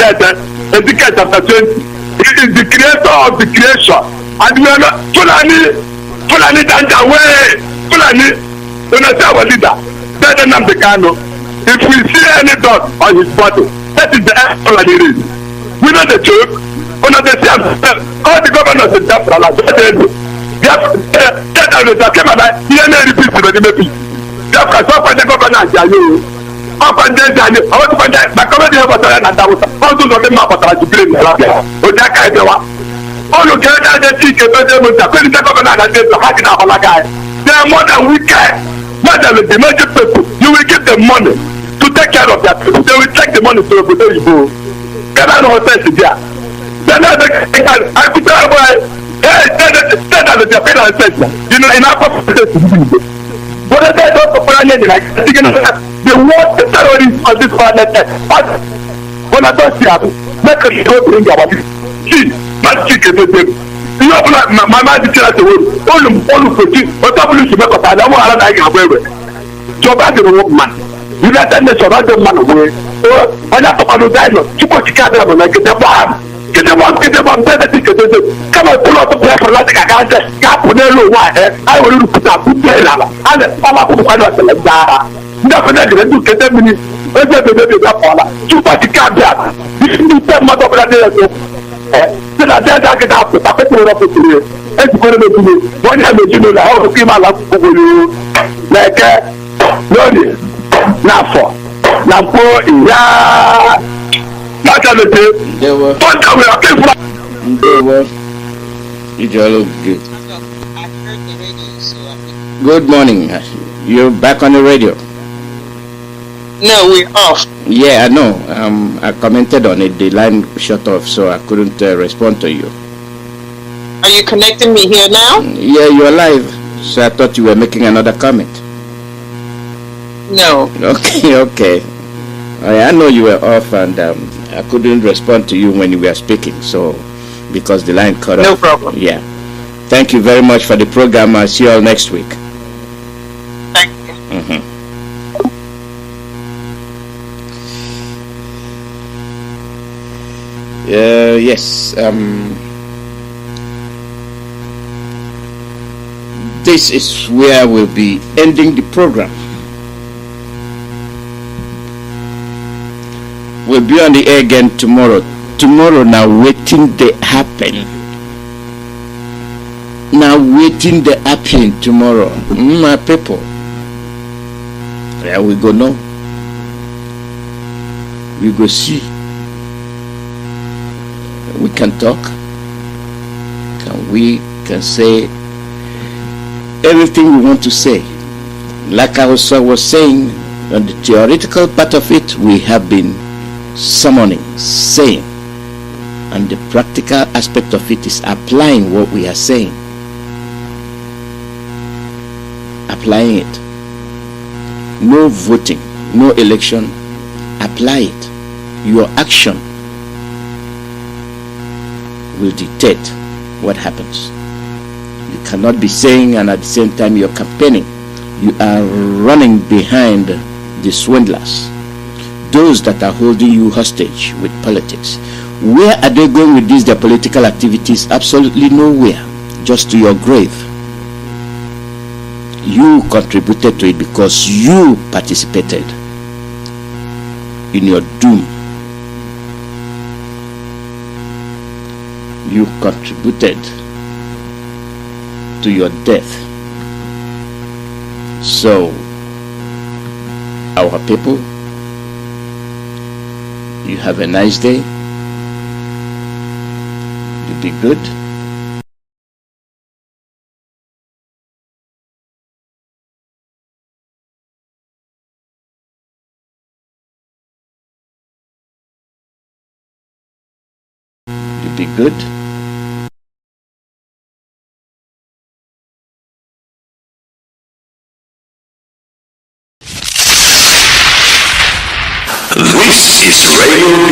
Ezekiel chapter 20. He is the creator of the creation. And we are not Fulani danger way. Fulani, when I say our leader, Mazi Nnamdi Kanu, if we see any dot on his body, that is the act Fulani is. We know the joke. When they say all the governors in Biafra like that, Biafra so far the governor is you. Up and then I want to find out my comedy about and I was how to know the map of the green. All you get at the ticket, but they will tell the governor that they are hacking out like guy. They are more than wicked. More than the major people. You will give them money to take care of their people. They will take the money to the people. Can I know what is there? Then I could tell why. Hey, that is the penal assessment. You know, in our population. But they don't plan anything like the worst terrorists on this planet. When I don't see them, make them go bring our see. Magic is the same. You have my magic is the way. All for you. But I will make a time. I want to have a way. Job as a woman. You let them show that man away. onye atọkwanụ daịnọ chukwuchike abịa na kedebam benedict kedebe kama ụlọ ọtụtụ ya fọrọ dị ka ga-apụ n'elu ụwa anyị were rupụta bute n'ala a na-akpama akwụkwọkwanụ ọsịla ndị agha ndị afọ na-egere ndị nkete mmiri eze ebebebi gafọla chukwuchike abịa ndị ite mmadụ ọbụla na-ezo sị na ndị aja gịda apụta kwetụrụ rọpụtụrụ ejikwere mebiri onye ha mezinụlọ ha ọrụkọ ime ala akwụkwọ na-eke n'orie n'afọ na mkpụ ya n'akalete tọnka were aka ifura.
Ndewo. Good morning. You're back on the radio.
No, we're off.
Yeah, I know. I commented on it. The line shut off, so I couldn't respond to you.
Are you connecting me here now?
Yeah, you're live. So I thought you were making another comment.
No.
Okay. I know you were off, and I couldn't respond to you when you were speaking. So, because the line cut off.
No problem.
Yeah. Thank you very much for the program. I'll see you all next week.
Thank you.
Mm-hmm. Yes. This is where we'll be ending the program. We'll be on the air again tomorrow. Tomorrow, now waiting the happen. Now waiting the happen tomorrow. My people. Yeah, we go know. We go see. We can talk. We can say everything we want to say. Like I was saying, on the theoretical part of it, we have been summoning, saying, and the practical aspect of it is applying what we are saying. Applying it. No voting, no election. Apply it. Your action will dictate what happens. You cannot be saying and at the same time you're campaigning. You are running behind the swindlers, those that are holding you hostage with politics. Where are they going with these, their political activities? Absolutely nowhere, just to your grave. You contributed to it because you participated in your doom. You contributed to your death. So, our people, you have a nice day. You be good. You be good.
This is Radio